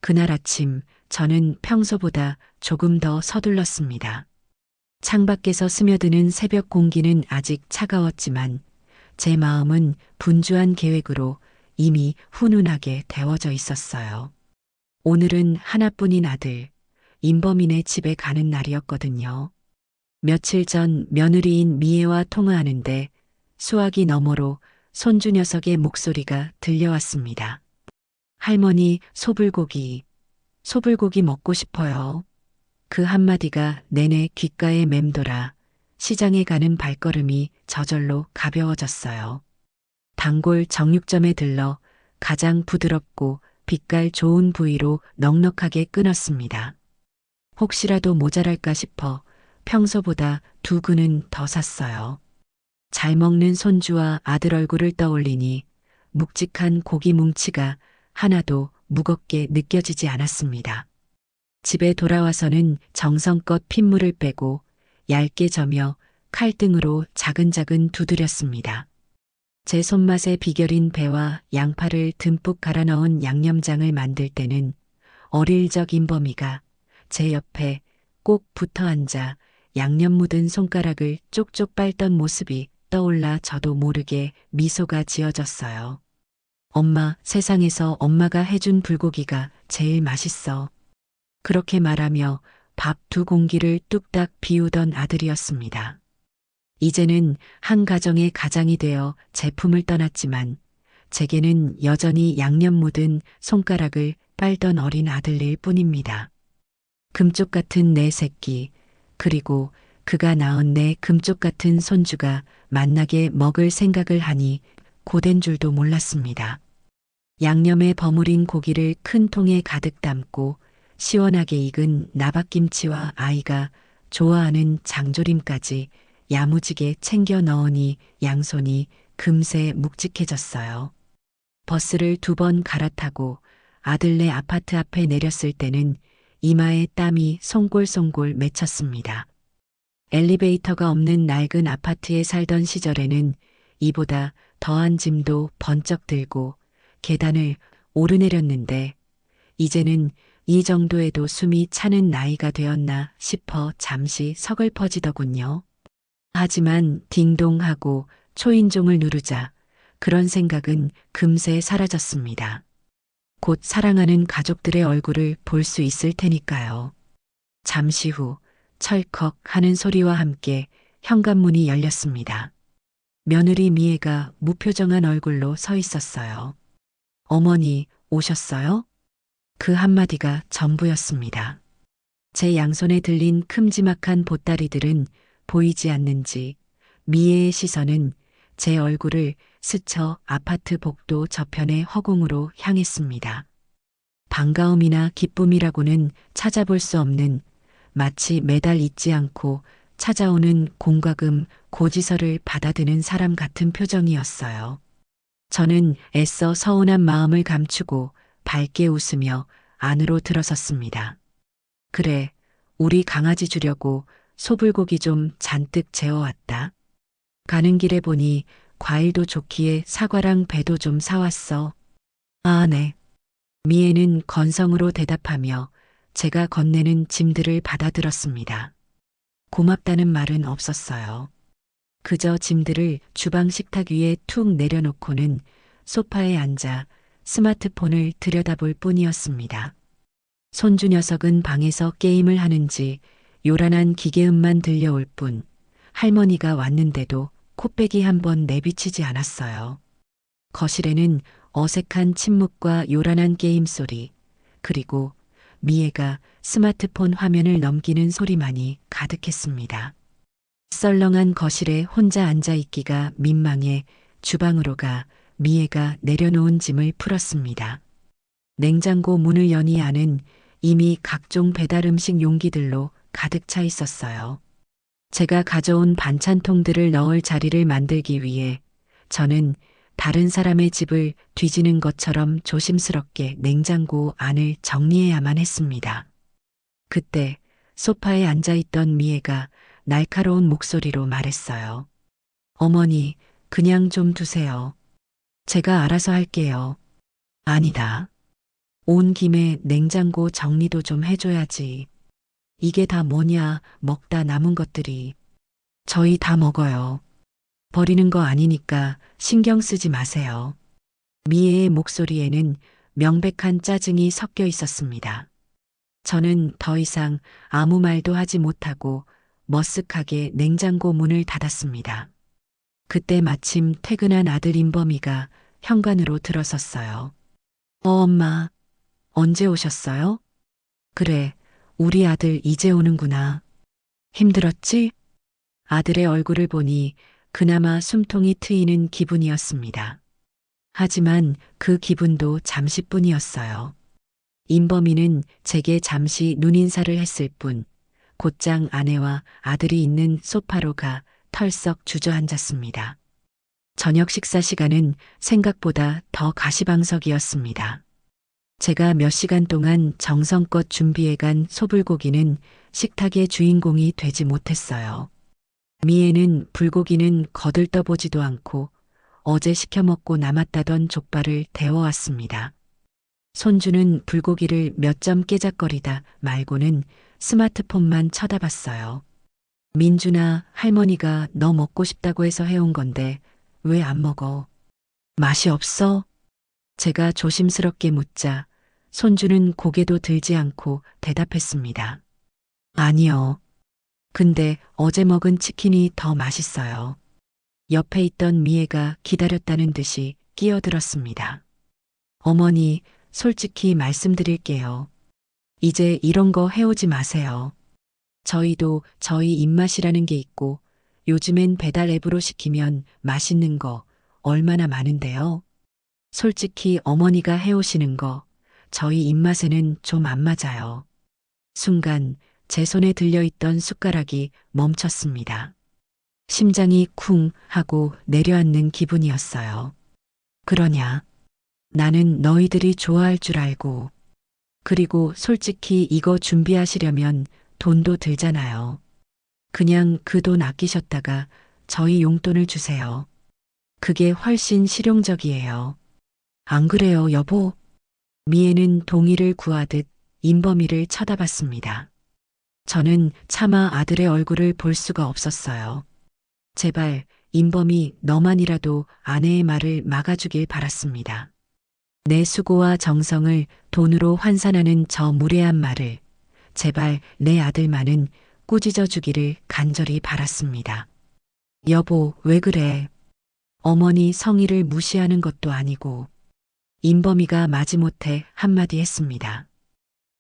그날 아침 저는 평소보다 조금 더 서둘렀습니다. 창밖에서 스며드는 새벽 공기는 아직 차가웠지만 제 마음은 분주한 계획으로 이미 훈훈하게 데워져 있었어요. 오늘은 하나뿐인 아들, 임범인의 집에 가는 날이었거든요. 며칠 전 며느리인 미애와 통화하는데 수화기 너머로 손주 녀석의 목소리가 들려왔습니다. 할머니, 소불고기 먹고 싶어요. 그 한마디가 내내 귓가에 맴돌아 시장에 가는 발걸음이 저절로 가벼워졌어요. 단골 정육점에 들러 가장 부드럽고 빛깔 좋은 부위로 넉넉하게 끊었습니다. 혹시라도 모자랄까 싶어 평소보다 2근은 더 샀어요. 잘 먹는 손주와 아들 얼굴을 떠올리니 묵직한 고기 뭉치가 하나도 무겁게 느껴지지 않았습니다. 집에 돌아와서는 정성껏 핏물을 빼고 얇게 저며 칼등으로 자근자근 두드렸습니다. 제 손맛의 비결인 배와 양파를 듬뿍 갈아 넣은 양념장을 만들 때는 어릴 적 임범이가 제 옆에 꼭 붙어 앉아 양념 묻은 손가락을 쪽쪽 빨던 모습이 떠올라 저도 모르게 미소가 지어졌어요. 엄마, 세상에서 엄마가 해준 불고기가 제일 맛있어. 그렇게 말하며 밥 2공기를 뚝딱 비우던 아들이었습니다. 이제는 한 가정의 가장이 되어 제품을 떠났지만 제게는 여전히 양념 묻은 손가락을 빨던 어린 아들일 뿐입니다. 금쪽 같은 내 새끼, 그리고 그가 낳은 내 금쪽 같은 손주가 만나게 먹을 생각을 하니 고된 줄도 몰랐습니다. 양념에 버무린 고기를 큰 통에 가득 담고 시원하게 익은 나박김치와 아이가 좋아하는 장조림까지 야무지게 챙겨 넣으니 양손이 금세 묵직해졌어요. 버스를 2번 갈아타고 아들네 아파트 앞에 내렸을 때는 이마에 땀이 송골송골 맺혔습니다. 엘리베이터가 없는 낡은 아파트에 살던 시절에는 이보다 더한 짐도 번쩍 들고 계단을 오르내렸는데 이제는 이 정도에도 숨이 차는 나이가 되었나 싶어 잠시 서글퍼지더군요. 하지만 딩동하고 초인종을 누르자 그런 생각은 금세 사라졌습니다. 곧 사랑하는 가족들의 얼굴을 볼 수 있을 테니까요. 잠시 후 철컥 하는 소리와 함께 현관문이 열렸습니다. 며느리 미애가 무표정한 얼굴로 서 있었어요. 어머니, 오셨어요? 그 한마디가 전부였습니다. 제 양손에 들린 큼지막한 보따리들은 보이지 않는지 미애의 시선은 제 얼굴을 스쳐 아파트 복도 저편의 허공으로 향했습니다. 반가움이나 기쁨이라고는 찾아볼 수 없는 마치 매달 잊지 않고 찾아오는 공과금 고지서를 받아드는 사람 같은 표정이었어요. 저는 애써 서운한 마음을 감추고 밝게 웃으며 안으로 들어섰습니다. 그래, 우리 강아지 주려고 소불고기 좀 잔뜩 재워왔다. 가는 길에 보니 과일도 좋기에 사과랑 배도 좀 사왔어. 아, 네. 미애는 건성으로 대답하며 제가 건네는 짐들을 받아들었습니다. 고맙다는 말은 없었어요. 그저 짐들을 주방 식탁 위에 툭 내려놓고는 소파에 앉아 스마트폰을 들여다볼 뿐이었습니다. 손주 녀석은 방에서 게임을 하는지 요란한 기계음만 들려올 뿐 할머니가 왔는데도 코빼기 한 번 내비치지 않았어요. 거실에는 어색한 침묵과 요란한 게임 소리, 그리고 미애가 스마트폰 화면을 넘기는 소리만이 가득했습니다. 썰렁한 거실에 혼자 앉아 있기가 민망해 주방으로 가 미애가 내려놓은 짐을 풀었습니다. 냉장고 문을 여니 안은 이미 각종 배달 음식 용기들로 가득 차 있었어요. 제가 가져온 반찬통들을 넣을 자리를 만들기 위해 저는 다른 사람의 집을 뒤지는 것처럼 조심스럽게 냉장고 안을 정리해야만 했습니다. 그때 소파에 앉아있던 미애가 날카로운 목소리로 말했어요. 어머니, 그냥 좀 두세요. 제가 알아서 할게요. 아니다. 온 김에 냉장고 정리도 좀 해줘야지. 이게 다 뭐냐, 먹다 남은 것들이. 저희 다 먹어요. 버리는 거 아니니까 신경 쓰지 마세요. 미애의 목소리에는 명백한 짜증이 섞여 있었습니다. 저는 더 이상 아무 말도 하지 못하고 머쓱하게 냉장고 문을 닫았습니다. 그때 마침 퇴근한 아들 인범이가 현관으로 들어섰어요. 엄마, 언제 오셨어요? 그래, 우리 아들 이제 오는구나. 힘들었지? 아들의 얼굴을 보니 그나마 숨통이 트이는 기분이었습니다. 하지만 그 기분도 잠시뿐이었어요. 인범이는 제게 잠시 눈인사를 했을 뿐, 곧장 아내와 아들이 있는 소파로 가 털썩 주저앉았습니다. 저녁 식사 시간은 생각보다 더 가시방석이었습니다. 제가 몇 시간 동안 정성껏 준비해간 소불고기는 식탁의 주인공이 되지 못했어요. 미애는 불고기는 거들떠보지도 않고 어제 시켜 먹고 남았다던 족발을 데워왔습니다. 손주는 불고기를 몇 점 깨작거리다 말고는 스마트폰만 쳐다봤어요. 민준아, 할머니가 너 먹고 싶다고 해서 해온 건데 왜 안 먹어? 맛이 없어? 제가 조심스럽게 묻자 손주는 고개도 들지 않고 대답했습니다. 아니요. 근데 어제 먹은 치킨이 더 맛있어요. 옆에 있던 미애가 기다렸다는 듯이 끼어들었습니다. 어머니, 솔직히 말씀드릴게요. 이제 이런 거 해오지 마세요. 저희도 저희 입맛이라는 게 있고 요즘엔 배달 앱으로 시키면 맛있는 거 얼마나 많은데요. 솔직히 어머니가 해오시는 거 저희 입맛에는 좀 안 맞아요. 순간 제 손에 들려있던 숟가락이 멈췄습니다. 심장이 쿵 하고 내려앉는 기분이었어요. 그러냐? 나는 너희들이 좋아할 줄 알고. 그리고 솔직히 이거 준비하시려면 돈도 들잖아요. 그냥 그 돈 아끼셨다가 저희 용돈을 주세요. 그게 훨씬 실용적이에요. 안 그래요, 여보? 미애는 동의를 구하듯 인범이를 쳐다봤습니다. 저는 차마 아들의 얼굴을 볼 수가 없었어요. 제발 인범이 너만이라도 아내의 말을 막아주길 바랐습니다. 내 수고와 정성을 돈으로 환산하는 저 무례한 말을 제발 내 아들만은 꾸짖어 주기를 간절히 바랐습니다. 여보, 왜 그래? 어머니 성의를 무시하는 것도 아니고. 인범이가 마지못해 한마디 했습니다.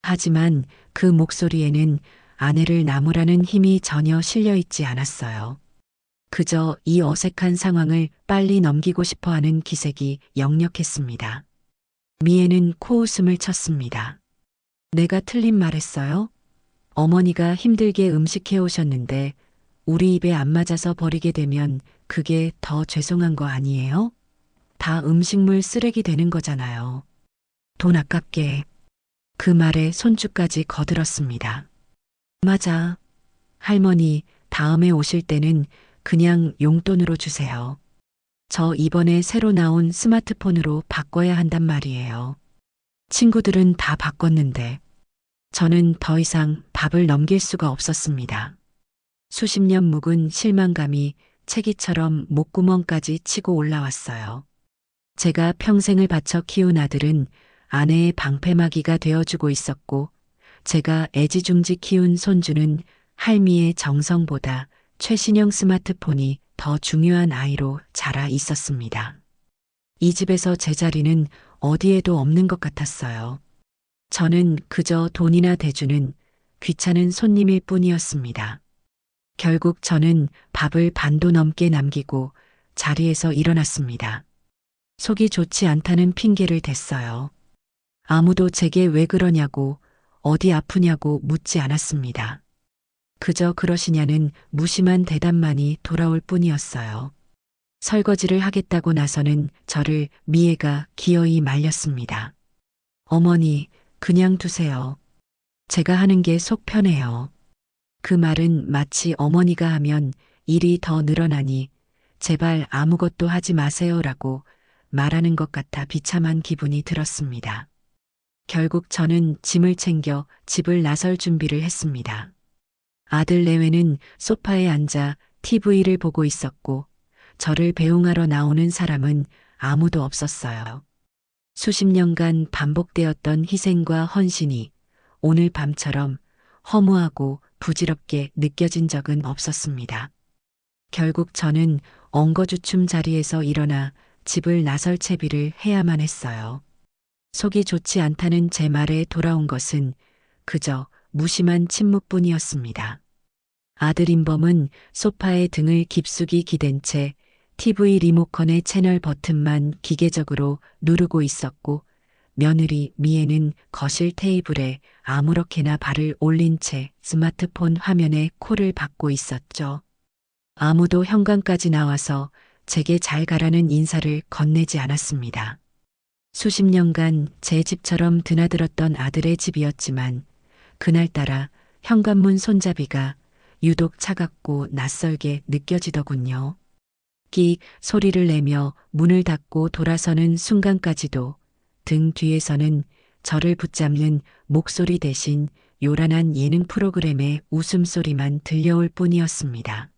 하지만 그 목소리에는 아내를 나무라는 힘이 전혀 실려 있지 않았어요. 그저 이 어색한 상황을 빨리 넘기고 싶어 하는 기색이 역력했습니다. 미애는 코웃음을 쳤습니다. 내가 틀린 말했어요? 어머니가 힘들게 음식해 오셨는데 우리 입에 안 맞아서 버리게 되면 그게 더 죄송한 거 아니에요? 다 음식물 쓰레기 되는 거잖아요. 돈 아깝게. 그 말에 손주까지 거들었습니다. 맞아. 할머니, 다음에 오실 때는 그냥 용돈으로 주세요. 저 이번에 새로 나온 스마트폰으로 바꿔야 한단 말이에요. 친구들은 다 바꿨는데 저는 더 이상 밥을 넘길 수가 없었습니다. 수십 년 묵은 실망감이 채기처럼 목구멍까지 치고 올라왔어요. 제가 평생을 바쳐 키운 아들은 아내의 방패막이가 되어주고 있었고 제가 애지중지 키운 손주는 할미의 정성보다 최신형 스마트폰이 더 중요한 아이로 자라 있었습니다. 이 집에서 제 자리는 어디에도 없는 것 같았어요. 저는 그저 돈이나 대주는 귀찮은 손님일 뿐이었습니다. 결국 저는 밥을 반도 넘게 남기고 자리에서 일어났습니다. 속이 좋지 않다는 핑계를 댔어요. 아무도 제게 왜 그러냐고 어디 아프냐고 묻지 않았습니다. 그저 그러시냐는 무심한 대답만이 돌아올 뿐이었어요. 설거지를 하겠다고 나서는 저를 미애가 기어이 말렸습니다. 어머니, 그냥 두세요. 제가 하는 게 속 편해요. 그 말은 마치 어머니가 하면 일이 더 늘어나니 제발 아무것도 하지 마세요라고 말하는 것 같아 비참한 기분이 들었습니다. 결국 저는 짐을 챙겨 집을 나설 준비를 했습니다. 아들 내외는 소파에 앉아 TV를 보고 있었고 저를 배웅하러 나오는 사람은 아무도 없었어요. 수십 년간 반복되었던 희생과 헌신이 오늘 밤처럼 허무하고 부질없게 느껴진 적은 없었습니다. 결국 저는 엉거주춤 자리에서 일어나 집을 나설 채비를 해야만 했어요. 속이 좋지 않다는 제 말에 돌아온 것은 그저 무심한 침묵뿐이었습니다. 아들 임범은 소파에 등을 깊숙이 기댄 채 TV 리모컨의 채널 버튼만 기계적으로 누르고 있었고 며느리 미애는 거실 테이블에 아무렇게나 발을 올린 채 스마트폰 화면에 콜을 받고 있었죠. 아무도 현관까지 나와서 제게 잘 가라는 인사를 건네지 않았습니다. 수십 년간 제 집처럼 드나들었던 아들의 집이었지만 그날따라 현관문 손잡이가 유독 차갑고 낯설게 느껴지더군요. 끽 소리를 내며 문을 닫고 돌아서는 순간까지도 등 뒤에서는 저를 붙잡는 목소리 대신 요란한 예능 프로그램의 웃음소리만 들려올 뿐이었습니다.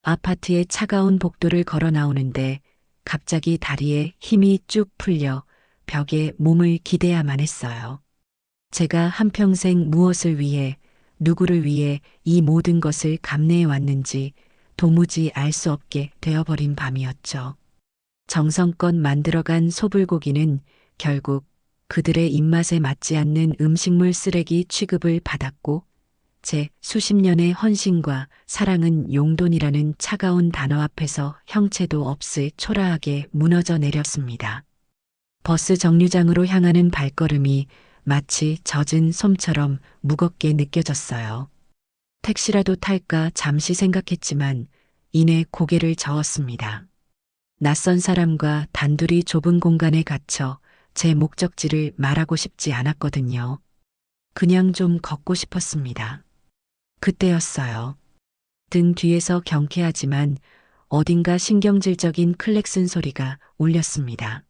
아파트의 차가운 복도를 걸어 나오는데 갑자기 다리에 힘이 쭉 풀려 벽에 몸을 기대야만 했어요. 제가 한평생 무엇을 위해, 누구를 위해 이 모든 것을 감내해 왔는지 도무지 알 수 없게 되어버린 밤이었죠. 정성껏 만들어간 소불고기는 결국 그들의 입맛에 맞지 않는 음식물 쓰레기 취급을 받았고 제 수십 년의 헌신과 사랑은 용돈이라는 차가운 단어 앞에서 형체도 없이 초라하게 무너져 내렸습니다. 버스 정류장으로 향하는 발걸음이 마치 젖은 솜처럼 무겁게 느껴졌어요. 택시라도 탈까 잠시 생각했지만 이내 고개를 저었습니다. 낯선 사람과 단둘이 좁은 공간에 갇혀 제 목적지를 말하고 싶지 않았거든요. 그냥 좀 걷고 싶었습니다. 그때였어요. 등 뒤에서 경쾌하지만 어딘가 신경질적인 클렉슨 소리가 울렸습니다.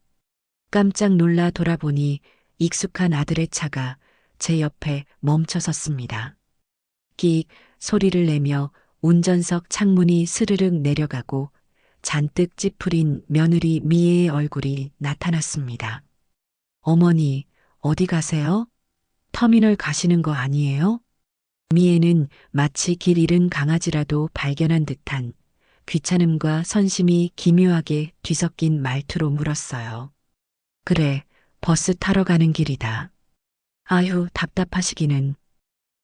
깜짝 놀라 돌아보니 익숙한 아들의 차가 제 옆에 멈춰 섰습니다. 끽 소리를 내며 운전석 창문이 스르륵 내려가고 잔뜩 찌푸린 며느리 미애의 얼굴이 나타났습니다. 어머니, 어디 가세요? 터미널 가시는 거 아니에요? 미애는 마치 길 잃은 강아지라도 발견한 듯한 귀찮음과 선심이 기묘하게 뒤섞인 말투로 물었어요. 그래, 버스 타러 가는 길이다. 아휴, 답답하시기는.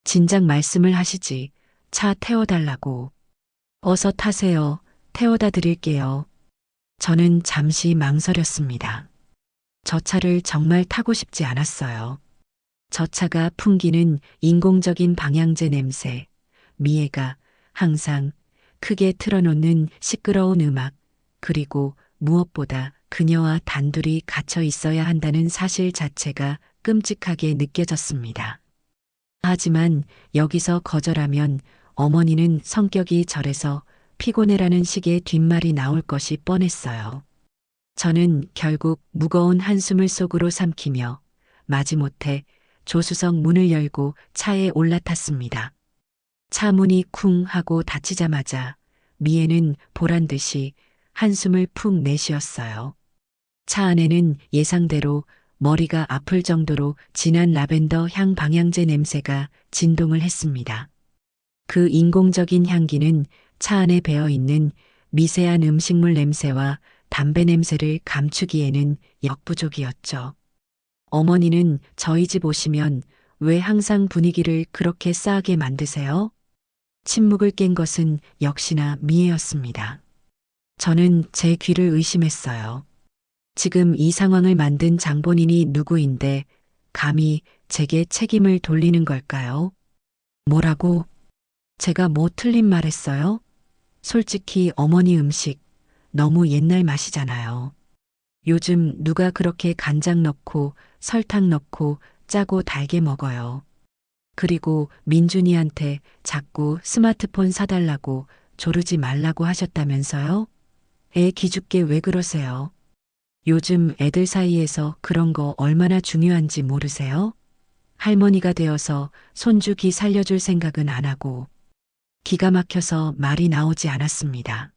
진작 말씀을 하시지. 차 태워달라고. 어서 타세요. 태워다 드릴게요. 저는 잠시 망설였습니다. 저 차를 정말 타고 싶지 않았어요. 저 차가 풍기는 인공적인 방향제 냄새, 미애가 항상 크게 틀어놓는 시끄러운 음악, 그리고 무엇보다 그녀와 단둘이 갇혀 있어야 한다는 사실 자체가 끔찍하게 느껴졌습니다. 하지만 여기서 거절하면 어머니는 성격이 저래서 피곤해라는 식의 뒷말이 나올 것이 뻔했어요. 저는 결국 무거운 한숨을 속으로 삼키며 마지못해 조수석 문을 열고 차에 올라탔습니다. 차 문이 쿵 하고 닫히자마자 미애는 보란듯이 한숨을 푹 내쉬었어요. 차 안에는 예상대로 머리가 아플 정도로 진한 라벤더 향 방향제 냄새가 진동을 했습니다. 그 인공적인 향기는 차 안에 배어있는 미세한 음식물 냄새와 담배 냄새를 감추기에는 역부족이었죠. 어머니는 저희 집 오시면 왜 항상 분위기를 그렇게 싸하게 만드세요? 침묵을 깬 것은 역시나 미애였습니다. 저는 제 귀를 의심했어요. 지금 이 상황을 만든 장본인이 누구인데 감히 제게 책임을 돌리는 걸까요? 뭐라고? 제가 뭐 틀린 말 했어요? 솔직히 어머니 음식 너무 옛날 맛이잖아요. 요즘 누가 그렇게 간장 넣고 설탕 넣고 짜고 달게 먹어요. 그리고 민준이한테 자꾸 스마트폰 사달라고 조르지 말라고 하셨다면서요? 애 기죽게 왜 그러세요? 요즘 애들 사이에서 그런 거 얼마나 중요한지 모르세요? 할머니가 되어서 손주 기 살려줄 생각은 안 하고 기가 막혀서 말이 나오지 않았습니다.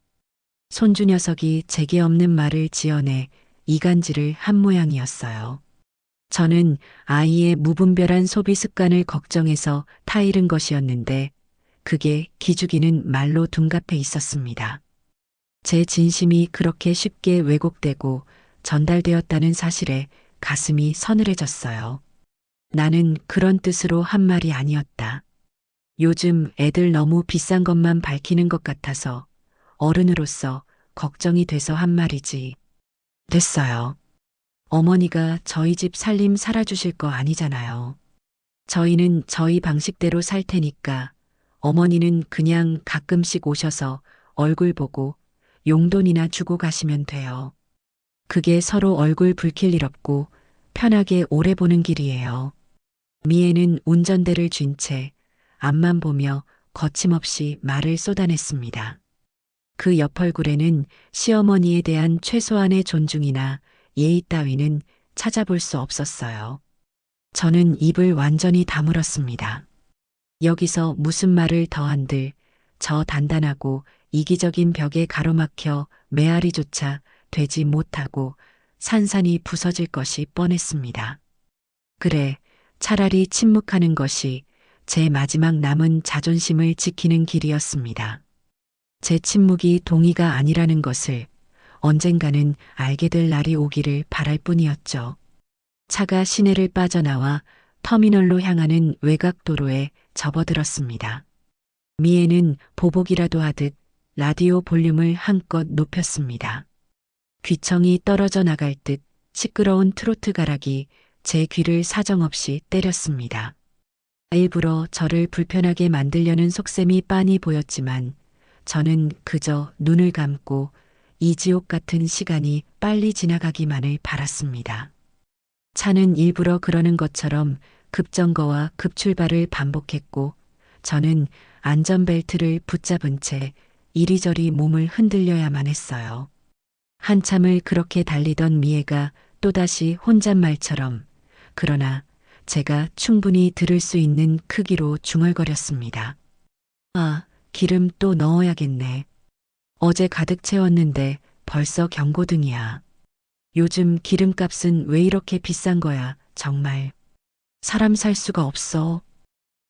손주 녀석이 제게 없는 말을 지어내 이간질을 한 모양이었어요. 저는 아이의 무분별한 소비 습관을 걱정해서 타이른 것이었는데 그게 기죽이는 말로 둔갑해 있었습니다. 제 진심이 그렇게 쉽게 왜곡되고 전달되었다는 사실에 가슴이 서늘해졌어요. 나는 그런 뜻으로 한 말이 아니었다. 요즘 애들 너무 비싼 것만 밝히는 것 같아서 어른으로서 걱정이 돼서 한 말이지. 됐어요. 어머니가 저희 집 살림 살아주실 거 아니잖아요. 저희는 저희 방식대로 살 테니까 어머니는 그냥 가끔씩 오셔서 얼굴 보고 용돈이나 주고 가시면 돼요. 그게 서로 얼굴 붉힐 일 없고 편하게 오래 보는 길이에요. 미애는 운전대를 쥔 채 앞만 보며 거침없이 말을 쏟아냈습니다. 그 옆 얼굴에는 시어머니에 대한 최소한의 존중이나 예의 따위는 찾아볼 수 없었어요. 저는 입을 완전히 다물었습니다. 여기서 무슨 말을 더한들 저 단단하고 이기적인 벽에 가로막혀 메아리조차 되지 못하고 산산이 부서질 것이 뻔했습니다. 그래, 차라리 침묵하는 것이 제 마지막 남은 자존심을 지키는 길이었습니다. 제 침묵이 동의가 아니라는 것을 언젠가는 알게 될 날이 오기를 바랄 뿐이었죠. 차가 시내를 빠져나와 터미널로 향하는 외곽도로에 접어들었습니다. 미애는 보복이라도 하듯 라디오 볼륨을 한껏 높였습니다. 귀청이 떨어져 나갈 듯 시끄러운 트로트 가락이 제 귀를 사정없이 때렸습니다. 일부러 저를 불편하게 만들려는 속셈이 빤히 보였지만 저는 그저 눈을 감고 이 지옥 같은 시간이 빨리 지나가기만을 바랐습니다. 차는 일부러 그러는 것처럼 급정거와 급출발을 반복했고 저는 안전벨트를 붙잡은 채 이리저리 몸을 흔들려야만 했어요. 한참을 그렇게 달리던 미애가 또다시 혼잣말처럼 그러나 제가 충분히 들을 수 있는 크기로 중얼거렸습니다. 아, 기름 또 넣어야겠네. 어제 가득 채웠는데 벌써 경고등이야. 요즘 기름값은 왜 이렇게 비싼 거야, 정말. 사람 살 수가 없어.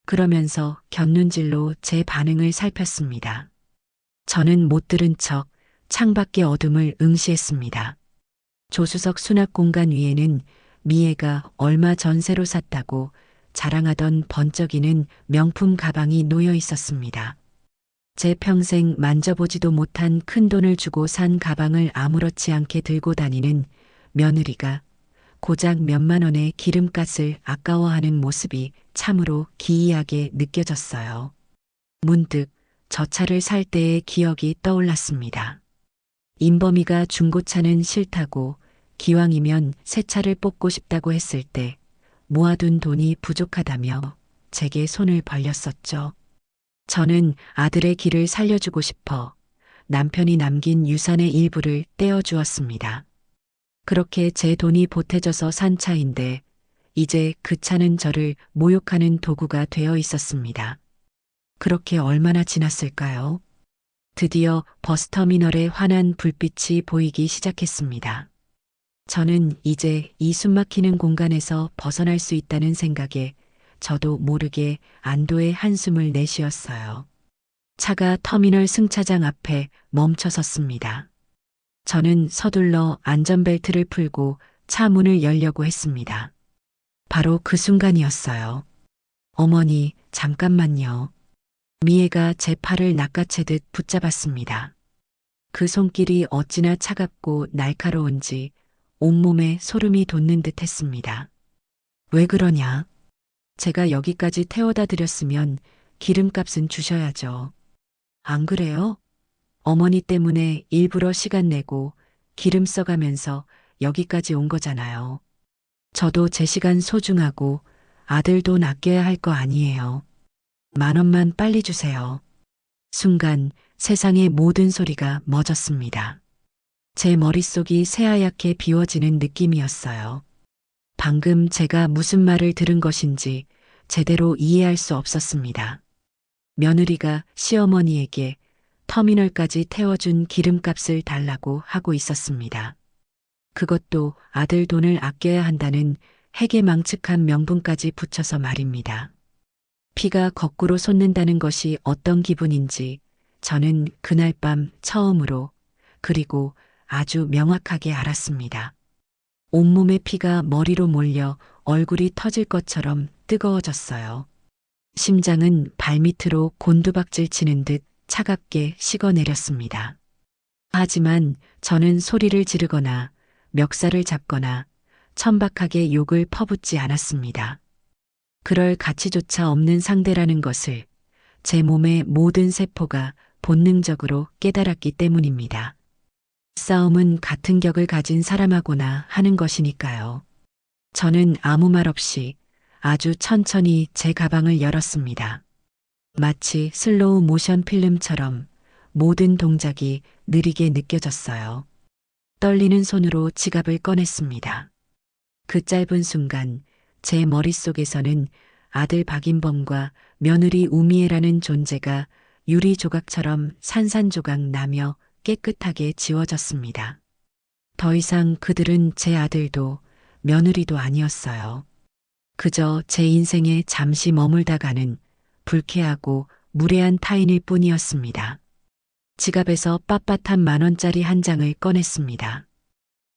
그러면서 곁눈질로 제 반응을 살폈습니다. 저는 못 들은 척 창밖의 어둠을 응시했습니다. 조수석 수납 공간 위에는 미애가 얼마 전세로 샀다고 자랑하던 번쩍이는 명품 가방이 놓여 있었습니다. 제 평생 만져보지도 못한 큰 돈을 주고 산 가방을 아무렇지 않게 들고 다니는 며느리가 고작 몇만 원의 기름값을 아까워하는 모습이 참으로 기이하게 느껴졌어요. 문득 저 차를 살 때의 기억이 떠올랐습니다. 임범이가 중고차는 싫다고 기왕이면 새 차를 뽑고 싶다고 했을 때 모아둔 돈이 부족하다며 제게 손을 벌렸었죠. 저는 아들의 길을 살려주고 싶어 남편이 남긴 유산의 일부를 떼어주었습니다. 그렇게 제 돈이 보태져서 산 차인데 이제 그 차는 저를 모욕하는 도구가 되어 있었습니다. 그렇게 얼마나 지났을까요? 드디어 버스터미널에 환한 불빛이 보이기 시작했습니다. 저는 이제 이 숨막히는 공간에서 벗어날 수 있다는 생각에 저도 모르게 안도의 한숨을 내쉬었어요. 차가 터미널 승차장 앞에 멈춰 섰습니다. 저는 서둘러 안전벨트를 풀고 차 문을 열려고 했습니다. 바로 그 순간이었어요. 어머니, 잠깐만요. 미애가 제 팔을 낚아채듯 붙잡았습니다. 그 손길이 어찌나 차갑고 날카로운지 온몸에 소름이 돋는 듯 했습니다. 왜 그러냐? 제가 여기까지 태워다 드렸으면 기름값은 주셔야죠. 안 그래요? 어머니 때문에 일부러 시간 내고 기름 써가면서 여기까지 온 거잖아요. 저도 제 시간 소중하고 아들 돈 아껴야 할 거 아니에요. 10,000원만 빨리 주세요. 순간 세상의 모든 소리가 멎었습니다. 제 머릿속이 새하얗게 비워지는 느낌이었어요. 방금 제가 무슨 말을 들은 것인지 제대로 이해할 수 없었습니다. 며느리가 시어머니에게 터미널까지 태워준 기름값을 달라고 하고 있었습니다. 그것도 아들 돈을 아껴야 한다는 해괴망측한 명분까지 붙여서 말입니다. 피가 거꾸로 솟는다는 것이 어떤 기분인지 저는 그날 밤 처음으로 그리고 아주 명확하게 알았습니다. 온몸의 피가 머리로 몰려 얼굴이 터질 것처럼 뜨거워졌어요. 심장은 발밑으로 곤두박질 치는 듯 차갑게 식어내렸습니다. 하지만 저는 소리를 지르거나 멱살을 잡거나 천박하게 욕을 퍼붓지 않았습니다. 그럴 가치조차 없는 상대라는 것을 제 몸의 모든 세포가 본능적으로 깨달았기 때문입니다. 싸움은 같은 격을 가진 사람하고나 하는 것이니까요. 저는 아무 말 없이 아주 천천히 제 가방을 열었습니다. 마치 슬로우 모션 필름처럼 모든 동작이 느리게 느껴졌어요. 떨리는 손으로 지갑을 꺼냈습니다. 그 짧은 순간 제 머릿속에서는 아들 박인범과 며느리 우미애라는 존재가 유리 조각처럼 산산조각 나며 깨끗하게 지워졌습니다. 더 이상 그들은 제 아들도 며느리도 아니었어요. 그저 제 인생에 잠시 머물다 가는 불쾌하고 무례한 타인일 뿐이었습니다. 지갑에서 빳빳한 10,000원짜리 한 장을 꺼냈습니다.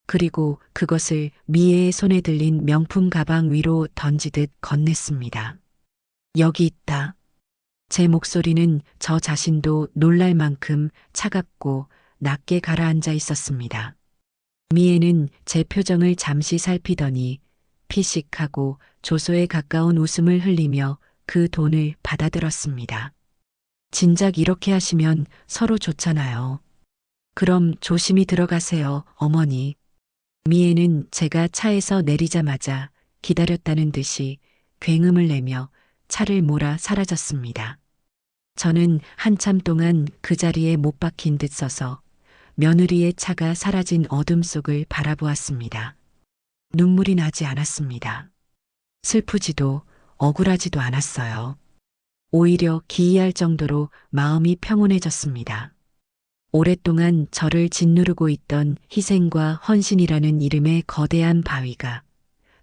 그리고 그것을 미애의 손에 들린 명품 가방 위로 던지듯 건넸습니다. 여기 있다. 제 목소리는 저 자신도 놀랄 만큼 차갑고 낮게 가라앉아 있었습니다. 미애는 제 표정을 잠시 살피더니 피식하고 조소에 가까운 웃음을 흘리며 그 돈을 받아들었습니다. 진작 이렇게 하시면 서로 좋잖아요. 그럼 조심히 들어가세요, 어머니. 미애는 제가 차에서 내리자마자 기다렸다는 듯이 굉음을 내며 차를 몰아 사라졌습니다. 저는 한참 동안 그 자리에 못 박힌 듯 서서 며느리의 차가 사라진 어둠 속을 바라보았습니다. 눈물이 나지 않았습니다. 슬프지도 억울하지도 않았어요. 오히려 기이할 정도로 마음이 평온해졌습니다. 오랫동안 저를 짓누르고 있던 희생과 헌신이라는 이름의 거대한 바위가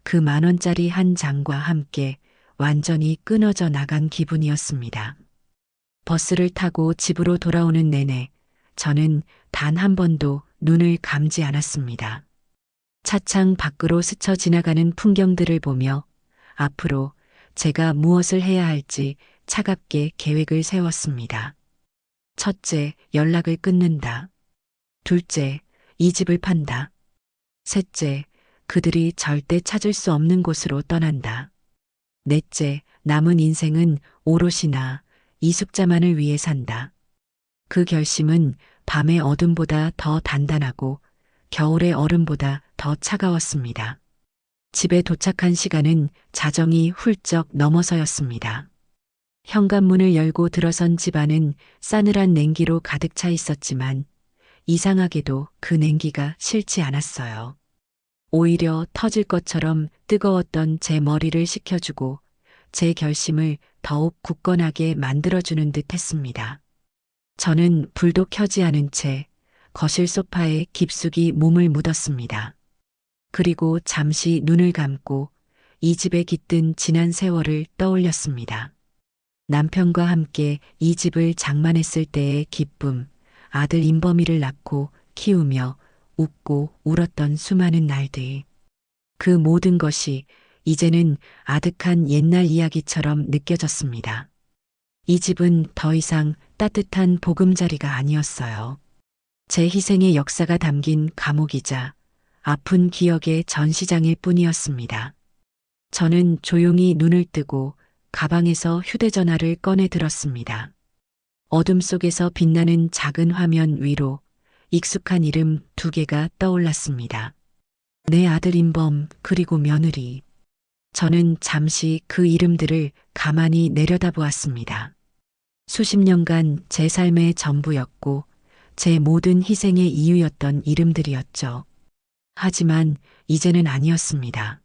그 10,000원짜리 한 장과 함께 완전히 끊어져 나간 기분이었습니다. 버스를 타고 집으로 돌아오는 내내 저는 단 한 번도 눈을 감지 않았습니다. 차창 밖으로 스쳐 지나가는 풍경들을 보며 앞으로 제가 무엇을 해야 할지 차갑게 계획을 세웠습니다. 첫째, 연락을 끊는다. 둘째, 이 집을 판다. 셋째, 그들이 절대 찾을 수 없는 곳으로 떠난다. 넷째, 남은 인생은 오롯이나 이숙자만을 위해 산다. 그 결심은 밤의 어둠보다 더 단단하고 겨울의 얼음보다 더 차가웠습니다. 집에 도착한 시간은 자정이 훌쩍 넘어서였습니다. 현관문을 열고 들어선 집 안은 싸늘한 냉기로 가득 차 있었지만 이상하게도 그 냉기가 싫지 않았어요. 오히려 터질 것처럼 뜨거웠던 제 머리를 식혀주고 제 결심을 더욱 굳건하게 만들어주는 듯 했습니다. 저는 불도 켜지 않은 채 거실 소파에 깊숙이 몸을 묻었습니다. 그리고 잠시 눈을 감고 이 집에 깃든 지난 세월을 떠올렸습니다. 남편과 함께 이 집을 장만했을 때의 기쁨, 아들 인범이를 낳고 키우며 웃고 울었던 수많은 날들. 그 모든 것이 이제는 아득한 옛날 이야기처럼 느껴졌습니다. 이 집은 더 이상 따뜻한 보금자리가 아니었어요. 제 희생의 역사가 담긴 감옥이자 아픈 기억의 전시장일 뿐이었습니다. 저는 조용히 눈을 뜨고 가방에서 휴대전화를 꺼내 들었습니다. 어둠 속에서 빛나는 작은 화면 위로 익숙한 이름 2개가 떠올랐습니다. 내 아들 인범 그리고 며느리. 저는 잠시 그 이름들을 가만히 내려다보았습니다. 수십 년간 제 삶의 전부였고 제 모든 희생의 이유였던 이름들이었죠. 하지만 이제는 아니었습니다.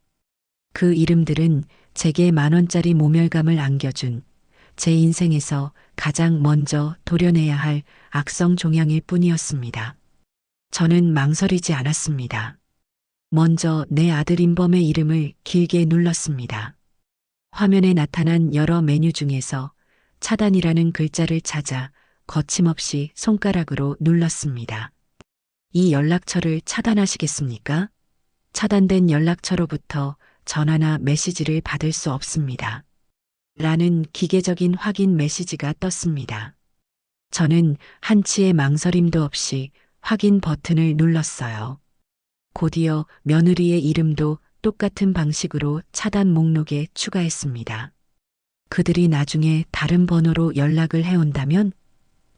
그 이름들은 제게 10,000원짜리 모멸감을 안겨준 제 인생에서 가장 먼저 도려내야 할 악성 종양일 뿐이었습니다. 저는 망설이지 않았습니다. 먼저 내 아들 인범의 이름을 길게 눌렀습니다. 화면에 나타난 여러 메뉴 중에서 차단이라는 글자를 찾아 거침없이 손가락으로 눌렀습니다. 이 연락처를 차단하시겠습니까? 차단된 연락처로부터 전화나 메시지를 받을 수 없습니다. 라는 기계적인 확인 메시지가 떴습니다. 저는 한치의 망설임도 없이 확인 버튼을 눌렀어요. 곧이어 며느리의 이름도 똑같은 방식으로 차단 목록에 추가했습니다. 그들이 나중에 다른 번호로 연락을 해온다면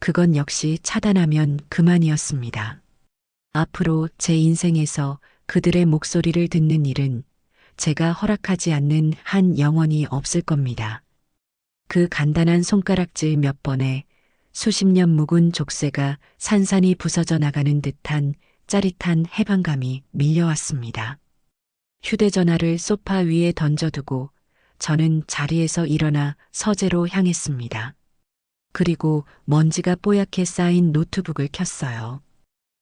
그건 역시 차단하면 그만이었습니다. 앞으로 제 인생에서 그들의 목소리를 듣는 일은 제가 허락하지 않는 한 영원히 없을 겁니다. 그 간단한 손가락질 몇 번에 수십 년 묵은 족쇄가 산산이 부서져 나가는 듯한 짜릿한 해방감이 밀려왔습니다. 휴대전화를 소파 위에 던져두고 저는 자리에서 일어나 서재로 향했습니다. 그리고 먼지가 뽀얗게 쌓인 노트북을 켰어요.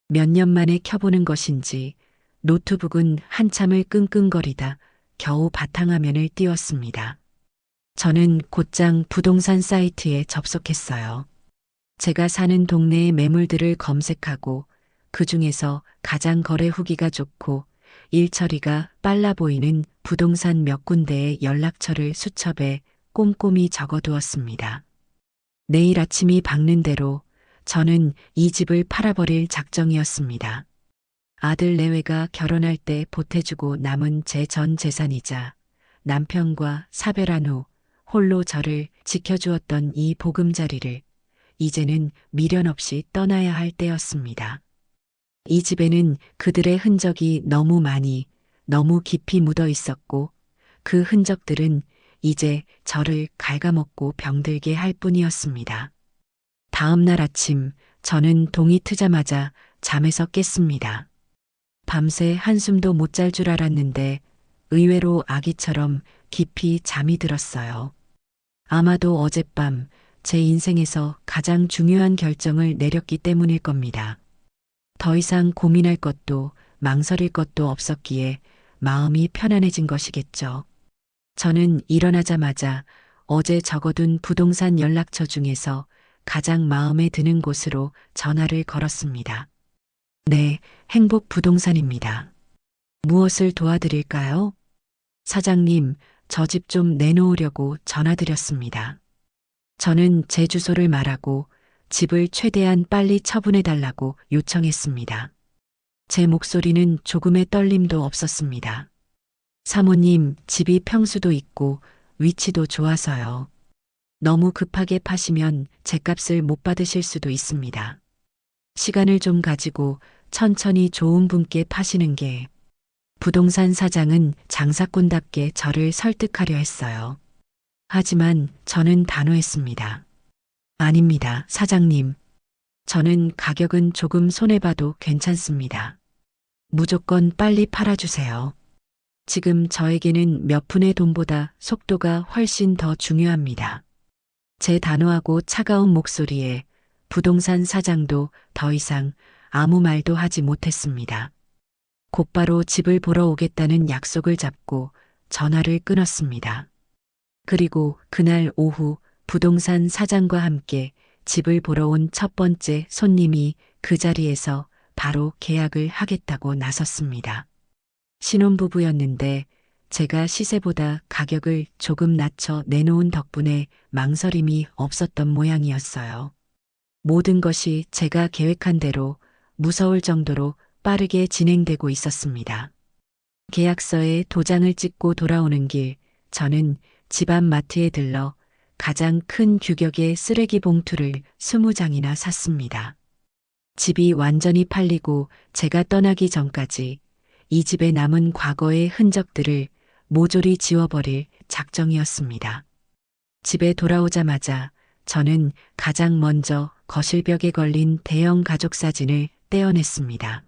몇 년 만에 켜보는 것인지 노트북은 한참을 끙끙거리다 겨우 바탕화면을 띄웠습니다. 저는 곧장 부동산 사이트에 접속했어요. 제가 사는 동네의 매물들을 검색하고 그 중에서 가장 거래 후기가 좋고 일 처리가 빨라 보이는 부동산 몇 군데의 연락처를 수첩에 꼼꼼히 적어두었습니다. 내일 아침이 밝는 대로 저는 이 집을 팔아버릴 작정이었습니다. 아들 내외가 결혼할 때 보태주고 남은 제 전 재산이자 남편과 사별한 후 홀로 저를 지켜주었던 이 보금자리를 이제는 미련 없이 떠나야 할 때였습니다. 이 집에는 그들의 흔적이 너무 많이, 너무 깊이 묻어 있었고 그 흔적들은 이제 저를 갉아먹고 병들게 할 뿐이었습니다. 다음 날 아침 저는 동이 트자마자 잠에서 깼습니다. 밤새 한숨도 못 잘 줄 알았는데 의외로 아기처럼 깊이 잠이 들었어요. 아마도 어젯밤 제 인생에서 가장 중요한 결정을 내렸기 때문일 겁니다. 더 이상 고민할 것도 망설일 것도 없었기에 마음이 편안해진 것이겠죠. 저는 일어나자마자 어제 적어둔 부동산 연락처 중에서 가장 마음에 드는 곳으로 전화를 걸었습니다. 네, 행복 부동산입니다. 무엇을 도와드릴까요? 사장님, 저 집 좀 내놓으려고 전화드렸습니다. 저는 제 주소를 말하고 집을 최대한 빨리 처분해달라고 요청했습니다. 제 목소리는 조금의 떨림도 없었습니다. 사모님, 집이 평수도 있고 위치도 좋아서요. 너무 급하게 파시면 제값을 못 받으실 수도 있습니다. 시간을 좀 가지고 천천히 좋은 분께 파시는 게. 부동산 사장은 장사꾼답게 저를 설득하려 했어요. 하지만 저는 단호했습니다. 아닙니다, 사장님. 저는 가격은 조금 손해봐도 괜찮습니다. 무조건 빨리 팔아주세요. 지금 저에게는 몇 푼의 돈보다 속도가 훨씬 더 중요합니다. 제 단호하고 차가운 목소리에 부동산 사장도 더 이상 아무 말도 하지 못했습니다. 곧바로 집을 보러 오겠다는 약속을 잡고 전화를 끊었습니다. 그리고 그날 오후 부동산 사장과 함께 집을 보러 온 첫 번째 손님이 그 자리에서 바로 계약을 하겠다고 나섰습니다. 신혼부부였는데 제가 시세보다 가격을 조금 낮춰 내놓은 덕분에 망설임이 없었던 모양이었어요. 모든 것이 제가 계획한 대로 무서울 정도로 빠르게 진행되고 있었습니다. 계약서에 도장을 찍고 돌아오는 길, 저는 집 앞 마트에 들러 가장 큰 규격의 쓰레기 봉투를 20장이나 샀습니다. 집이 완전히 팔리고 제가 떠나기 전까지 이 집에 남은 과거의 흔적들을 모조리 지워버릴 작정이었습니다. 집에 돌아오자마자 저는 가장 먼저 거실벽에 걸린 대형 가족 사진을 떼어냈습니다.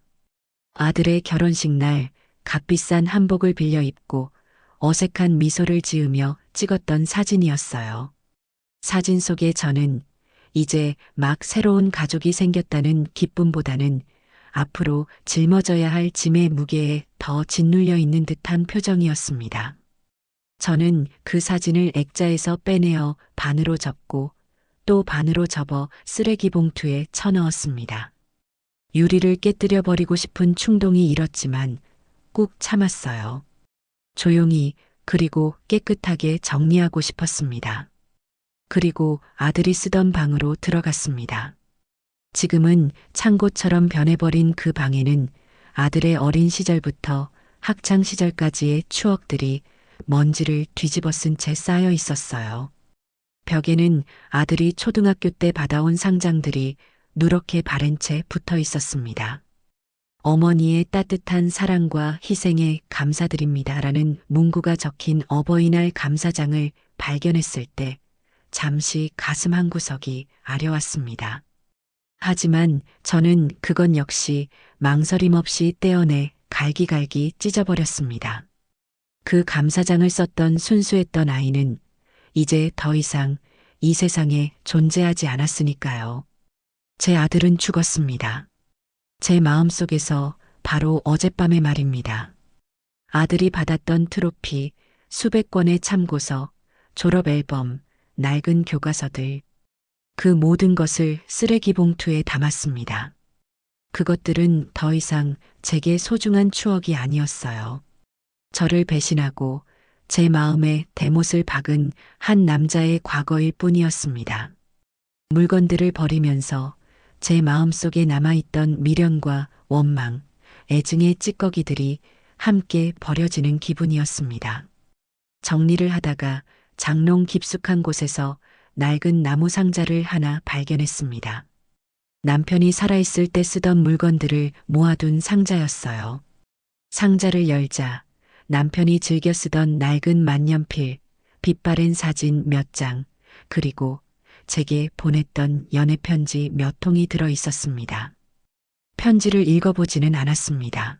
아들의 결혼식 날 값비싼 한복을 빌려 입고 어색한 미소를 지으며 찍었던 사진이었어요. 사진 속에 저는 이제 막 새로운 가족이 생겼다는 기쁨보다는 앞으로 짊어져야 할 짐의 무게에 더 짓눌려 있는 듯한 표정이었습니다. 저는 그 사진을 액자에서 빼내어 반으로 접고 또 반으로 접어 쓰레기 봉투에 쳐넣었습니다. 유리를 깨뜨려 버리고 싶은 충동이 일었지만 꾹 참았어요. 조용히 그리고 깨끗하게 정리하고 싶었습니다. 그리고 아들이 쓰던 방으로 들어갔습니다. 지금은 창고처럼 변해버린 그 방에는 아들의 어린 시절부터 학창 시절까지의 추억들이 먼지를 뒤집어 쓴 채 쌓여 있었어요. 벽에는 아들이 초등학교 때 받아온 상장들이 누렇게 바른 채 붙어 있었습니다. 어머니의 따뜻한 사랑과 희생에 감사드립니다라는 문구가 적힌 어버이날 감사장을 발견했을 때 잠시 가슴 한구석이 아려왔습니다. 하지만 저는 그건 역시 망설임 없이 떼어내 갈기갈기 찢어버렸습니다. 그 감사장을 썼던 순수했던 아이는 이제 더 이상 이 세상에 존재하지 않았으니까요. 제 아들은 죽었습니다. 제 마음속에서 바로 어젯밤의 말입니다. 아들이 받았던 트로피, 수백 권의 참고서, 졸업 앨범, 낡은 교과서들, 그 모든 것을 쓰레기 봉투에 담았습니다. 그것들은 더 이상 제게 소중한 추억이 아니었어요. 저를 배신하고 제 마음에 대못을 박은 한 남자의 과거일 뿐이었습니다. 물건들을 버리면서 제 마음속에 남아있던 미련과 원망, 애증의 찌꺼기들이 함께 버려지는 기분이었습니다. 정리를 하다가 장롱 깊숙한 곳에서 낡은 나무 상자를 하나 발견했습니다. 남편이 살아있을 때 쓰던 물건들을 모아둔 상자였어요. 상자를 열자 남편이 즐겨 쓰던 낡은 만년필, 빛바랜 사진 몇 장, 그리고 제게 보냈던 연애편지 몇 통이 들어 있었습니다. 편지를 읽어보지는 않았습니다.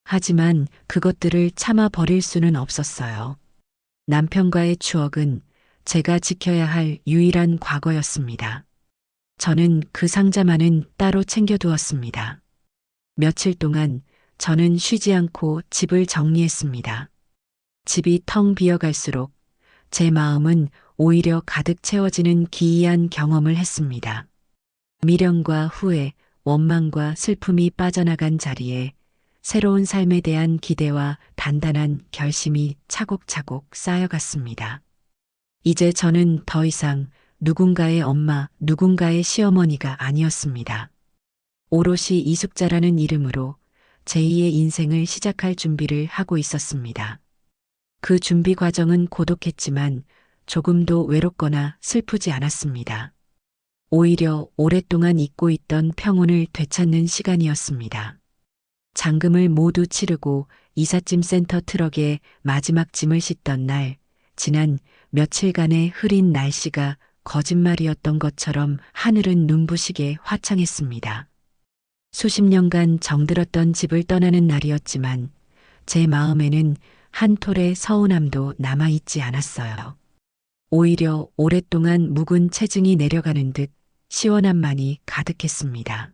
하지만 그것들을 참아 버릴 수는 없었어요. 남편과의 추억은 제가 지켜야 할 유일한 과거였습니다. 저는 그 상자만은 따로 챙겨두었습니다. 며칠 동안 저는 쉬지 않고 집을 정리했습니다. 집이 텅 비어갈수록 제 마음은 오히려 가득 채워지는 기이한 경험을 했습니다. 미련과 후회, 원망과 슬픔이 빠져나간 자리에 새로운 삶에 대한 기대와 단단한 결심이 차곡차곡 쌓여갔습니다. 이제 저는 더 이상 누군가의 엄마, 누군가의 시어머니가 아니었습니다. 오롯이 이숙자라는 이름으로 제2의 인생을 시작할 준비를 하고 있었습니다. 그 준비 과정은 고독했지만 조금도 외롭거나 슬프지 않았습니다. 오히려 오랫동안 잊고 있던 평온을 되찾는 시간이었습니다. 잔금을 모두 치르고 이삿짐 센터 트럭에 마지막 짐을 싣던 날, 지난 며칠간의 흐린 날씨가 거짓말이었던 것처럼 하늘은 눈부시게 화창했습니다. 수십 년간 정들었던 집을 떠나는 날이었지만 제 마음에는 한 톨의 서운함도 남아있지 않았어요. 오히려 오랫동안 묵은 체증이 내려가는 듯 시원함만이 가득했습니다.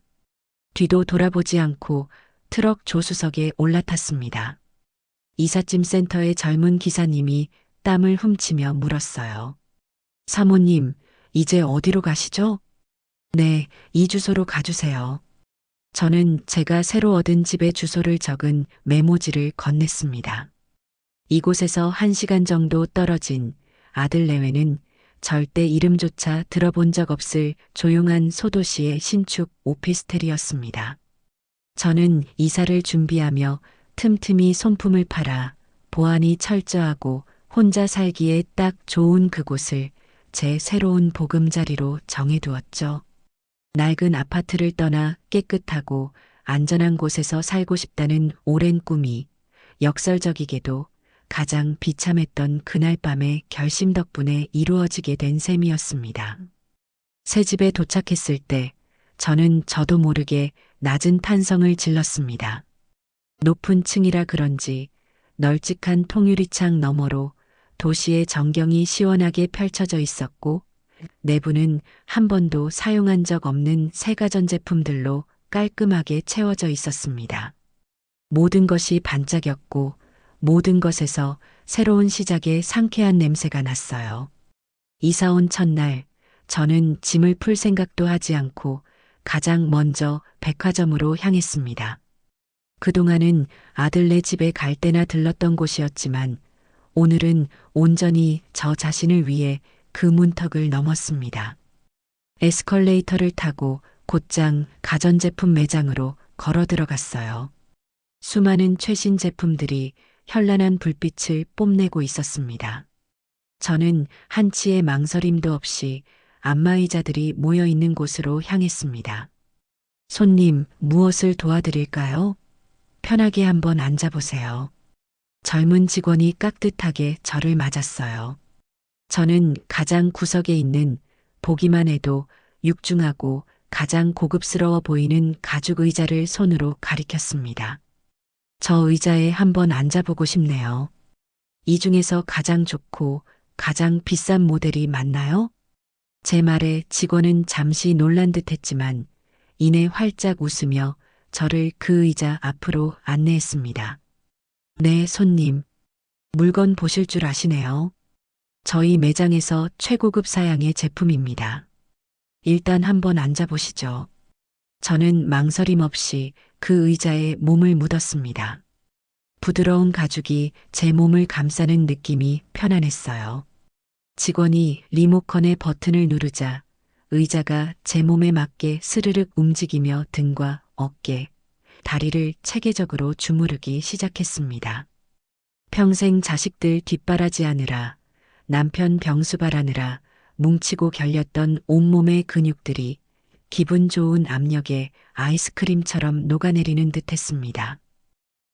뒤도 돌아보지 않고 트럭 조수석에 올라탔습니다. 이삿짐 센터의 젊은 기사님이 땀을 훔치며 물었어요. 사모님, 이제 어디로 가시죠? 네, 이 주소로 가주세요. 저는 제가 새로 얻은 집의 주소를 적은 메모지를 건넸습니다. 이곳에서 1시간 정도 떨어진 아들 내외는 절대 이름조차 들어본 적 없을 조용한 소도시의 신축 오피스텔이었습니다. 저는 이사를 준비하며 틈틈이 손품을 팔아 보안이 철저하고 혼자 살기에 딱 좋은 그곳을 제 새로운 보금자리로 정해두었죠. 낡은 아파트를 떠나 깨끗하고 안전한 곳에서 살고 싶다는 오랜 꿈이 역설적이게도 가장 비참했던 그날 밤의 결심 덕분에 이루어지게 된 셈이었습니다. 새 집에 도착했을 때 저는 저도 모르게 낮은 탄성을 질렀습니다. 높은 층이라 그런지 널찍한 통유리창 너머로 도시의 전경이 시원하게 펼쳐져 있었고 내부는 한 번도 사용한 적 없는 새 가전제품들로 깔끔하게 채워져 있었습니다. 모든 것이 반짝였고 모든 것에서 새로운 시작의 상쾌한 냄새가 났어요. 이사 온 첫날 저는 짐을 풀 생각도 하지 않고 가장 먼저 백화점으로 향했습니다. 그동안은 아들네 집에 갈 때나 들렀던 곳이었지만 오늘은 온전히 저 자신을 위해 그 문턱을 넘었습니다. 에스컬레이터를 타고 곧장 가전제품 매장으로 걸어 들어갔어요. 수많은 최신 제품들이 현란한 불빛을 뽐내고 있었습니다. 저는 한치의 망설임도 없이 안마의자들이 모여 있는 곳으로 향했습니다. 손님, 무엇을 도와드릴까요? 편하게 한번 앉아보세요. 젊은 직원이 깍듯하게 저를 맞았어요. 저는 가장 구석에 있는 보기만 해도 육중하고 가장 고급스러워 보이는 가죽 의자를 손으로 가리켰습니다. 저 의자에 한번 앉아보고 싶네요. 이 중에서 가장 좋고 가장 비싼 모델이 맞나요? 제 말에 직원은 잠시 놀란 듯 했지만 이내 활짝 웃으며 저를 그 의자 앞으로 안내했습니다. 네, 손님. 물건 보실 줄 아시네요. 저희 매장에서 최고급 사양의 제품입니다. 일단 한번 앉아보시죠. 저는 망설임 없이 그 의자에 몸을 묻었습니다. 부드러운 가죽이 제 몸을 감싸는 느낌이 편안했어요. 직원이 리모컨의 버튼을 누르자 의자가 제 몸에 맞게 스르륵 움직이며 등과 어깨, 다리를 체계적으로 주무르기 시작했습니다. 평생 자식들 뒷바라지하느라 남편 병수발하느라 뭉치고 결렸던 온몸의 근육들이 기분 좋은 압력에 아이스크림처럼 녹아내리는 듯했습니다.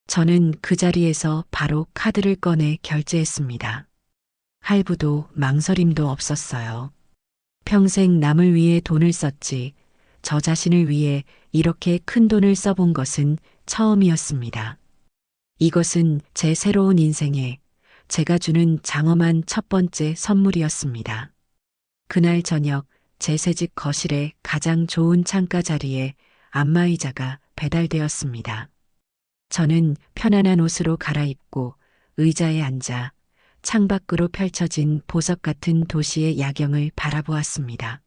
저는 그 자리에서 바로 카드를 꺼내 결제했습니다. 할부도 망설임도 없었어요. 평생 남을 위해 돈을 썼지 저 자신을 위해 이렇게 큰 돈을 써본 것은 처음이었습니다. 이것은 제 새로운 인생에 제가 주는 장엄한 첫 번째 선물이었습니다. 그날 저녁 제 새집 거실의 가장 좋은 창가 자리에 안마의자가 배달되었습니다. 저는 편안한 옷으로 갈아입고 의자에 앉아 창밖으로 펼쳐진 보석 같은 도시의 야경을 바라보았습니다.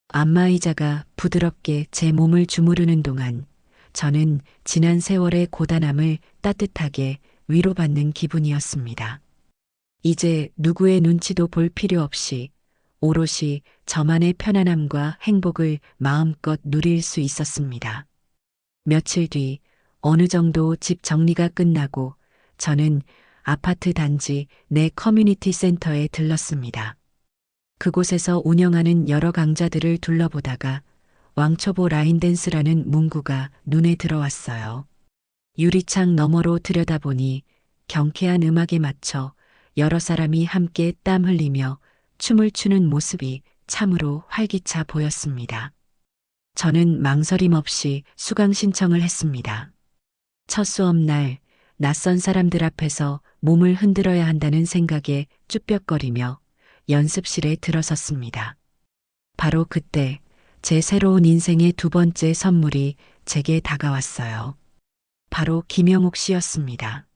안마의자가 부드럽게 제 몸을 주무르는 동안 저는 지난 세월의 고단함을 따뜻하게 위로받는 기분이었습니다. 이제 누구의 눈치도 볼 필요 없이 오롯이 저만의 편안함과 행복을 마음껏 누릴 수 있었습니다. 며칠 뒤 어느 정도 집 정리가 끝나고 저는 아파트 단지 내 커뮤니티 센터에 들렀습니다. 그곳에서 운영하는 여러 강좌들을 둘러보다가 왕초보 라인댄스라는 문구가 눈에 들어왔어요. 유리창 너머로 들여다보니 경쾌한 음악에 맞춰 여러 사람이 함께 땀 흘리며 춤을 추는 모습이 참으로 활기차 보였습니다. 저는 망설임 없이 수강 신청을 했습니다. 첫 수업날 낯선 사람들 앞에서 몸을 흔들어야 한다는 생각에 쭈뼛거리며 연습실에 들어섰습니다. 바로 그때 제 새로운 인생의 두 번째 선물이 제게 다가왔어요. 바로 김영옥 씨였습니다.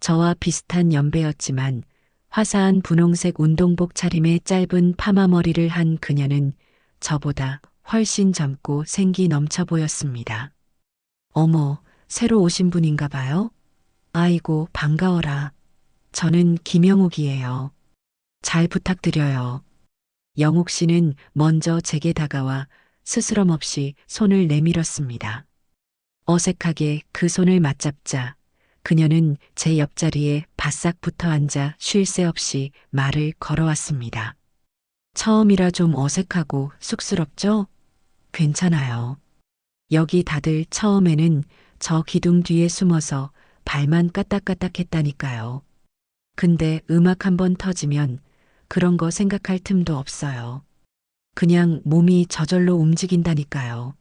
저와 비슷한 연배였지만 화사한 분홍색 운동복 차림에 짧은 파마 머리를 한 그녀는 저보다 훨씬 젊고 생기 넘쳐 보였습니다. 어머, 새로 오신 분인가 봐요? 아이고, 반가워라. 저는 김영옥이에요. 잘 부탁드려요. 영옥 씨는 먼저 제게 다가와 스스럼 없이 손을 내밀었습니다. 어색하게 그 손을 맞잡자 그녀는 제 옆자리에 바싹 붙어 앉아 쉴 새 없이 말을 걸어왔습니다. 처음이라 좀 어색하고 쑥스럽죠? 괜찮아요. 여기 다들 처음에는 저 기둥 뒤에 숨어서 발만 까딱까딱 했다니까요. 근데 음악 한번 터지면 그런 거 생각할 틈도 없어요. 그냥 몸이 저절로 움직인다니까요.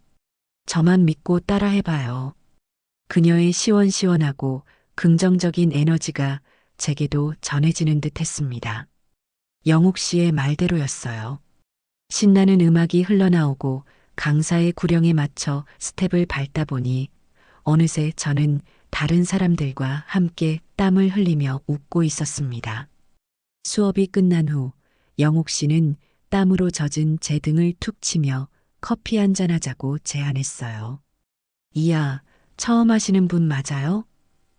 저만 믿고 따라해봐요. 그녀의 시원시원하고 긍정적인 에너지가 제게도 전해지는 듯 했습니다. 영옥 씨의 말대로였어요. 신나는 음악이 흘러나오고 강사의 구령에 맞춰 스텝을 밟다 보니 어느새 저는 다른 사람들과 함께 땀을 흘리며 웃고 있었습니다. 수업이 끝난 후 영옥 씨는 땀으로 젖은 제 등을 툭 치며 커피 한잔 하자고 제안했어요. 이야, 처음 하시는 분 맞아요?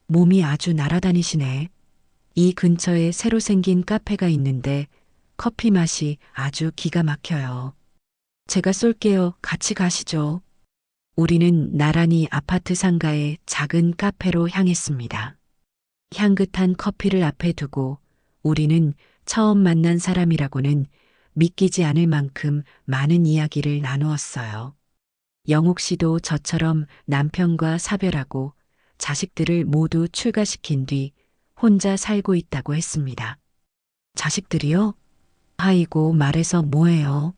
몸이 아주 날아다니시네. 이 근처에 새로 생긴 카페가 있는데 커피 맛이 아주 기가 막혀요. 제가 쏠게요. 같이 가시죠. 우리는 나란히 아파트 상가의 작은 카페로 향했습니다. 향긋한 커피를 앞에 두고 우리는 처음 만난 사람이라고는 믿기지 않을 만큼 많은 이야기를 나누었어요. 영옥 씨도 저처럼 남편과 사별하고 자식들을 모두 출가시킨 뒤 혼자 살고 있다고 했습니다. 자식들이요? 아이고 말해서 뭐해요.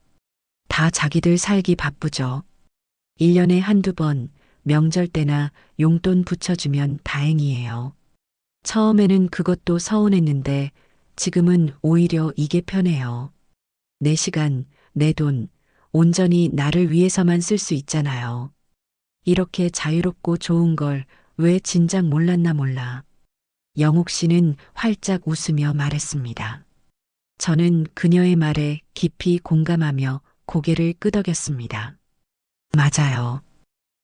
다 자기들 살기 바쁘죠. 1년에 한두 번 명절 때나 용돈 붙여주면 다행이에요. 처음에는 그것도 서운했는데 지금은 오히려 이게 편해요. 내 시간, 내 돈, 온전히 나를 위해서만 쓸 수 있잖아요. 이렇게 자유롭고 좋은 걸 왜 진작 몰랐나 몰라. 영옥 씨는 활짝 웃으며 말했습니다. 저는 그녀의 말에 깊이 공감하며 고개를 끄덕였습니다. 맞아요.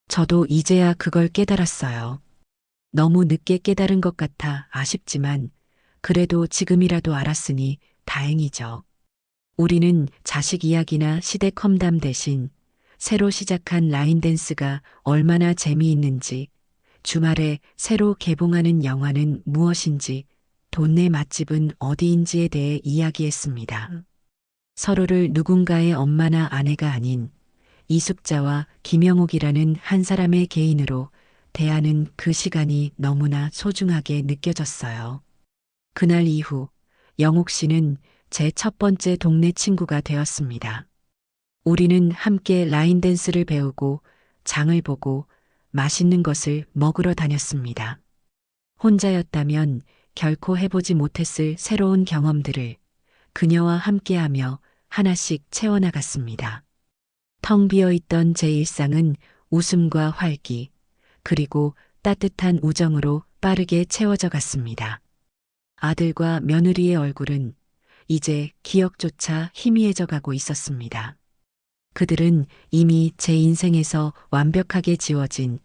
저도 이제야 그걸 깨달았어요. 너무 늦게 깨달은 것 같아 아쉽지만 그래도 지금이라도 알았으니 다행이죠. 우리는 자식 이야기나 시댁 험담 대신 새로 시작한 라인 댄스가 얼마나 재미있는지, 주말에 새로 개봉하는 영화는 무엇인지, 동네 맛집은 어디인지에 대해 이야기했습니다. 서로를 누군가의 엄마나 아내가 아닌 이숙자와 김영옥이라는 한 사람의 개인으로 대하는 그 시간이 너무나 소중하게 느껴졌어요. 그날 이후 영옥 씨는 제 첫 번째 동네 친구가 되었습니다. 우리는 함께 라인 댄스를 배우고 장을 보고 맛있는 것을 먹으러 다녔습니다. 혼자였다면 결코 해보지 못했을 새로운 경험들을 그녀와 함께하며 하나씩 채워나갔습니다. 텅 비어 있던 제 일상은 웃음과 활기, 그리고 따뜻한 우정으로 빠르게 채워져 갔습니다. 아들과 며느리의 얼굴은 이제 기억조차 희미해져 가고 있었습니다. 그들은 이미 제 인생에서 완벽하게 지워진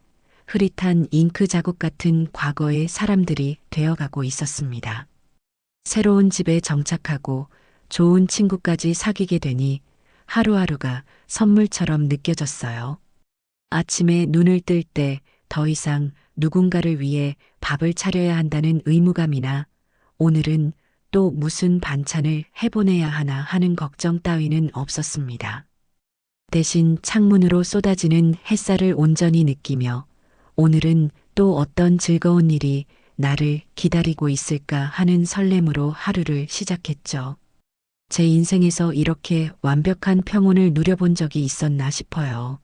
흐릿한 잉크 자국 같은 과거의 사람들이 되어가고 있었습니다. 새로운 집에 정착하고 좋은 친구까지 사귀게 되니 하루하루가 선물처럼 느껴졌어요. 아침에 눈을 뜰 때 더 이상 누군가를 위해 밥을 차려야 한다는 의무감이나 오늘은 또 무슨 반찬을 해보내야 하나 하는 걱정 따위는 없었습니다. 대신 창문으로 쏟아지는 햇살을 온전히 느끼며 오늘은 또 어떤 즐거운 일이 나를 기다리고 있을까 하는 설렘으로 하루를 시작했죠. 제 인생에서 이렇게 완벽한 평온을 누려본 적이 있었나 싶어요.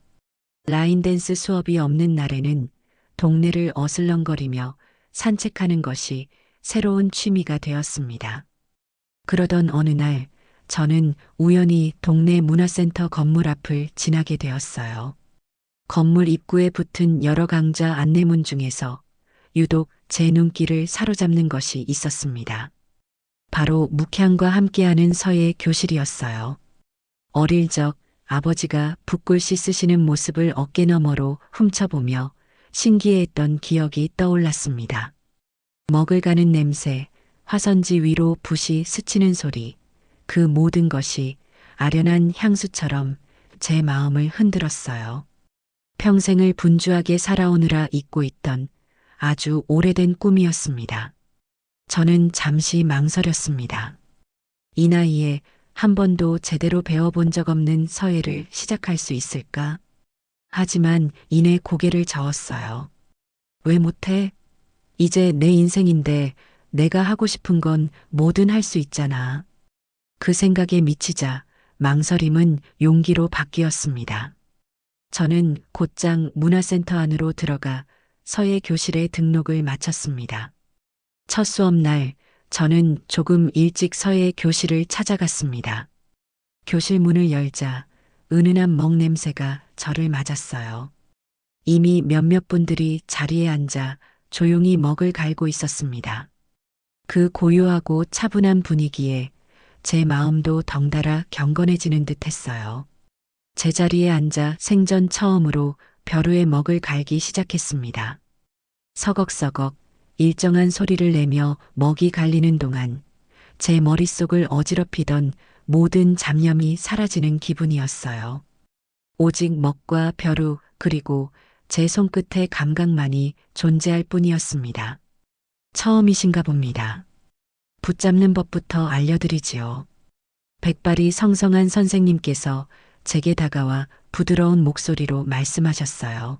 라인 댄스 수업이 없는 날에는 동네를 어슬렁거리며 산책하는 것이 새로운 취미가 되었습니다. 그러던 어느 날 저는 우연히 동네 문화센터 건물 앞을 지나게 되었어요. 건물 입구에 붙은 여러 강좌 안내문 중에서 유독 제 눈길을 사로잡는 것이 있었습니다. 바로 묵향과 함께하는 서예 교실이었어요. 어릴 적 아버지가 붓글씨 쓰시는 모습을 어깨너머로 훔쳐보며 신기해했던 기억이 떠올랐습니다. 먹을 가는 냄새, 화선지 위로 붓이 스치는 소리, 그 모든 것이 아련한 향수처럼 제 마음을 흔들었어요. 평생을 분주하게 살아오느라 잊고 있던 아주 오래된 꿈이었습니다. 저는 잠시 망설였습니다. 이 나이에 한 번도 제대로 배워본 적 없는 서예를 시작할 수 있을까? 하지만 이내 고개를 저었어요. 왜 못해? 이제 내 인생인데 내가 하고 싶은 건 뭐든 할 수 있잖아. 그 생각에 미치자 망설임은 용기로 바뀌었습니다. 저는 곧장 문화센터 안으로 들어가 서예 교실에 등록을 마쳤습니다. 첫 수업날 저는 조금 일찍 서예 교실을 찾아갔습니다. 교실 문을 열자 은은한 먹 냄새가 저를 맞았어요. 이미 몇몇 분들이 자리에 앉아 조용히 먹을 갈고 있었습니다. 그 고요하고 차분한 분위기에 제 마음도 덩달아 경건해지는 듯 했어요. 제자리에 앉아 생전 처음으로 벼루에 먹을 갈기 시작했습니다. 서걱서걱 일정한 소리를 내며 먹이 갈리는 동안 제 머릿속을 어지럽히던 모든 잡념이 사라지는 기분이었어요. 오직 먹과 벼루 그리고 제 손끝의 감각만이 존재할 뿐이었습니다. 처음이신가 봅니다. 붙잡는 법부터 알려드리지요. 백발이 성성한 선생님께서 제게 다가와 부드러운 목소리로 말씀하셨어요.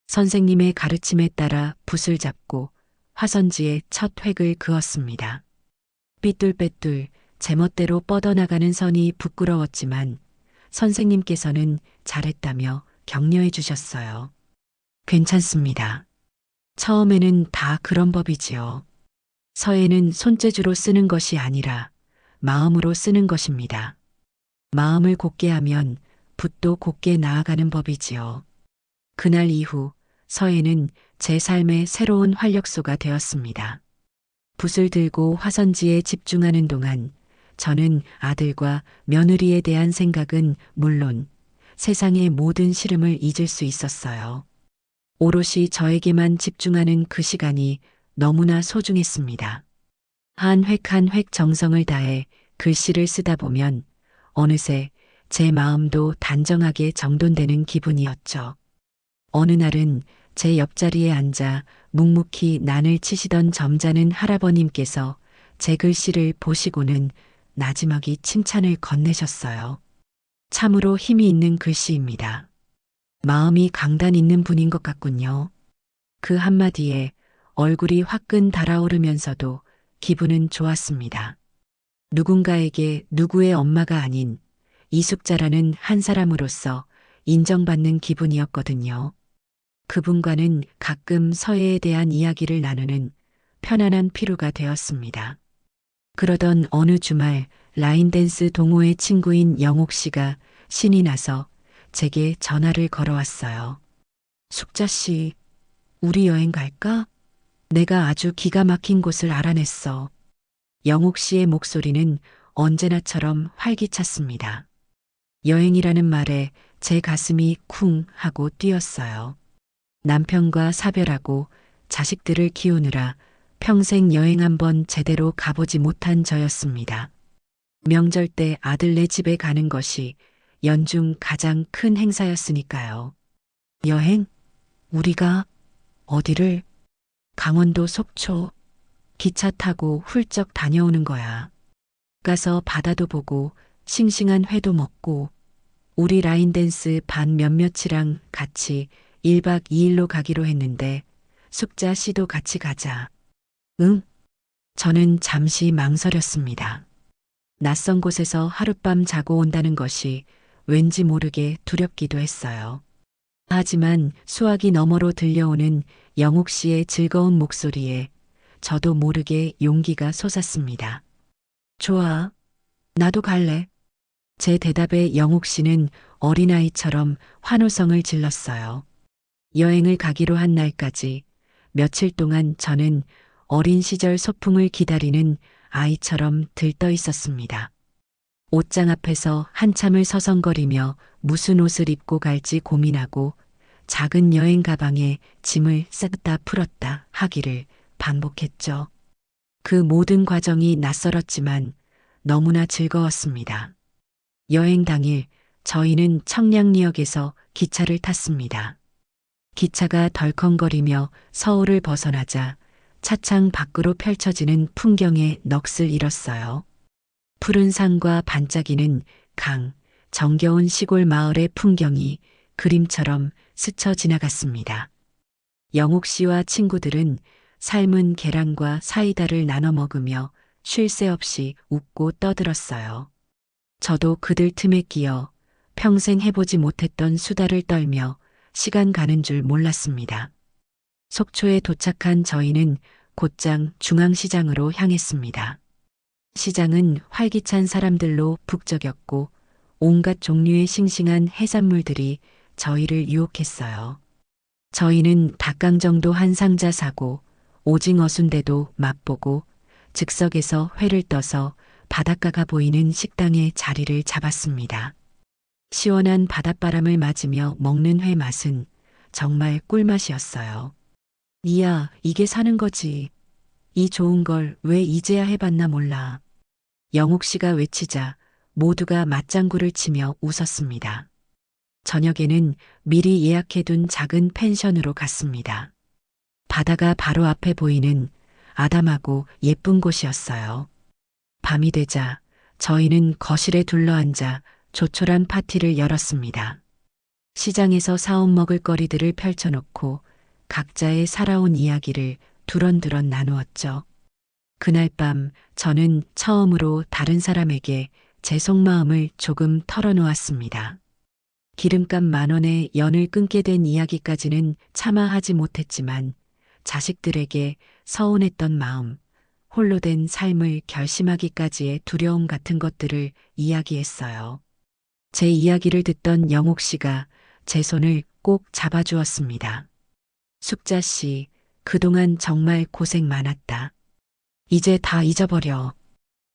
선생님의 가르침에 따라 붓을 잡고 화선지에 첫 획을 그었습니다. 삐뚤빼뚤 제멋대로 뻗어나가는 선이 부끄러웠지만 선생님께서는 잘했다며 격려해 주셨어요. 괜찮습니다. 처음에는 다 그런 법이지요. 서예는 손재주로 쓰는 것이 아니라 마음으로 쓰는 것입니다. 마음을 곧게 하면 붓도 곧게 나아가는 법이지요. 그날 이후 서예는 제 삶의 새로운 활력소가 되었습니다. 붓을 들고 화선지에 집중하는 동안 저는 아들과 며느리에 대한 생각은 물론 세상의 모든 시름을 잊을 수 있었어요. 오롯이 저에게만 집중하는 그 시간이 너무나 소중했습니다. 한 획 한 획 정성을 다해 글씨를 쓰다 보면 어느새 제 마음도 단정하게 정돈되는 기분이었죠. 어느 날은 제 옆자리에 앉아 묵묵히 난을 치시던 점잖은 할아버님께서 제 글씨를 보시고는 나지막이 칭찬을 건네셨어요. 참으로 힘이 있는 글씨입니다. 마음이 강단 있는 분인 것 같군요. 그 한마디에 얼굴이 화끈 달아오르면서도 기분은 좋았습니다. 누군가에게 누구의 엄마가 아닌 이숙자라는 한 사람으로서 인정받는 기분이었거든요. 그분과는 가끔 서예에 대한 이야기를 나누는 편안한 피로가 되었습니다. 그러던 어느 주말 라인댄스 동호회 친구인 영옥 씨가 신이 나서 제게 전화를 걸어왔어요. 숙자 씨, 우리 여행 갈까? 내가 아주 기가 막힌 곳을 알아냈어. 영옥 씨의 목소리는 언제나처럼 활기찼습니다. 여행이라는 말에 제 가슴이 쿵 하고 뛰었어요. 남편과 사별하고 자식들을 키우느라 평생 여행 한번 제대로 가보지 못한 저였습니다. 명절 때 아들네 집에 가는 것이 연중 가장 큰 행사였으니까요. 여행? 우리가 어디를? 강원도 속초. 기차 타고 훌쩍 다녀오는 거야. 가서 바다도 보고 싱싱한 회도 먹고 우리 라인댄스 반 몇몇이랑 같이 1박 2일로 가기로 했는데 숙자 씨도 같이 가자. 응? 저는 잠시 망설였습니다. 낯선 곳에서 하룻밤 자고 온다는 것이 왠지 모르게 두렵기도 했어요. 하지만 수화기 너머로 들려오는 영옥 씨의 즐거운 목소리에 저도 모르게 용기가 솟았습니다. 좋아. 나도 갈래. 제 대답에 영옥 씨는 어린아이처럼 환호성을 질렀어요. 여행을 가기로 한 날까지 며칠 동안 저는 어린 시절 소풍을 기다리는 아이처럼 들떠 있었습니다. 옷장 앞에서 한참을 서성거리며 무슨 옷을 입고 갈지 고민하고 작은 여행 가방에 짐을 쌌다 풀었다 하기를 반복했죠. 그 모든 과정이 낯설었지만 너무나 즐거웠습니다. 여행 당일 저희는 청량리역에서 기차를 탔습니다. 기차가 덜컹거리며 서울을 벗어나자 차창 밖으로 펼쳐지는 풍경에 넋을 잃었어요. 푸른 산과 반짝이는 강, 정겨운 시골 마을의 풍경이 그림처럼 스쳐 지나갔습니다. 영옥 씨와 친구들은 삶은 계란과 사이다를 나눠 먹으며 쉴 새 없이 웃고 떠들었어요. 저도 그들 틈에 끼어 평생 해보지 못했던 수다를 떨며 시간 가는 줄 몰랐습니다. 속초에 도착한 저희는 곧장 중앙시장으로 향했습니다. 시장은 활기찬 사람들로 북적였고 온갖 종류의 싱싱한 해산물들이 저희를 유혹했어요. 저희는 닭강정도 한 상자 사고 오징어 순대도 맛보고 즉석에서 회를 떠서 바닷가가 보이는 식당에 자리를 잡았습니다. 시원한 바닷바람을 맞으며 먹는 회 맛은 정말 꿀맛이었어요. 이야, 이게 사는 거지. 이 좋은 걸 왜 이제야 해봤나 몰라. 영옥 씨가 외치자 모두가 맞장구를 치며 웃었습니다. 저녁에는 미리 예약해둔 작은 펜션으로 갔습니다. 바다가 바로 앞에 보이는 아담하고 예쁜 곳이었어요. 밤이 되자 저희는 거실에 둘러앉아 조촐한 파티를 열었습니다. 시장에서 사온 먹을거리들을 펼쳐놓고 각자의 살아온 이야기를 두런두런 나누었죠. 그날 밤 저는 처음으로 다른 사람에게 제 속마음을 조금 털어놓았습니다. 기름값 10,000원에 연을 끊게 된 이야기까지는 차마 하지 못했지만 자식들에게 서운했던 마음, 홀로 된 삶을 결심하기까지의 두려움 같은 것들을 이야기했어요. 제 이야기를 듣던 영옥 씨가 제 손을 꼭 잡아주었습니다. 숙자 씨, 그동안 정말 고생 많았다. 이제 다 잊어버려.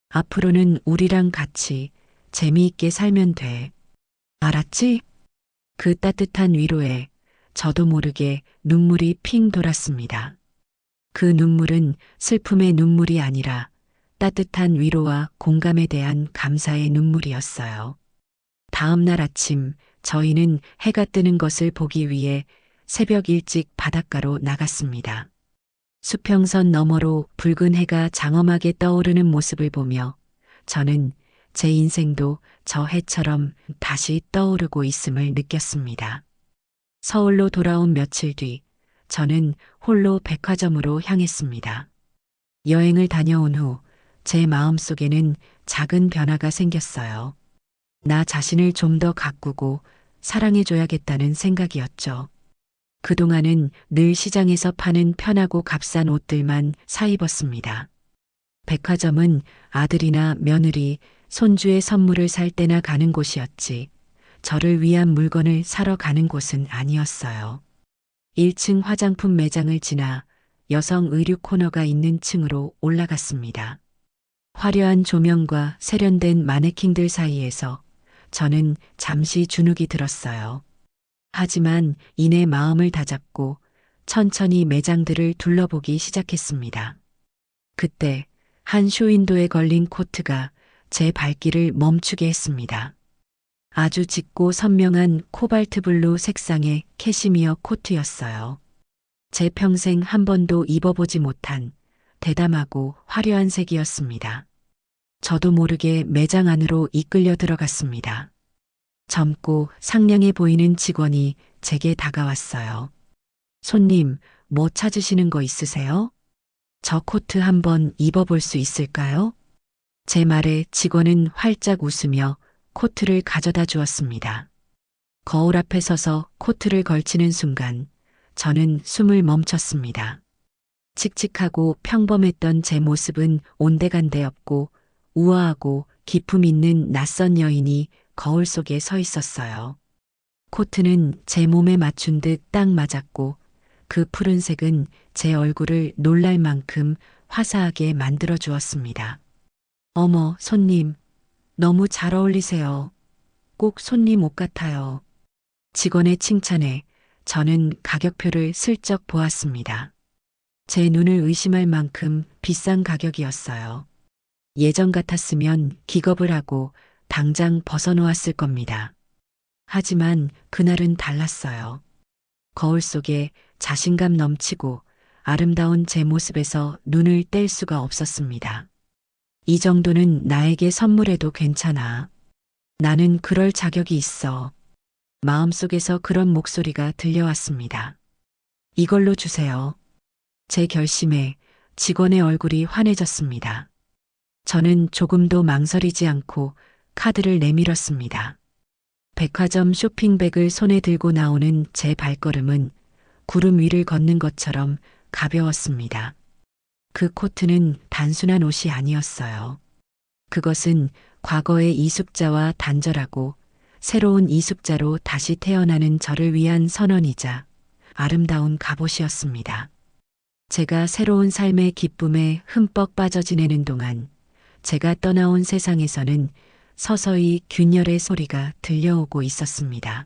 앞으로는 우리랑 같이 재미있게 살면 돼. 알았지? 그 따뜻한 위로에 저도 모르게 눈물이 핑 돌았습니다. 그 눈물은 슬픔의 눈물이 아니라 따뜻한 위로와 공감에 대한 감사의 눈물이었어요. 다음 날 아침 저희는 해가 뜨는 것을 보기 위해 새벽 일찍 바닷가로 나갔습니다. 수평선 너머로 붉은 해가 장엄하게 떠오르는 모습을 보며 저는 제 인생도 저 해처럼 다시 떠오르고 있음을 느꼈습니다. 서울로 돌아온 며칠 뒤 저는 홀로 백화점으로 향했습니다. 여행을 다녀온 후 제 마음속에는 작은 변화가 생겼어요. 나 자신을 좀 더 가꾸고 사랑해줘야겠다는 생각이었죠. 그동안은 늘 시장에서 파는 편하고 값싼 옷들만 사입었습니다. 백화점은 아들이나 며느리, 손주의 선물을 살 때나 가는 곳이었지, 저를 위한 물건을 사러 가는 곳은 아니었어요. 1층 화장품 매장을 지나 여성 의류 코너가 있는 층으로 올라갔습니다. 화려한 조명과 세련된 마네킹들 사이에서 저는 잠시 주눅이 들었어요. 하지만 이내 마음을 다잡고 천천히 매장들을 둘러보기 시작했습니다. 그때 한 쇼윈도에 걸린 코트가 제 발길을 멈추게 했습니다. 아주 짙고 선명한 코발트 블루 색상의 캐시미어 코트였어요. 제 평생 한 번도 입어보지 못한 대담하고 화려한 색이었습니다. 저도 모르게 매장 안으로 이끌려 들어갔습니다. 젊고 상냥해 보이는 직원이 제게 다가왔어요. 손님, 뭐 찾으시는 거 있으세요? 저 코트 한번 입어볼 수 있을까요? 제 말에 직원은 활짝 웃으며 코트를 가져다 주었습니다. 거울 앞에 서서 코트를 걸치는 순간 저는 숨을 멈췄습니다. 칙칙하고 평범했던 제 모습은 온데간데 없고 우아하고 기품 있는 낯선 여인이 거울 속에 서 있었어요. 코트는 제 몸에 맞춘 듯 딱 맞았고 그 푸른색은 제 얼굴을 놀랄 만큼 화사하게 만들어 주었습니다. 어머, 손님, 너무 잘 어울리세요. 꼭 손님 옷 같아요. 직원의 칭찬에 저는 가격표를 슬쩍 보았습니다. 제 눈을 의심할 만큼 비싼 가격이었어요. 예전 같았으면 기겁을 하고 당장 벗어놓았을 겁니다. 하지만 그날은 달랐어요. 거울 속에 자신감 넘치고 아름다운 제 모습에서 눈을 뗄 수가 없었습니다. 이 정도는 나에게 선물해도 괜찮아. 나는 그럴 자격이 있어. 마음속에서 그런 목소리가 들려왔습니다. 이걸로 주세요. 제 결심에 직원의 얼굴이 환해졌습니다. 저는 조금도 망설이지 않고 카드를 내밀었습니다. 백화점 쇼핑백을 손에 들고 나오는 제 발걸음은 구름 위를 걷는 것처럼 가벼웠습니다. 그 코트는 단순한 옷이 아니었어요. 그것은 과거의 이숙자와 단절하고 새로운 이숙자로 다시 태어나는 저를 위한 선언이자 아름다운 갑옷이었습니다. 제가 새로운 삶의 기쁨에 흠뻑 빠져 지내는 동안 제가 떠나온 세상에서는 서서히 균열의 소리가 들려오고 있었습니다.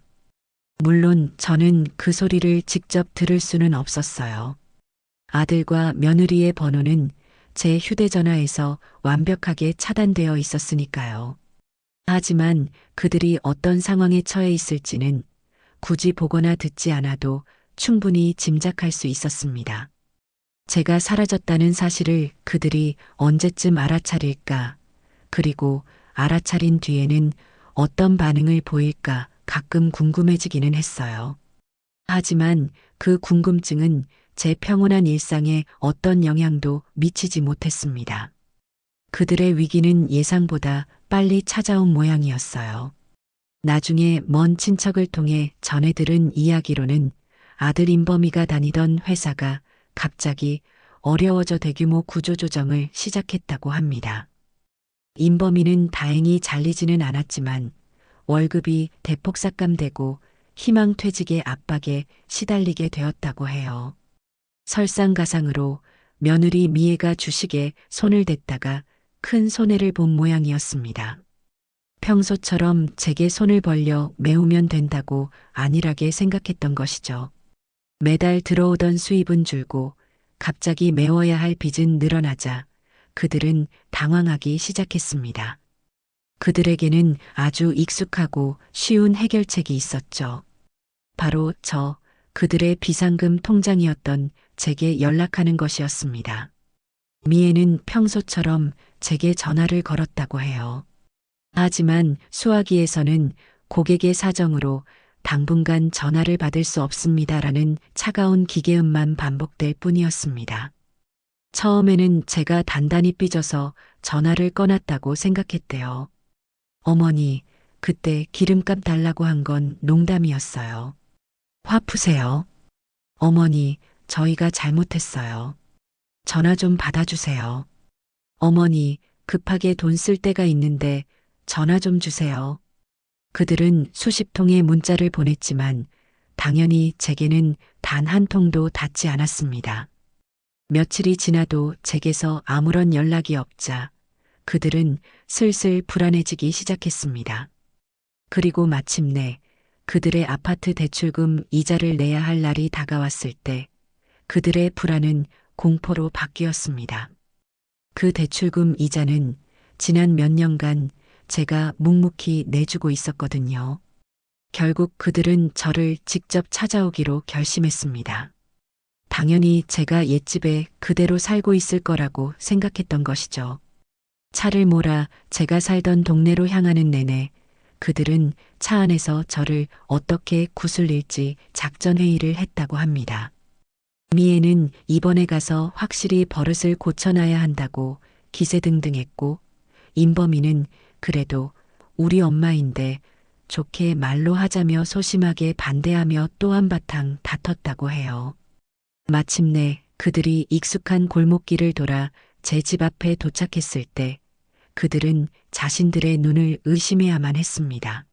물론 저는 그 소리를 직접 들을 수는 없었어요. 아들과 며느리의 번호는 제 휴대전화에서 완벽하게 차단되어 있었으니까요. 하지만 그들이 어떤 상황에 처해 있을지는 굳이 보거나 듣지 않아도 충분히 짐작할 수 있었습니다. 제가 사라졌다는 사실을 그들이 언제쯤 알아차릴까, 그리고 알아차린 뒤에는 어떤 반응을 보일까 가끔 궁금해지기는 했어요. 하지만 그 궁금증은 제 평온한 일상에 어떤 영향도 미치지 못했습니다. 그들의 위기는 예상보다 빨리 찾아온 모양이었어요. 나중에 먼 친척을 통해 전해 들은 이야기로는 아들 임범이가 다니던 회사가 갑자기 어려워져 대규모 구조조정을 시작했다고 합니다. 임범이는 다행히 잘리지는 않았지만 월급이 대폭 삭감되고 희망퇴직의 압박에 시달리게 되었다고 해요. 설상가상으로 며느리 미애가 주식에 손을 댔다가 큰 손해를 본 모양이었습니다. 평소처럼 제게 손을 벌려 메우면 된다고 안일하게 생각했던 것이죠. 매달 들어오던 수입은 줄고 갑자기 메워야 할 빚은 늘어나자 그들은 당황하기 시작했습니다. 그들에게는 아주 익숙하고 쉬운 해결책이 있었죠. 바로 그들의 비상금 통장이었던 제게 연락하는 것이었습니다. 미애는 평소처럼 제게 전화를 걸었다고 해요. 하지만 수화기에서는 고객의 사정으로 당분간 전화를 받을 수 없습니다라는 차가운 기계음만 반복될 뿐이었습니다. 처음에는 제가 단단히 삐져서 전화를 꺼놨다고 생각했대요. 어머니, 그때 기름값 달라고 한 건 농담이었어요. 화 푸세요. 어머니, 저희가 잘못했어요. 전화 좀 받아주세요. 어머니, 급하게 돈 쓸 때가 있는데 전화 좀 주세요. 그들은 수십 통의 문자를 보냈지만 당연히 제게는 단 한 통도 닿지 않았습니다. 며칠이 지나도 제게서 아무런 연락이 없자 그들은 슬슬 불안해지기 시작했습니다. 그리고 마침내 그들의 아파트 대출금 이자를 내야 할 날이 다가왔을 때 그들의 불안은 공포로 바뀌었습니다. 그 대출금 이자는 지난 몇 년간 제가 묵묵히 내주고 있었거든요. 결국 그들은 저를 직접 찾아오기로 결심했습니다. 당연히 제가 옛집에 그대로 살고 있을 거라고 생각했던 것이죠. 차를 몰아 제가 살던 동네로 향하는 내내 그들은 차 안에서 저를 어떻게 구슬릴지 작전회의를 했다고 합니다. 미애는 이번에 가서 확실히 버릇을 고쳐놔야 한다고 기세등등했고, 임범이는 그래도 우리 엄마인데 좋게 말로 하자며 소심하게 반대하며 또 한바탕 다퉜다고 해요. 마침내 그들이 익숙한 골목길을 돌아 제 집 앞에 도착했을 때 그들은 자신들의 눈을 의심해야만 했습니다.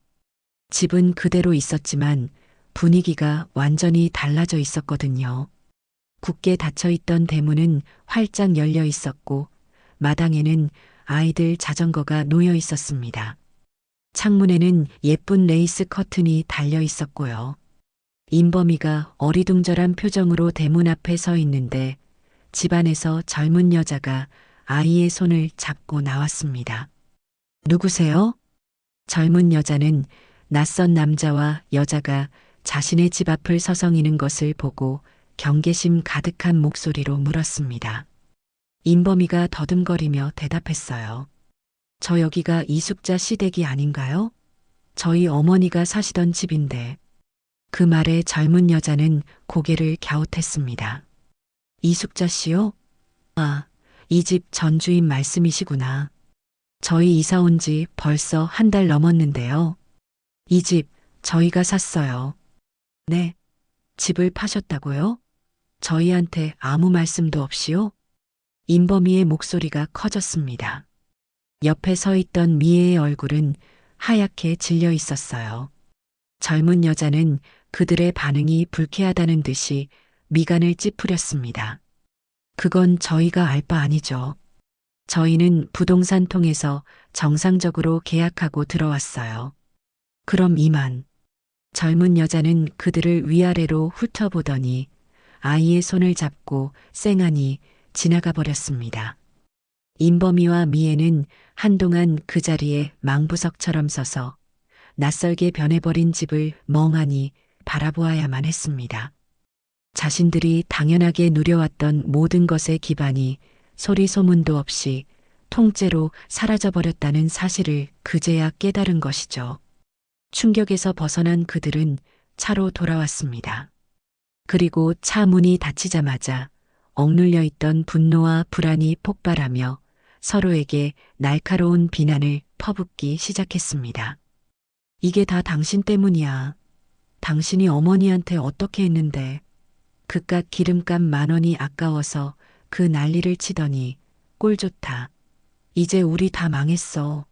집은 그대로 있었지만 분위기가 완전히 달라져 있었거든요. 굳게 닫혀있던 대문은 활짝 열려 있었고 마당에는 아이들 자전거가 놓여 있었습니다. 창문에는 예쁜 레이스 커튼이 달려 있었고요. 임범이가 어리둥절한 표정으로 대문 앞에 서 있는데 집안에서 젊은 여자가 아이의 손을 잡고 나왔습니다. 누구세요? 젊은 여자는 낯선 남자와 여자가 자신의 집 앞을 서성이는 것을 보고 경계심 가득한 목소리로 물었습니다. 임범이가 더듬거리며 대답했어요. 저 여기가 이숙자 시댁이 아닌가요? 저희 어머니가 사시던 집인데. 그 말에 젊은 여자는 고개를 갸웃했습니다. 이숙자 씨요? 아, 이 집 전주인 말씀이시구나. 저희 이사 온 지 벌써 한 달 넘었는데요. 이 집 저희가 샀어요. 네, 집을 파셨다고요? 저희한테 아무 말씀도 없이요? 임범이의 목소리가 커졌습니다. 옆에 서 있던 미애의 얼굴은 하얗게 질려 있었어요. 젊은 여자는 그들의 반응이 불쾌하다는 듯이 미간을 찌푸렸습니다. 그건 저희가 알 바 아니죠. 저희는 부동산 통해서 정상적으로 계약하고 들어왔어요. 그럼 이만. 젊은 여자는 그들을 위아래로 훑어보더니 아이의 손을 잡고 쌩하니 지나가 버렸습니다. 임범이와 미애는 한동안 그 자리에 망부석처럼 서서 낯설게 변해버린 집을 멍하니 바라보아야만 했습니다. 자신들이 당연하게 누려왔던 모든 것의 기반이 소리 소문도 없이 통째로 사라져버렸다는 사실을 그제야 깨달은 것이죠. 충격에서 벗어난 그들은 차로 돌아왔습니다. 그리고 차 문이 닫히자마자 억눌려 있던 분노와 불안이 폭발하며 서로에게 날카로운 비난을 퍼붓기 시작했습니다. 이게 다 당신 때문이야. 당신이 어머니한테 어떻게 했는데. 그깟 기름값 10,000원이 아까워서 그 난리를 치더니 꼴 좋다. 이제 우리 다 망했어.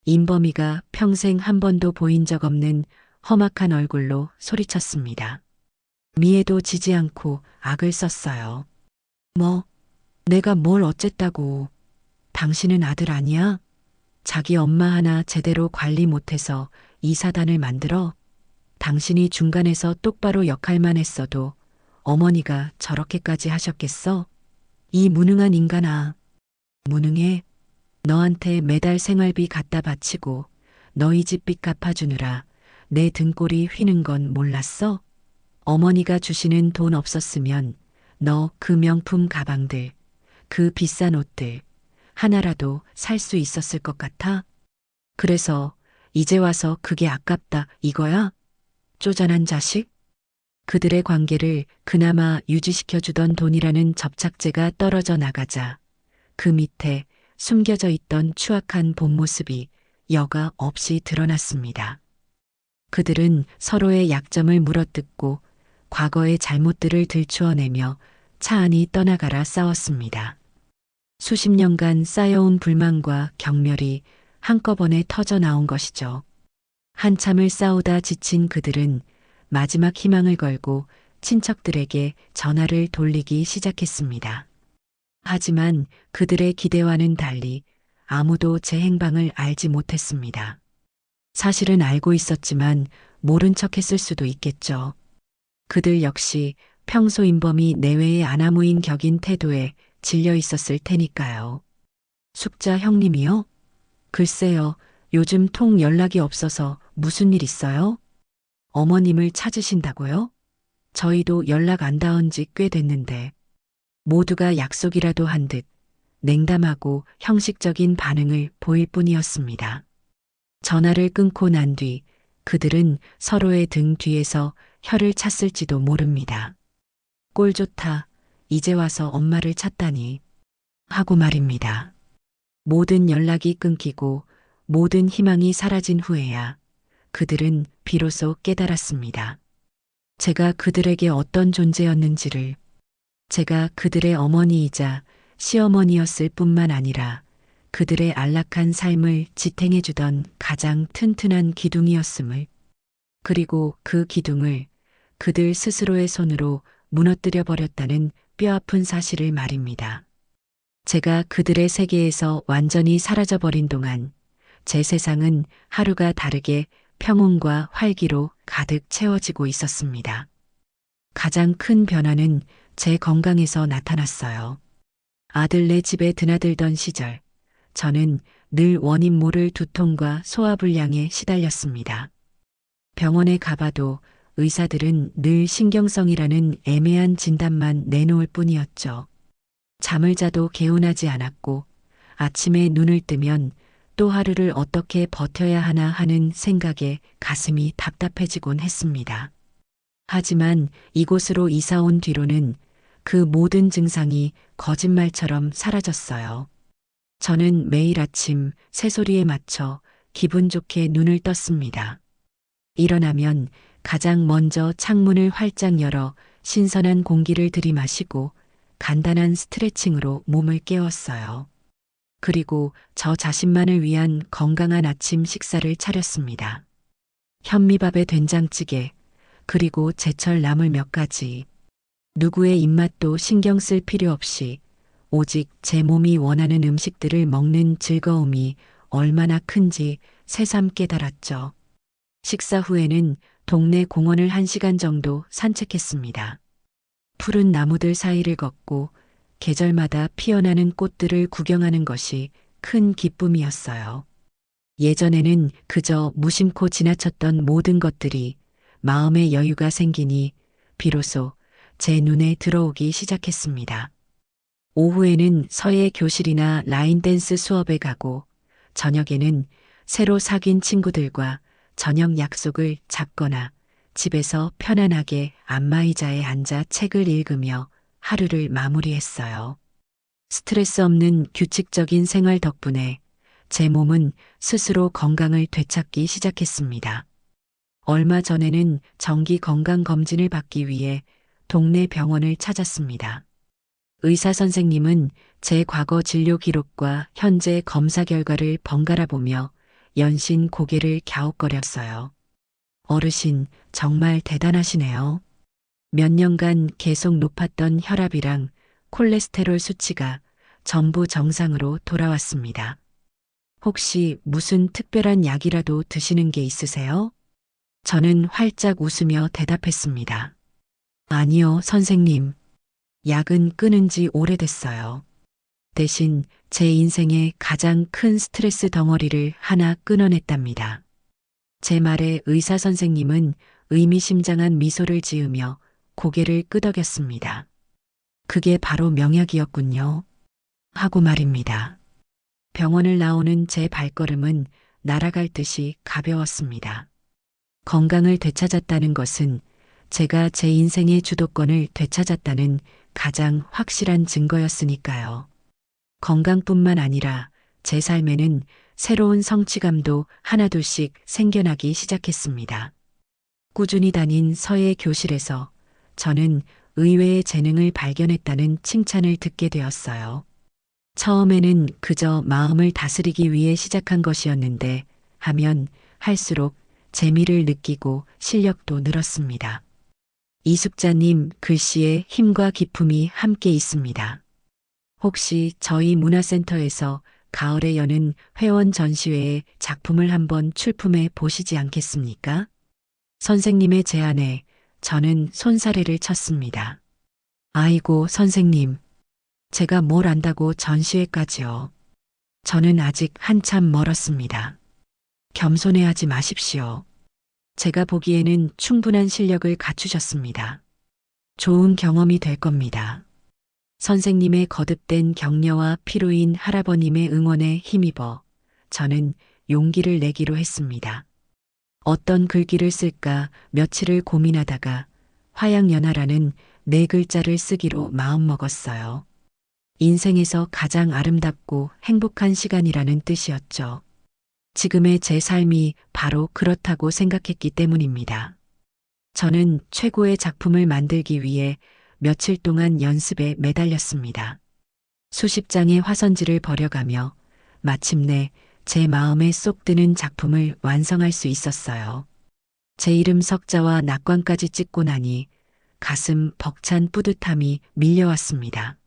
임범이가 평생 한 번도 보인 적 없는 험악한 얼굴로 소리쳤습니다. 미애도 지지 않고 악을 썼어요. 뭐, 내가 뭘 어쨌다고. 당신은 아들 아니야? 자기 엄마 하나 제대로 관리 못해서 이 사단을 만들어? 당신이 중간에서 똑바로 역할만 했어도 어머니가 저렇게까지 하셨겠어? 이 무능한 인간아. 무능해? 너한테 매달 생활비 갖다 바치고 너희 집 빚 갚아주느라 내 등골이 휘는 건 몰랐어? 어머니가 주시는 돈 없었으면 너 그 명품 가방들, 그 비싼 옷들 하나라도 살 수 있었을 것 같아? 그래서 이제 와서 그게 아깝다 이거야? 쪼잔한 자식? 그들의 관계를 그나마 유지시켜주던 돈이라는 접착제가 떨어져 나가자 그 밑에 숨겨져 있던 추악한 본 모습이 여과 없이 드러났습니다. 그들은 서로의 약점을 물어뜯고 과거의 잘못들을 들추어내며 차 안이 떠나가라 싸웠습니다. 수십 년간 쌓여온 불만과 경멸이 한꺼번에 터져 나온 것이죠. 한참을 싸우다 지친 그들은 마지막 희망을 걸고 친척들에게 전화를 돌리기 시작했습니다. 하지만 그들의 기대와는 달리 아무도 제 행방을 알지 못했습니다. 사실은 알고 있었지만 모른 척 했을 수도 있겠죠. 그들 역시 평소 임범이 내외의 아나무인 격인 태도에 질려 있었을 테니까요. 숙자 형님이요? 글쎄요, 요즘 통 연락이 없어서 무슨 일 있어요? 어머님을 찾으신다고요? 저희도 연락 안 닿은 지 꽤 됐는데. 모두가 약속이라도 한 듯 냉담하고 형식적인 반응을 보일 뿐이었습니다. 전화를 끊고 난 뒤 그들은 서로의 등 뒤에서 혀를 찼을지도 모릅니다. 꼴 좋다. 이제 와서 엄마를 찾다니. 하고 말입니다. 모든 연락이 끊기고 모든 희망이 사라진 후에야 그들은 비로소 깨달았습니다. 제가 그들에게 어떤 존재였는지를. 제가 그들의 어머니이자 시어머니였을 뿐만 아니라 그들의 안락한 삶을 지탱해주던 가장 튼튼한 기둥이었음을, 그리고 그 기둥을 그들 스스로의 손으로 무너뜨려 버렸다는 뼈아픈 사실을 말입니다. 제가 그들의 세계에서 완전히 사라져버린 동안 제 세상은 하루가 다르게 평온과 활기로 가득 채워지고 있었습니다. 가장 큰 변화는 제 건강에서 나타났어요. 아들네 집에 드나들던 시절, 저는 늘 원인 모를 두통과 소화불량에 시달렸습니다. 병원에 가봐도 의사들은 늘 신경성이라는 애매한 진단만 내놓을 뿐이었죠. 잠을 자도 개운하지 않았고 아침에 눈을 뜨면 또 하루를 어떻게 버텨야 하나 하는 생각에 가슴이 답답해지곤 했습니다. 하지만 이곳으로 이사 온 뒤로는 그 모든 증상이 거짓말처럼 사라졌어요. 저는 매일 아침 새소리에 맞춰 기분 좋게 눈을 떴습니다. 일어나면 가장 먼저 창문을 활짝 열어 신선한 공기를 들이마시고 간단한 스트레칭으로 몸을 깨웠어요. 그리고 저 자신만을 위한 건강한 아침 식사를 차렸습니다. 현미밥에 된장찌개, 그리고 제철 나물 몇 가지. 누구의 입맛도 신경 쓸 필요 없이 오직 제 몸이 원하는 음식들을 먹는 즐거움이 얼마나 큰지 새삼 깨달았죠. 식사 후에는 동네 공원을 1시간 정도 산책했습니다. 푸른 나무들 사이를 걷고 계절마다 피어나는 꽃들을 구경하는 것이 큰 기쁨이었어요. 예전에는 그저 무심코 지나쳤던 모든 것들이 마음의 여유가 생기니 비로소 제 눈에 들어오기 시작했습니다. 오후에는 서예 교실이나 라인 댄스 수업에 가고 저녁에는 새로 사귄 친구들과 저녁 약속을 잡거나 집에서 편안하게 안마의자에 앉아 책을 읽으며 하루를 마무리했어요. 스트레스 없는 규칙적인 생활 덕분에 제 몸은 스스로 건강을 되찾기 시작했습니다. 얼마 전에는 정기 건강 검진을 받기 위해 동네 병원을 찾았습니다. 의사 선생님은 제 과거 진료 기록과 현재 검사 결과를 번갈아 보며 연신 고개를 갸웃거렸어요. 어르신, 정말 대단하시네요. 몇 년간 계속 높았던 혈압이랑 콜레스테롤 수치가 전부 정상으로 돌아왔습니다. 혹시 무슨 특별한 약이라도 드시는 게 있으세요? 저는 활짝 웃으며 대답했습니다. 아니요, 선생님. 약은 끊은 지 오래됐어요. 대신 제 인생의 가장 큰 스트레스 덩어리를 하나 끊어냈답니다. 제 말에 의사 선생님은 의미심장한 미소를 지으며 고개를 끄덕였습니다. 그게 바로 명약이었군요. 하고 말입니다. 병원을 나오는 제 발걸음은 날아갈 듯이 가벼웠습니다. 건강을 되찾았다는 것은 제가 제 인생의 주도권을 되찾았다는 가장 확실한 증거였으니까요. 건강뿐만 아니라 제 삶에는 새로운 성취감도 하나둘씩 생겨나기 시작했습니다. 꾸준히 다닌 서예 교실에서 저는 의외의 재능을 발견했다는 칭찬을 듣게 되었어요. 처음에는 그저 마음을 다스리기 위해 시작한 것이었는데 하면 할수록 재미를 느끼고 실력도 늘었습니다. 이숙자님 글씨에 힘과 기품이 함께 있습니다. 혹시 저희 문화센터에서 가을에 여는 회원 전시회에 작품을 한번 출품해 보시지 않겠습니까? 선생님의 제안에 저는 손사래를 쳤습니다. 아이고, 선생님. 제가 뭘 안다고 전시회까지요. 저는 아직 한참 멀었습니다. 겸손해하지 마십시오. 제가 보기에는 충분한 실력을 갖추셨습니다. 좋은 경험이 될 겁니다. 선생님의 거듭된 격려와 피로인 할아버님의 응원에 힘입어 저는 용기를 내기로 했습니다. 어떤 글귀를 쓸까 며칠을 고민하다가 화양연화라는 4글자를 쓰기로 마음먹었어요. 인생에서 가장 아름답고 행복한 시간이라는 뜻이었죠. 지금의 제 삶이 바로 그렇다고 생각했기 때문입니다. 저는 최고의 작품을 만들기 위해 며칠 동안 연습에 매달렸습니다. 수십 장의 화선지를 버려가며 마침내 제 마음에 쏙 드는 작품을 완성할 수 있었어요. 제 이름 석자와 낙관까지 찍고 나니 가슴 벅찬 뿌듯함이 밀려왔습니다.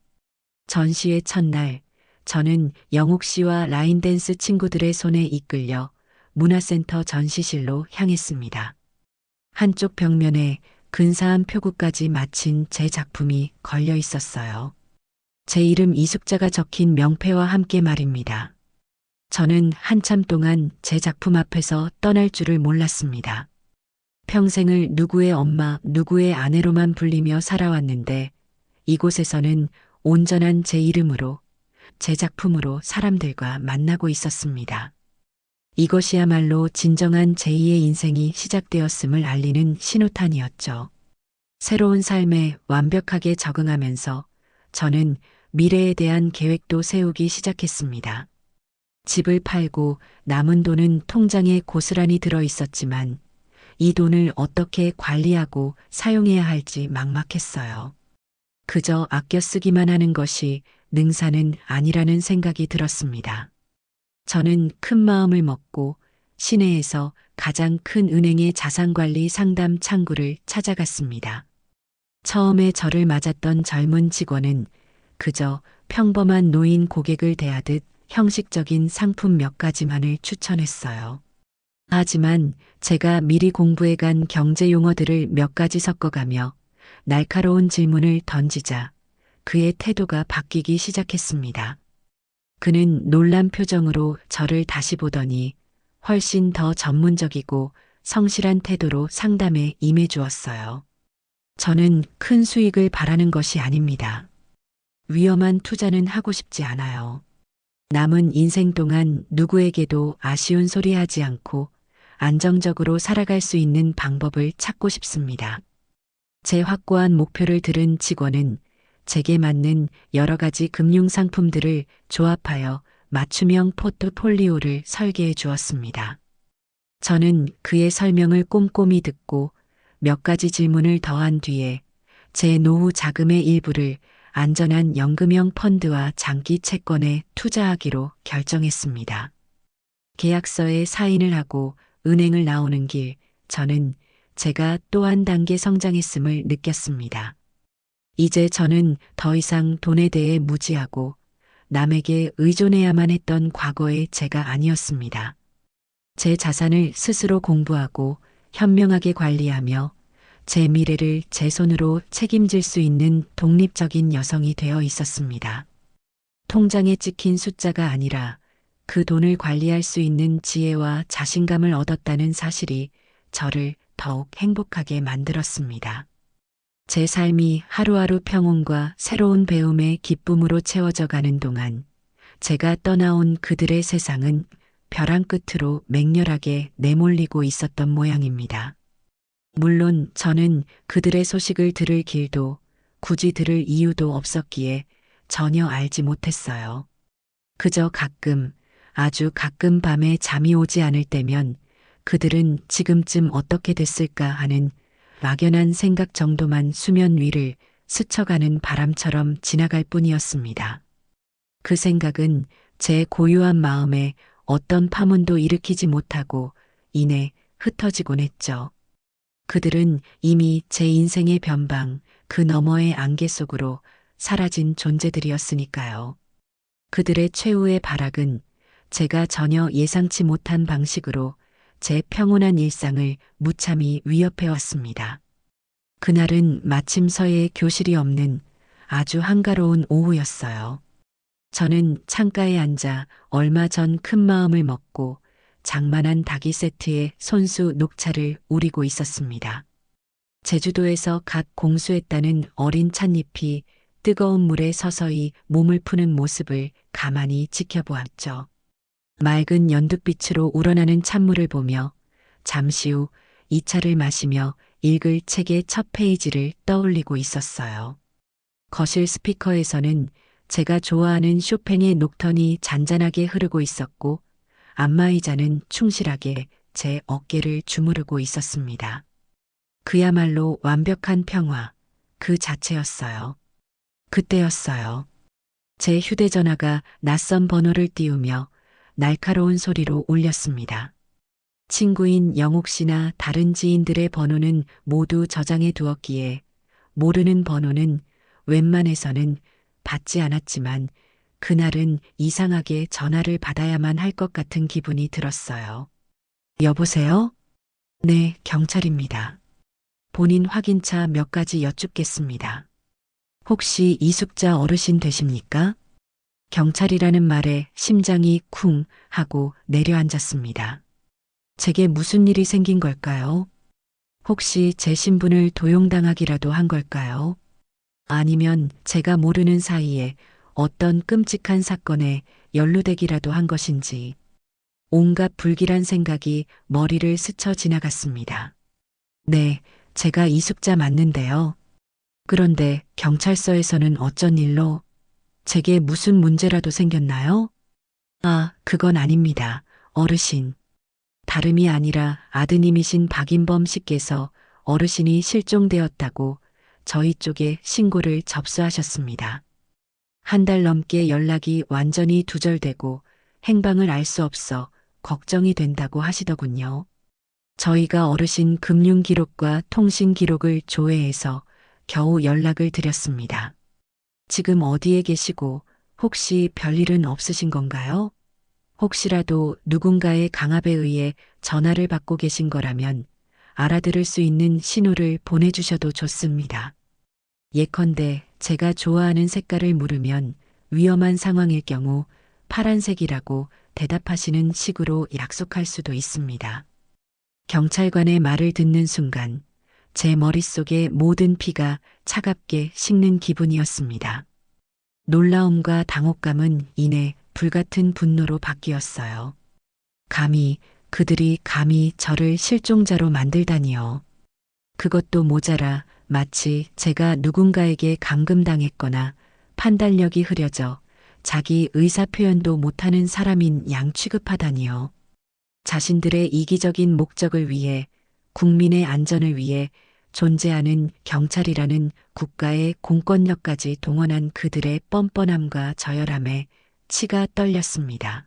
전시회 첫날 저는 영옥 씨와 라인댄스 친구들의 손에 이끌려 문화센터 전시실로 향했습니다. 한쪽 벽면에 근사한 표구까지 마친 제 작품이 걸려 있었어요. 제 이름 이숙자가 적힌 명패와 함께 말입니다. 저는 한참 동안 제 작품 앞에서 떠날 줄을 몰랐습니다. 평생을 누구의 엄마, 누구의 아내로만 불리며 살아왔는데 이곳에서는 온전한 제 이름으로, 제 작품으로 사람들과 만나고 있었습니다. 이것이야말로 진정한 제2의 인생이 시작되었음을 알리는 신호탄이었죠. 새로운 삶에 완벽하게 적응하면서 저는 미래에 대한 계획도 세우기 시작했습니다. 집을 팔고 남은 돈은 통장에 고스란히 들어 있었지만 이 돈을 어떻게 관리하고 사용해야 할지 막막했어요. 그저 아껴 쓰기만 하는 것이 능사는 아니라는 생각이 들었습니다. 저는 큰 마음을 먹고 시내에서 가장 큰 은행의 자산관리 상담 창구를 찾아갔습니다. 처음에 저를 맞았던 젊은 직원은 그저 평범한 노인 고객을 대하듯 형식적인 상품 몇 가지만을 추천했어요. 하지만 제가 미리 공부해 간 경제 용어들을 몇 가지 섞어가며 날카로운 질문을 던지자 그의 태도가 바뀌기 시작했습니다. 그는 놀란 표정으로 저를 다시 보더니 훨씬 더 전문적이고 성실한 태도로 상담에 임해 주었어요. 저는 큰 수익을 바라는 것이 아닙니다. 위험한 투자는 하고 싶지 않아요. 남은 인생 동안 누구에게도 아쉬운 소리 하지 않고 안정적으로 살아갈 수 있는 방법을 찾고 싶습니다. 제 확고한 목표를 들은 직원은 제게 맞는 여러 가지 금융 상품들을 조합하여 맞춤형 포트폴리오를 설계해 주었습니다. 저는 그의 설명을 꼼꼼히 듣고 몇 가지 질문을 더한 뒤에 제 노후 자금의 일부를 안전한 연금형 펀드와 장기 채권에 투자하기로 결정했습니다. 계약서에 사인을 하고 은행을 나오는 길, 저는 제가 또 한 단계 성장했음을 느꼈습니다. 이제 저는 더 이상 돈에 대해 무지하고 남에게 의존해야만 했던 과거의 제가 아니었습니다. 제 자산을 스스로 공부하고 현명하게 관리하며 제 미래를 제 손으로 책임질 수 있는 독립적인 여성이 되어 있었습니다. 통장에 찍힌 숫자가 아니라 그 돈을 관리할 수 있는 지혜와 자신감을 얻었다는 사실이 저를 더욱 행복하게 만들었습니다. 제 삶이 하루하루 평온과 새로운 배움의 기쁨으로 채워져 가는 동안 제가 떠나온 그들의 세상은 벼랑 끝으로 맹렬하게 내몰리고 있었던 모양입니다. 물론 저는 그들의 소식을 들을 길도 굳이 들을 이유도 없었기에 전혀 알지 못했어요. 그저 가끔, 아주 가끔 밤에 잠이 오지 않을 때면 그들은 지금쯤 어떻게 됐을까 하는 막연한 생각 정도만 수면 위를 스쳐가는 바람처럼 지나갈 뿐이었습니다. 그 생각은 제 고요한 마음에 어떤 파문도 일으키지 못하고 이내 흩어지곤 했죠. 그들은 이미 제 인생의 변방, 그 너머의 안개 속으로 사라진 존재들이었으니까요. 그들의 최후의 발악은 제가 전혀 예상치 못한 방식으로 제 평온한 일상을 무참히 위협해왔습니다. 그날은 마침 서예의 교실이 없는 아주 한가로운 오후였어요. 저는 창가에 앉아 얼마 전 큰 마음을 먹고 장만한 닭이 세트에 손수 녹차를 우리고 있었습니다. 제주도에서 갓 공수했다는 어린 찻잎이 뜨거운 물에 서서히 몸을 푸는 모습을 가만히 지켜보았죠. 맑은 연두빛으로 우러나는 찬물을 보며 잠시 후 이 차를 마시며 읽을 책의 첫 페이지를 떠올리고 있었어요. 거실 스피커에서는 제가 좋아하는 쇼팽의 녹턴이 잔잔하게 흐르고 있었고 안마의자는 충실하게 제 어깨를 주무르고 있었습니다. 그야말로 완벽한 평화, 그 자체였어요. 그때였어요. 제 휴대전화가 낯선 번호를 띄우며 날카로운 소리로 울렸습니다. 친구인 영옥 씨나 다른 지인들의 번호는 모두 저장해 두었기에 모르는 번호는 웬만해서는 받지 않았지만 그날은 이상하게 전화를 받아야만 할 것 같은 기분이 들었어요. 여보세요? 네, 경찰입니다. 본인 확인차 몇 가지 여쭙겠습니다. 혹시 이숙자 어르신 되십니까? 경찰이라는 말에 심장이 쿵 하고 내려앉았습니다. 제게 무슨 일이 생긴 걸까요? 혹시 제 신분을 도용당하기라도 한 걸까요? 아니면 제가 모르는 사이에 어떤 끔찍한 사건에 연루되기라도 한 것인지 온갖 불길한 생각이 머리를 스쳐 지나갔습니다. 네, 제가 이숙자 맞는데요. 그런데 경찰서에서는 어쩐 일로? 제게 무슨 문제라도 생겼나요? 아, 그건 아닙니다. 어르신. 다름이 아니라 아드님이신 박인범 씨께서 어르신이 실종되었다고 저희 쪽에 신고를 접수하셨습니다. 한 달 넘게 연락이 완전히 두절되고 행방을 알 수 없어 걱정이 된다고 하시더군요. 저희가 어르신 금융 기록과 통신 기록을 조회해서 겨우 연락을 드렸습니다. 지금 어디에 계시고 혹시 별일은 없으신 건가요? 혹시라도 누군가의 강압에 의해 전화를 받고 계신 거라면 알아들을 수 있는 신호를 보내주셔도 좋습니다. 예컨대 제가 좋아하는 색깔을 물으면 위험한 상황일 경우 파란색이라고 대답하시는 식으로 약속할 수도 있습니다. 경찰관의 말을 듣는 순간 제 머릿속의 모든 피가 차갑게 식는 기분이었습니다. 놀라움과 당혹감은 이내 불같은 분노로 바뀌었어요. 그들이 감히 저를 실종자로 만들다니요. 그것도 모자라 마치 제가 누군가에게 감금당했거나 판단력이 흐려져 자기 의사표현도 못하는 사람인 양 취급하다니요. 자신들의 이기적인 목적을 위해 국민의 안전을 위해 존재하는 경찰이라는 국가의 공권력까지 동원한 그들의 뻔뻔함과 저열함에 치가 떨렸습니다.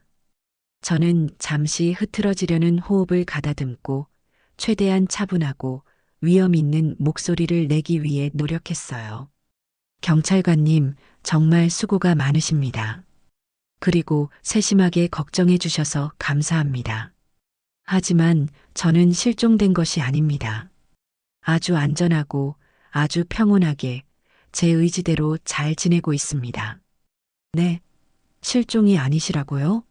저는 잠시 흐트러지려는 호흡을 가다듬고 최대한 차분하고 위험 있는 목소리를 내기 위해 노력했어요. 경찰관님, 정말 수고가 많으십니다. 그리고 세심하게 걱정해 주셔서 감사합니다. 하지만 저는 실종된 것이 아닙니다. 아주 안전하고 아주 평온하게 제 의지대로 잘 지내고 있습니다. 네, 실종이 아니시라고요?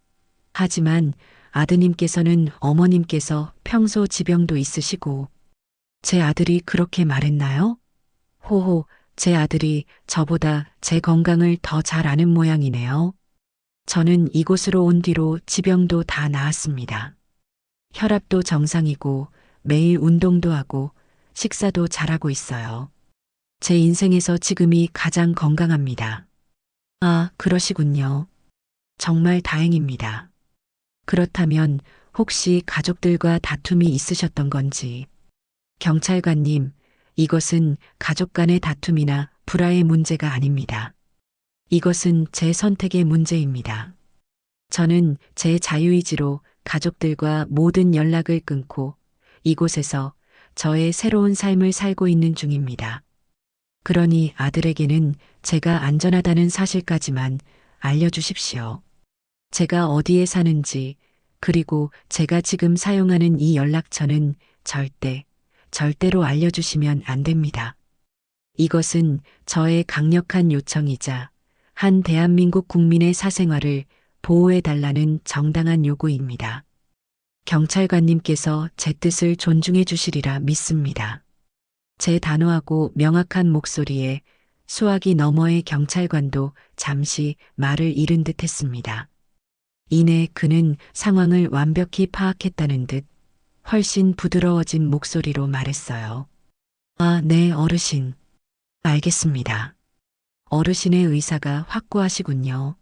하지만 아드님께서는 어머님께서 평소 지병도 있으시고 제 아들이 그렇게 말했나요? 호호, 제 아들이 저보다 제 건강을 더 잘 아는 모양이네요. 저는 이곳으로 온 뒤로 지병도 다 나았습니다. 혈압도 정상이고 매일 운동도 하고 식사도 잘하고 있어요. 제 인생에서 지금이 가장 건강합니다. 아, 그러시군요. 정말 다행입니다. 그렇다면 혹시 가족들과 다툼이 있으셨던 건지. 경찰관님, 이것은 가족 간의 다툼이나 불화의 문제가 아닙니다. 이것은 제 선택의 문제입니다. 저는 제 자유의지로 가족들과 모든 연락을 끊고 이곳에서 저의 새로운 삶을 살고 있는 중입니다. 그러니 아들에게는 제가 안전하다는 사실까지만 알려주십시오. 제가 어디에 사는지, 그리고 제가 지금 사용하는 이 연락처는 절대로 알려주시면 안 됩니다. 이것은 저의 강력한 요청이자 한 대한민국 국민의 사생활을 보호해달라는 정당한 요구입니다. 경찰관님께서 제 뜻을 존중해 주시리라 믿습니다. 제 단호하고 명확한 목소리에 수화기 너머의 경찰관도 잠시 말을 잃은 듯 했습니다. 이내 그는 상황을 완벽히 파악했다는 듯 훨씬 부드러워진 목소리로 말했어요. 아, 네, 어르신. 알겠습니다. 어르신의 의사가 확고하시군요.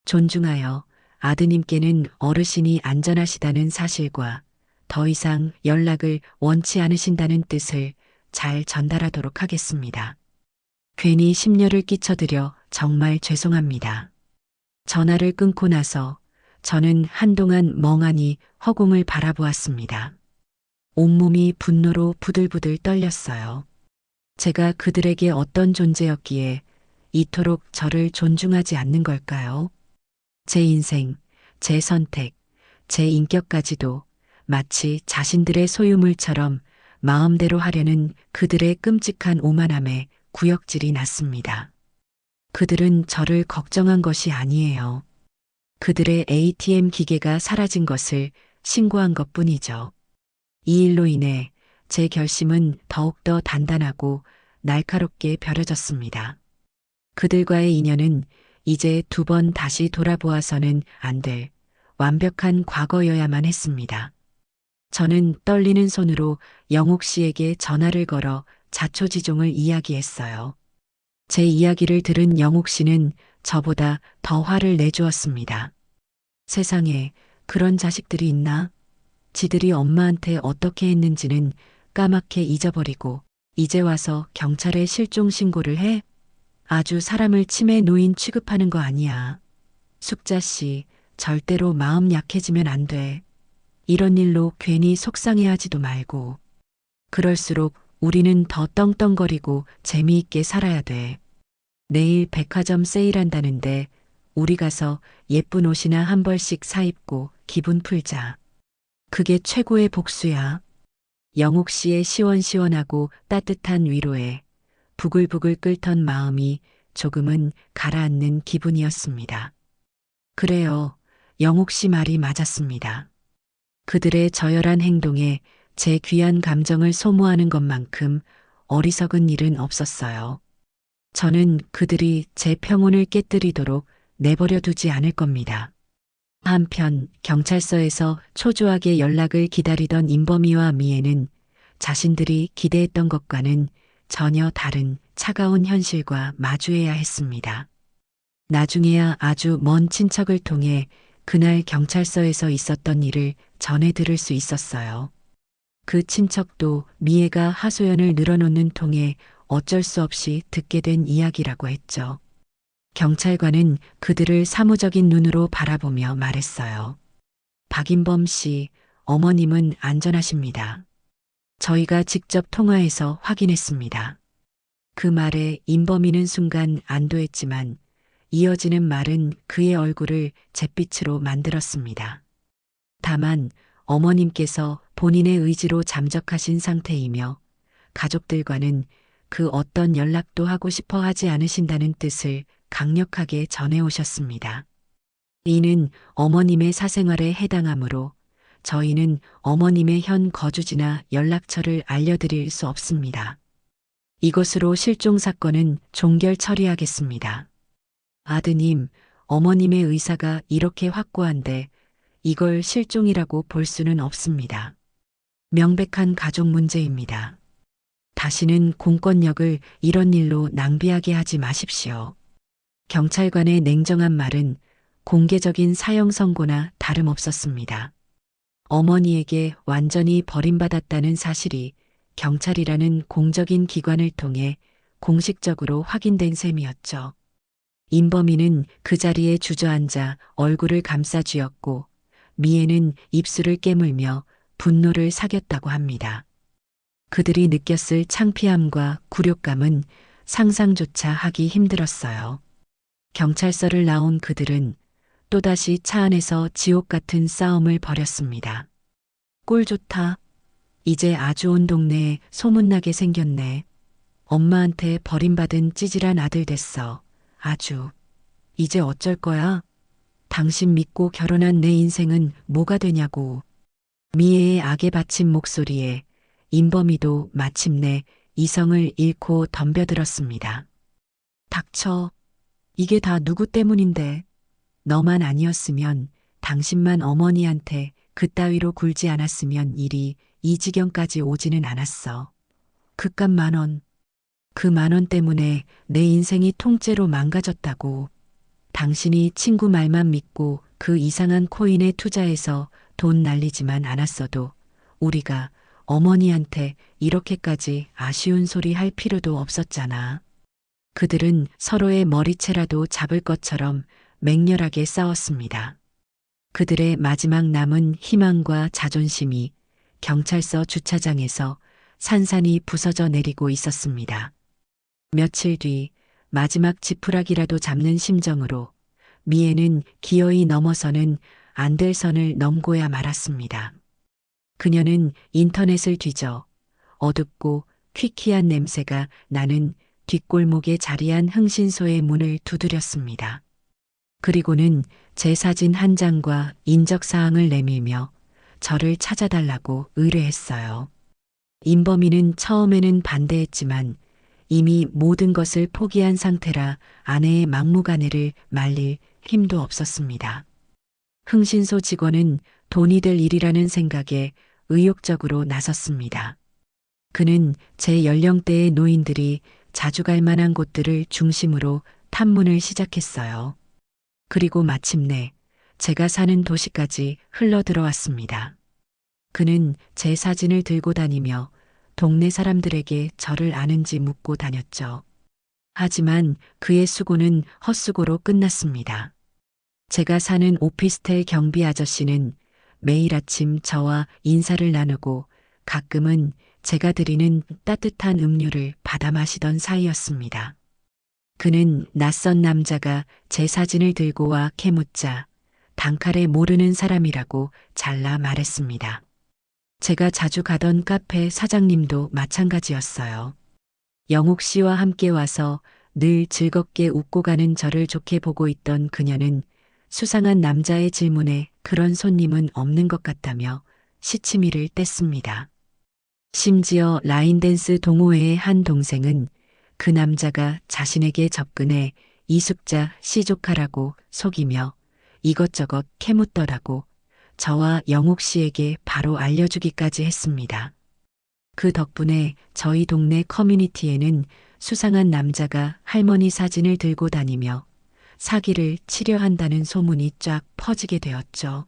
존중하여 아드님께는 어르신이 안전하시다는 사실과 더 이상 연락을 원치 않으신다는 뜻을 잘 전달하도록 하겠습니다. 괜히 심려를 끼쳐드려 정말 죄송합니다. 전화를 끊고 나서 저는 한동안 멍하니 허공을 바라보았습니다. 온몸이 분노로 부들부들 떨렸어요. 제가 그들에게 어떤 존재였기에 이토록 저를 존중하지 않는 걸까요? 제 인생, 제 선택, 제 인격까지도 마치 자신들의 소유물처럼 마음대로 하려는 그들의 끔찍한 오만함에 구역질이 났습니다. 그들은 저를 걱정한 것이 아니에요. 그들의 ATM 기계가 사라진 것을 신고한 것뿐이죠. 이 일로 인해 제 결심은 더욱더 단단하고 날카롭게 벼려졌습니다. 그들과의 인연은 이제 두 번 다시 돌아보아서는 안 될 완벽한 과거여야만 했습니다. 저는 떨리는 손으로 영옥 씨에게 전화를 걸어 자초지종을 이야기했어요. 제 이야기를 들은 영옥 씨는 저보다 더 화를 내주었습니다. 세상에 그런 자식들이 있나? 지들이 엄마한테 어떻게 했는지는 까맣게 잊어버리고 이제 와서 경찰에 실종 신고를 해? 아주 사람을 치매 노인 취급하는 거 아니야. 숙자 씨, 절대로 마음 약해지면 안 돼. 이런 일로 괜히 속상해하지도 말고. 그럴수록 우리는 더 떵떵거리고 재미있게 살아야 돼. 내일 백화점 세일한다는데 우리 가서 예쁜 옷이나 한 벌씩 사입고 기분 풀자. 그게 최고의 복수야. 영옥 씨의 시원시원하고 따뜻한 위로에 부글부글 끓던 마음이 조금은 가라앉는 기분이었습니다. 그래요. 영옥 씨 말이 맞았습니다. 그들의 저열한 행동에 제 귀한 감정을 소모하는 것만큼 어리석은 일은 없었어요. 저는 그들이 제 평온을 깨뜨리도록 내버려 두지 않을 겁니다. 한편 경찰서에서 초조하게 연락을 기다리던 임범이와 미애는 자신들이 기대했던 것과는 전혀 다른 차가운 현실과 마주해야 했습니다. 나중에야 아주 먼 친척을 통해 그날 경찰서에서 있었던 일을 전해 들을 수 있었어요. 그 친척도 미애가 하소연을 늘어놓는 통에 어쩔 수 없이 듣게 된 이야기라고 했죠. 경찰관은 그들을 사무적인 눈으로 바라보며 말했어요. 박인범 씨, 어머님은 안전하십니다. 저희가 직접 통화해서 확인했습니다. 그 말에 임범이는 순간 안도했지만 이어지는 말은 그의 얼굴을 잿빛으로 만들었습니다. 다만 어머님께서 본인의 의지로 잠적하신 상태이며 가족들과는 그 어떤 연락도 하고 싶어 하지 않으신다는 뜻을 강력하게 전해오셨습니다. 이는 어머님의 사생활에 해당하므로 저희는 어머님의 현 거주지나 연락처를 알려드릴 수 없습니다. 이것으로 실종 사건은 종결 처리하겠습니다. 아드님, 어머님의 의사가 이렇게 확고한데 이걸 실종이라고 볼 수는 없습니다. 명백한 가족 문제입니다. 다시는 공권력을 이런 일로 낭비하게 하지 마십시오. 경찰관의 냉정한 말은 공개적인 사형 선고나 다름없었습니다. 어머니에게 완전히 버림받았다는 사실이 경찰이라는 공적인 기관을 통해 공식적으로 확인된 셈이었죠. 임범이는 그 자리에 주저앉아 얼굴을 감싸 쥐었고 미애는 입술을 깨물며 분노를 사겼다고 합니다. 그들이 느꼈을 창피함과 굴욕감은 상상조차 하기 힘들었어요. 경찰서를 나온 그들은 또다시 차 안에서 지옥 같은 싸움을 벌였습니다. 꼴 좋다. 이제 아주 온 동네에 소문나게 생겼네. 엄마한테 버림받은 찌질한 아들 됐어. 아주. 이제 어쩔 거야? 당신 믿고 결혼한 내 인생은 뭐가 되냐고. 미애의 악에 받친 목소리에 임범이도 마침내 이성을 잃고 덤벼들었습니다. 닥쳐. 이게 다 누구 때문인데. 너만 아니었으면 당신만 어머니한테 그따위로 굴지 않았으면 일이 이 지경까지 오지는 않았어. 그깟 10,000원. 그 10,000원 때문에 내 인생이 통째로 망가졌다고. 당신이 친구 말만 믿고 그 이상한 코인에 투자해서 돈 날리지만 않았어도 우리가 어머니한테 이렇게까지 아쉬운 소리 할 필요도 없었잖아. 그들은 서로의 머리채라도 잡을 것처럼 맹렬하게 싸웠습니다. 그들의 마지막 남은 희망과 자존심이 경찰서 주차장에서 산산이 부서져 내리고 있었습니다. 며칠 뒤 마지막 지푸라기라도 잡는 심정으로 미애는 기어이 넘어서는 안 될 선을 넘고야 말았습니다. 그녀는 인터넷을 뒤져 어둡고 퀴퀴한 냄새가 나는 뒷골목에 자리한 흥신소의 문을 두드렸습니다. 그리고는 제 사진 한 장과 인적사항을 내밀며 저를 찾아달라고 의뢰했어요. 임범이는 처음에는 반대했지만 이미 모든 것을 포기한 상태라 아내의 막무가내를 말릴 힘도 없었습니다. 흥신소 직원은 돈이 될 일이라는 생각에 의욕적으로 나섰습니다. 그는 제 연령대의 노인들이 자주 갈 만한 곳들을 중심으로 탐문을 시작했어요. 그리고 마침내 제가 사는 도시까지 흘러 들어왔습니다. 그는 제 사진을 들고 다니며 동네 사람들에게 저를 아는지 묻고 다녔죠. 하지만 그의 수고는 헛수고로 끝났습니다. 제가 사는 오피스텔 경비 아저씨는 매일 아침 저와 인사를 나누고 가끔은 제가 드리는 따뜻한 음료를 받아 마시던 사이였습니다. 그는 낯선 남자가 제 사진을 들고 와 캐묻자 단칼에 모르는 사람이라고 잘라 말했습니다. 제가 자주 가던 카페 사장님도 마찬가지였어요. 영옥 씨와 함께 와서 늘 즐겁게 웃고 가는 저를 좋게 보고 있던 그녀는 수상한 남자의 질문에 그런 손님은 없는 것 같다며 시치미를 뗐습니다. 심지어 라인댄스 동호회의 한 동생은 그 남자가 자신에게 접근해 이숙자 시조카라고 속이며 이것저것 캐묻더라고 저와 영옥 씨에게 바로 알려주기까지 했습니다. 그 덕분에 저희 동네 커뮤니티에는 수상한 남자가 할머니 사진을 들고 다니며 사기를 치려 한다는 소문이 쫙 퍼지게 되었죠.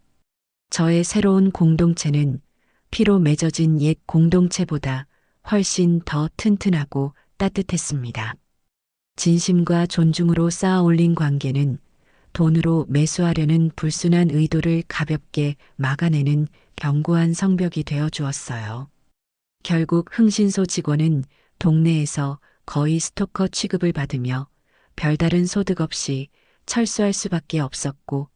저의 새로운 공동체는 피로 맺어진 옛 공동체보다 훨씬 더 튼튼하고 따뜻했습니다. 진심과 존중으로 쌓아 올린 관계는 돈으로 매수하려는 불순한 의도를 가볍게 막아내는 견고한 성벽이 되어 주었어요. 결국 흥신소 직원은 동네에서 거의 스토커 취급을 받으며 별다른 소득 없이 철수할 수밖에 없었고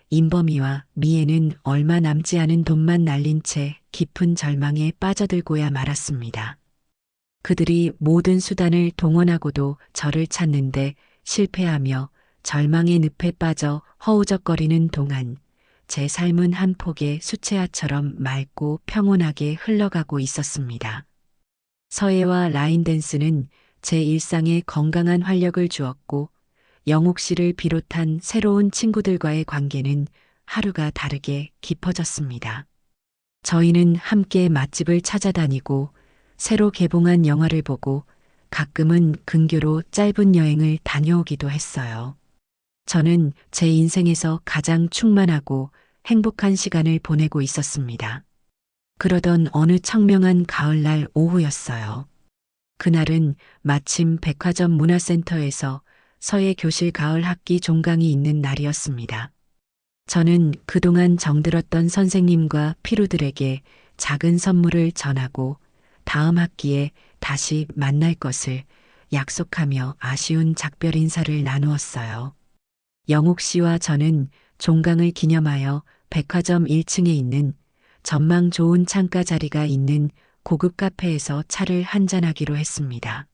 인범이와 미애는 얼마 남지 않은 돈만 날린 채 깊은 절망에 빠져들고야 말았습니다. 그들이 모든 수단을 동원하고도 저를 찾는데 실패하며 절망의 늪에 빠져 허우적거리는 동안 제 삶은 한 폭의 수채화처럼 맑고 평온하게 흘러가고 있었습니다. 서예와 라인댄스는 제 일상에 건강한 활력을 주었고 영옥 씨를 비롯한 새로운 친구들과의 관계는 하루가 다르게 깊어졌습니다. 저희는 함께 맛집을 찾아다니고 새로 개봉한 영화를 보고 가끔은 근교로 짧은 여행을 다녀오기도 했어요. 저는 제 인생에서 가장 충만하고 행복한 시간을 보내고 있었습니다. 그러던 어느 청명한 가을날 오후였어요. 그날은 마침 백화점 문화센터에서 서예 교실 가을 학기 종강이 있는 날이었습니다. 저는 그동안 정들었던 선생님과 피루들에게 작은 선물을 전하고 다음 학기에 다시 만날 것을 약속하며 아쉬운 작별 인사를 나누었어요. 영옥 씨와 저는 종강을 기념하여 백화점 1층에 있는 전망 좋은 창가 자리가 있는 고급 카페에서 차를 한잔하기로 했습니다.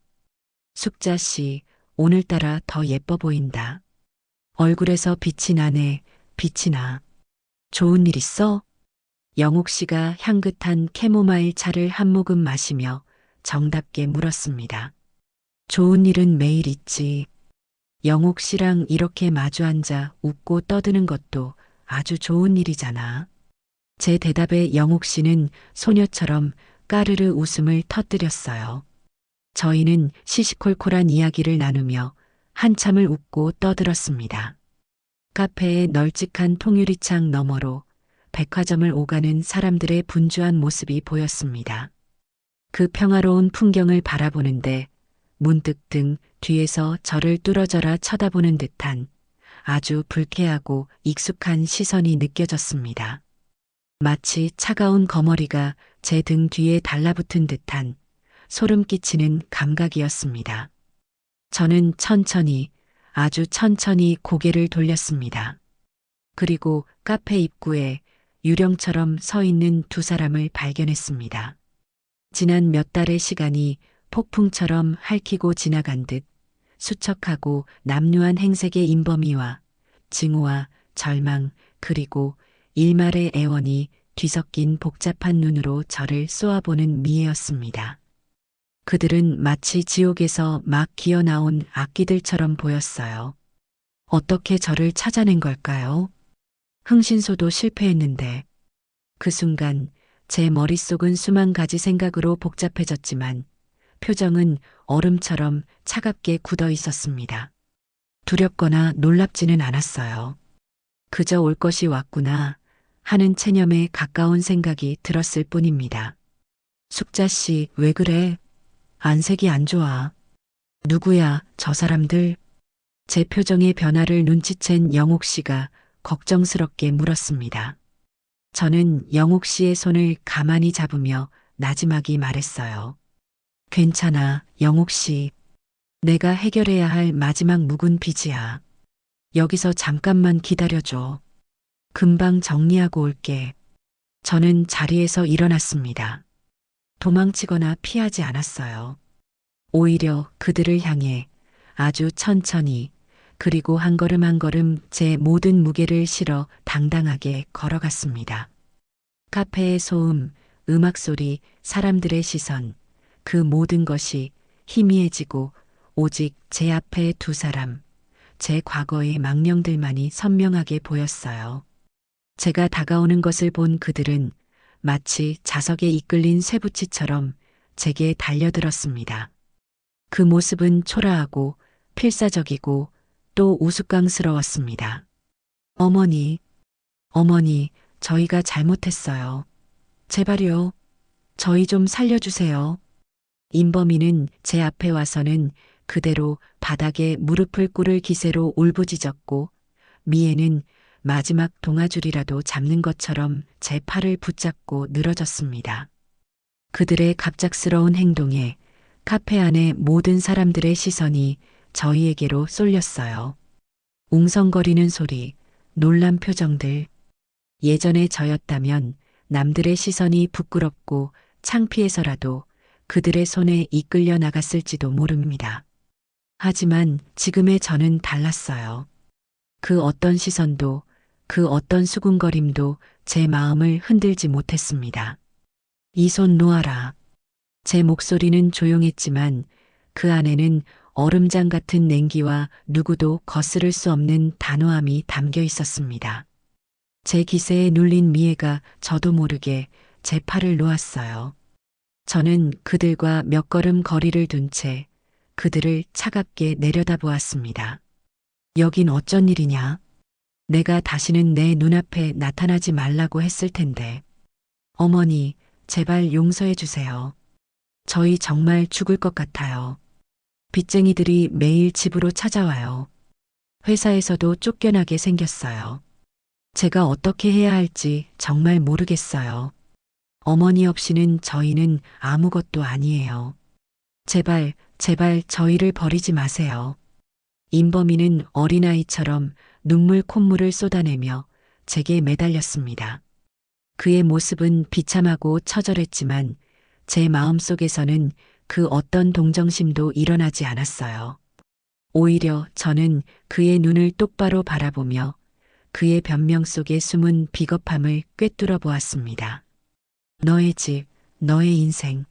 숙자 씨, 오늘따라 더 예뻐 보인다. 얼굴에서 빛이 나네, 빛이 나. 좋은 일 있어? 영옥 씨가 향긋한 캐모마일 차를 한 모금 마시며 정답게 물었습니다. 좋은 일은 매일 있지. 영옥 씨랑 이렇게 마주 앉아 웃고 떠드는 것도 아주 좋은 일이잖아. 제 대답에 영옥 씨는 소녀처럼 까르르 웃음을 터뜨렸어요. 저희는 시시콜콜한 이야기를 나누며 한참을 웃고 떠들었습니다. 카페의 널찍한 통유리창 너머로 백화점을 오가는 사람들의 분주한 모습이 보였습니다. 그 평화로운 풍경을 바라보는데 문득 등 뒤에서 저를 뚫어져라 쳐다보는 듯한 아주 불쾌하고 익숙한 시선이 느껴졌습니다. 마치 차가운 거머리가 제 등 뒤에 달라붙은 듯한 소름 끼치는 감각이었습니다. 저는 천천히, 아주 천천히 고개를 돌렸습니다. 그리고 카페 입구에 유령처럼 서 있는 두 사람을 발견했습니다. 지난 몇 달의 시간이 폭풍처럼 핥히고 지나간 듯 수척하고 남루한 행색의 인범이와 증오와 절망 그리고 일말의 애원이 뒤섞인 복잡한 눈으로 저를 쏘아보는 미애였습니다. 그들은 마치 지옥에서 막 기어나온 악귀들처럼 보였어요. 어떻게 저를 찾아낸 걸까요? 흥신소도 실패했는데 그 순간 제 머릿속은 수만 가지 생각으로 복잡해졌지만 표정은 얼음처럼 차갑게 굳어 있었습니다. 두렵거나 놀랍지는 않았어요. 그저 올 것이 왔구나 하는 체념에 가까운 생각이 들었을 뿐입니다. 숙자 씨, 왜 그래? 안색이 안 좋아. 누구야, 저 사람들? 제 표정의 변화를 눈치챈 영옥 씨가 걱정스럽게 물었습니다. 저는 영옥 씨의 손을 가만히 잡으며 나지막이 말했어요. 괜찮아, 영옥 씨. 내가 해결해야 할 마지막 묵은 빚이야. 여기서 잠깐만 기다려줘. 금방 정리하고 올게. 저는 자리에서 일어났습니다. 도망치거나 피하지 않았어요. 오히려 그들을 향해 아주 천천히 그리고 한 걸음 한 걸음 제 모든 무게를 실어 당당하게 걸어갔습니다. 카페의 소음, 음악 소리, 사람들의 시선, 그 모든 것이 희미해지고 오직 제 앞에 두 사람, 제 과거의 망령들만이 선명하게 보였어요. 제가 다가오는 것을 본 그들은 마치 자석에 이끌린 쇠붙이처럼 제게 달려들었습니다. 그 모습은 초라하고 필사적이고 또 우스꽝스러웠습니다. 어머니, 어머니, 저희가 잘못했어요. 제발요. 저희 좀 살려주세요. 임범이는 제 앞에 와서는 그대로 바닥에 무릎을 꿇을 기세로 울부짖었고 미애는 마지막 동아줄이라도 잡는 것처럼 제 팔을 붙잡고 늘어졌습니다. 그들의 갑작스러운 행동에 카페 안의 모든 사람들의 시선이 저희에게로 쏠렸어요. 웅성거리는 소리, 놀란 표정들. 예전에 저였다면 남들의 시선이 부끄럽고 창피해서라도 그들의 손에 이끌려 나갔을지도 모릅니다. 하지만 지금의 저는 달랐어요. 그 어떤 시선도 그 어떤 수군거림도 제 마음을 흔들지 못했습니다. 이 손 놓아라. 제 목소리는 조용했지만 그 안에는 얼음장 같은 냉기와 누구도 거스를 수 없는 단호함이 담겨 있었습니다. 제 기세에 눌린 미애가 저도 모르게 제 팔을 놓았어요. 저는 그들과 몇 걸음 거리를 둔 채 그들을 차갑게 내려다보았습니다. 여긴 어쩐 일이냐? 내가 다시는 내 눈앞에 나타나지 말라고 했을 텐데. 어머니, 제발 용서해 주세요. 저희 정말 죽을 것 같아요. 빚쟁이들이 매일 집으로 찾아와요. 회사에서도 쫓겨나게 생겼어요. 제가 어떻게 해야 할지 정말 모르겠어요. 어머니 없이는 저희는 아무것도 아니에요. 제발, 제발 저희를 버리지 마세요. 임범이는 어린아이처럼 눈물 콧물을 쏟아내며 제게 매달렸습니다. 그의 모습은 비참하고 처절했지만 제 마음속에서는 그 어떤 동정심도 일어나지 않았어요. 오히려 저는 그의 눈을 똑바로 바라보며 그의 변명 속에 숨은 비겁함을 꿰뚫어 보았습니다. 너의 집, 너의 인생,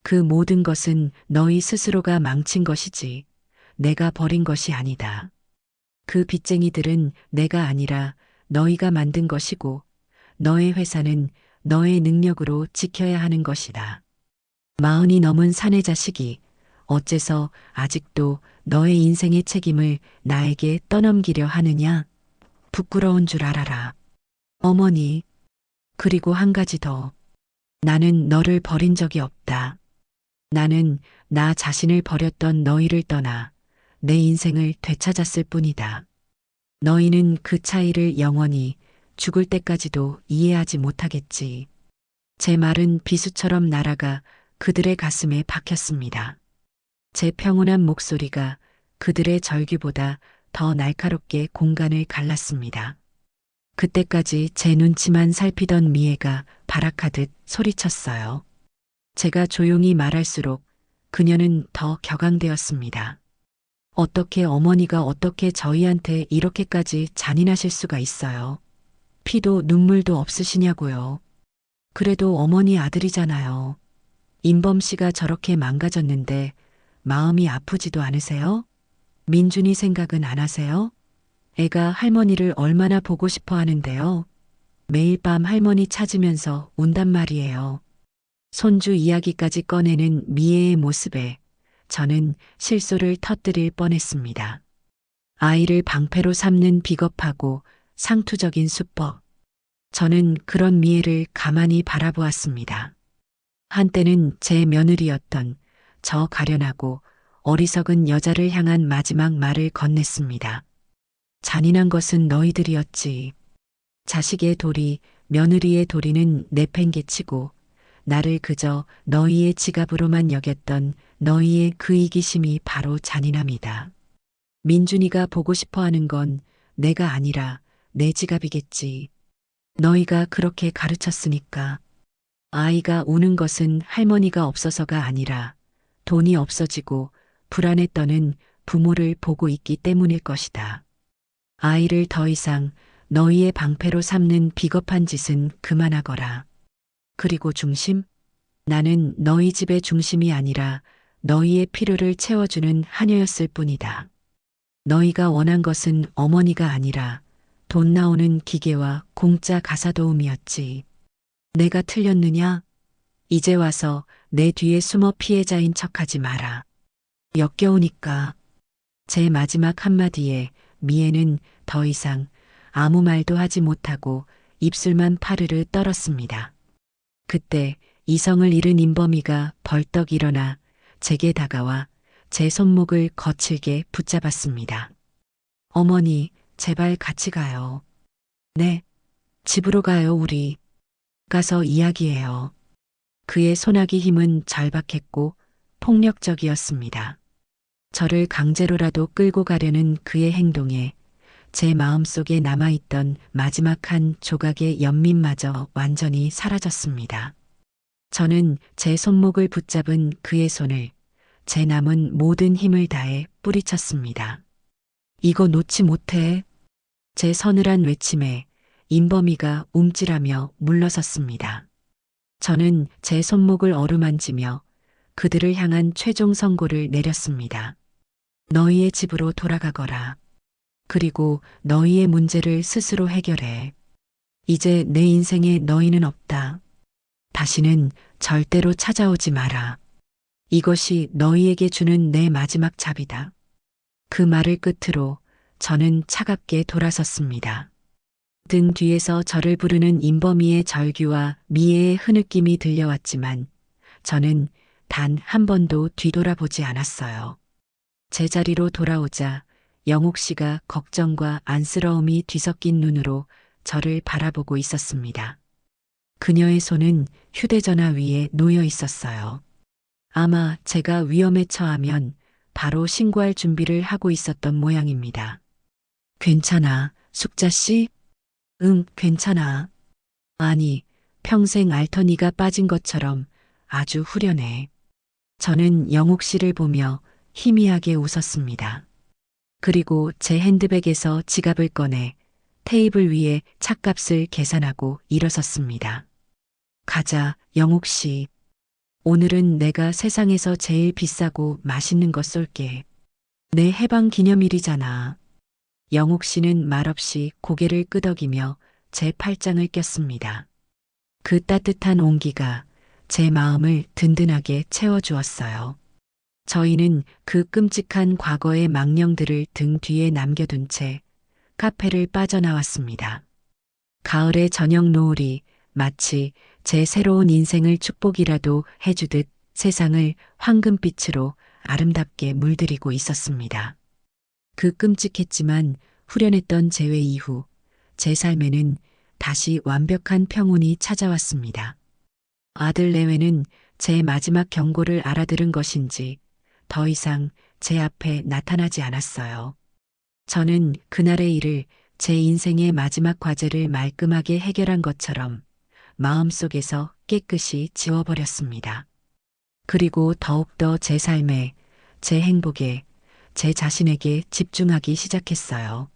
그 모든 것은 너희 스스로가 망친 것이지 내가 버린 것이 아니다. 그 빚쟁이들은 내가 아니라 너희가 만든 것이고 너의 회사는 너의 능력으로 지켜야 하는 것이다. 40이 넘은 사내 자식이 어째서 아직도 너의 인생의 책임을 나에게 떠넘기려 하느냐? 부끄러운 줄 알아라. 어머니, 그리고 한 가지 더. 나는 너를 버린 적이 없다. 나는 나 자신을 버렸던 너희를 떠나 내 인생을 되찾았을 뿐이다. 너희는 그 차이를 영원히 죽을 때까지도 이해하지 못하겠지. 제 말은 비수처럼 날아가 그들의 가슴에 박혔습니다. 제 평온한 목소리가 그들의 절규보다 더 날카롭게 공간을 갈랐습니다. 그때까지 제 눈치만 살피던 미애가 발악하듯 소리쳤어요. 제가 조용히 말할수록 그녀는 더 격앙되었습니다. 어떻게 어머니가 어떻게 저희한테 이렇게까지 잔인하실 수가 있어요. 피도 눈물도 없으시냐고요. 그래도 어머니 아들이잖아요. 임범 씨가 저렇게 망가졌는데 마음이 아프지도 않으세요? 민준이 생각은 안 하세요? 애가 할머니를 얼마나 보고 싶어 하는데요. 매일 밤 할머니 찾으면서 운단 말이에요. 손주 이야기까지 꺼내는 미애의 모습에 저는 실소를 터뜨릴 뻔했습니다. 아이를 방패로 삼는 비겁하고 상투적인 수법. 저는 그런 미애를 가만히 바라보았습니다. 한때는 제 며느리였던 저 가련하고 어리석은 여자를 향한 마지막 말을 건넸습니다. 잔인한 것은 너희들이었지. 자식의 도리, 며느리의 도리는 내팽개치고 나를 그저 너희의 지갑으로만 여겼던 너희의 그 이기심이 바로 잔인함이다. 민준이가 보고 싶어 하는 건 내가 아니라 내 지갑이겠지. 너희가 그렇게 가르쳤으니까. 아이가 우는 것은 할머니가 없어서가 아니라 돈이 없어지고 불안에 떠는 부모를 보고 있기 때문일 것이다. 아이를 더 이상 너희의 방패로 삼는 비겁한 짓은 그만하거라. 그리고 중심? 나는 너희 집의 중심이 아니라 너희의 필요를 채워주는 하녀였을 뿐이다. 너희가 원한 것은 어머니가 아니라 돈 나오는 기계와 공짜 가사도우미였지. 내가 틀렸느냐? 이제 와서 내 뒤에 숨어 피해자인 척하지 마라. 역겨우니까. 제 마지막 한마디에 미애는 더 이상 아무 말도 하지 못하고 입술만 파르르 떨었습니다. 그때 이성을 잃은 인범이가 벌떡 일어나 제게 다가와 제 손목을 거칠게 붙잡았습니다. 어머니, 제발 같이 가요. 네, 집으로 가요, 우리. 가서 이야기해요. 그의 소나기 힘은 절박했고 폭력적이었습니다. 저를 강제로라도 끌고 가려는 그의 행동에 제 마음속에 남아있던 마지막 한 조각의 연민마저 완전히 사라졌습니다. 저는 제 손목을 붙잡은 그의 손을 제 남은 모든 힘을 다해 뿌리쳤습니다. 이거 놓지 못해. 제 서늘한 외침에 인범이가 움찔하며 물러섰습니다. 저는 제 손목을 어루만지며 그들을 향한 최종 선고를 내렸습니다. 너희의 집으로 돌아가거라. 그리고 너희의 문제를 스스로 해결해. 이제 내 인생에 너희는 없다. 다시는 절대로 찾아오지 마라. 이것이 너희에게 주는 내 마지막 잡이다. 그 말을 끝으로 저는 차갑게 돌아섰습니다. 등 뒤에서 저를 부르는 인범이의 절규와 미애의 흐느낌이 들려왔지만 저는 단 한 번도 뒤돌아보지 않았어요. 제자리로 돌아오자 영옥 씨가 걱정과 안쓰러움이 뒤섞인 눈으로 저를 바라보고 있었습니다. 그녀의 손은 휴대전화 위에 놓여 있었어요. 아마 제가 위험에 처하면 바로 신고할 준비를 하고 있었던 모양입니다. 괜찮아, 숙자 씨? 응, 괜찮아. 아니, 평생 앓더니가 빠진 것처럼 아주 후련해. 저는 영옥 씨를 보며 희미하게 웃었습니다. 그리고 제 핸드백에서 지갑을 꺼내 테이블 위에 차값을 계산하고 일어섰습니다. 가자, 영옥 씨. 오늘은 내가 세상에서 제일 비싸고 맛있는 거 쏠게. 내 해방 기념일이잖아. 영옥 씨는 말없이 고개를 끄덕이며 제 팔짱을 꼈습니다. 그 따뜻한 온기가 제 마음을 든든하게 채워주었어요. 저희는 그 끔찍한 과거의 망령들을 등 뒤에 남겨둔 채 카페를 빠져나왔습니다. 가을의 저녁 노을이 마치 제 새로운 인생을 축복이라도 해주듯 세상을 황금빛으로 아름답게 물들이고 있었습니다. 그 끔찍했지만 후련했던 재회 이후 제 삶에는 다시 완벽한 평온이 찾아왔습니다. 아들 내외는 제 마지막 경고를 알아들은 것인지 더 이상 제 앞에 나타나지 않았어요. 저는 그날의 일을 제 인생의 마지막 과제를 말끔하게 해결한 것처럼 마음속에서 깨끗이 지워버렸습니다. 그리고 더욱더 제 삶에, 제 행복에, 제 자신에게 집중하기 시작했어요.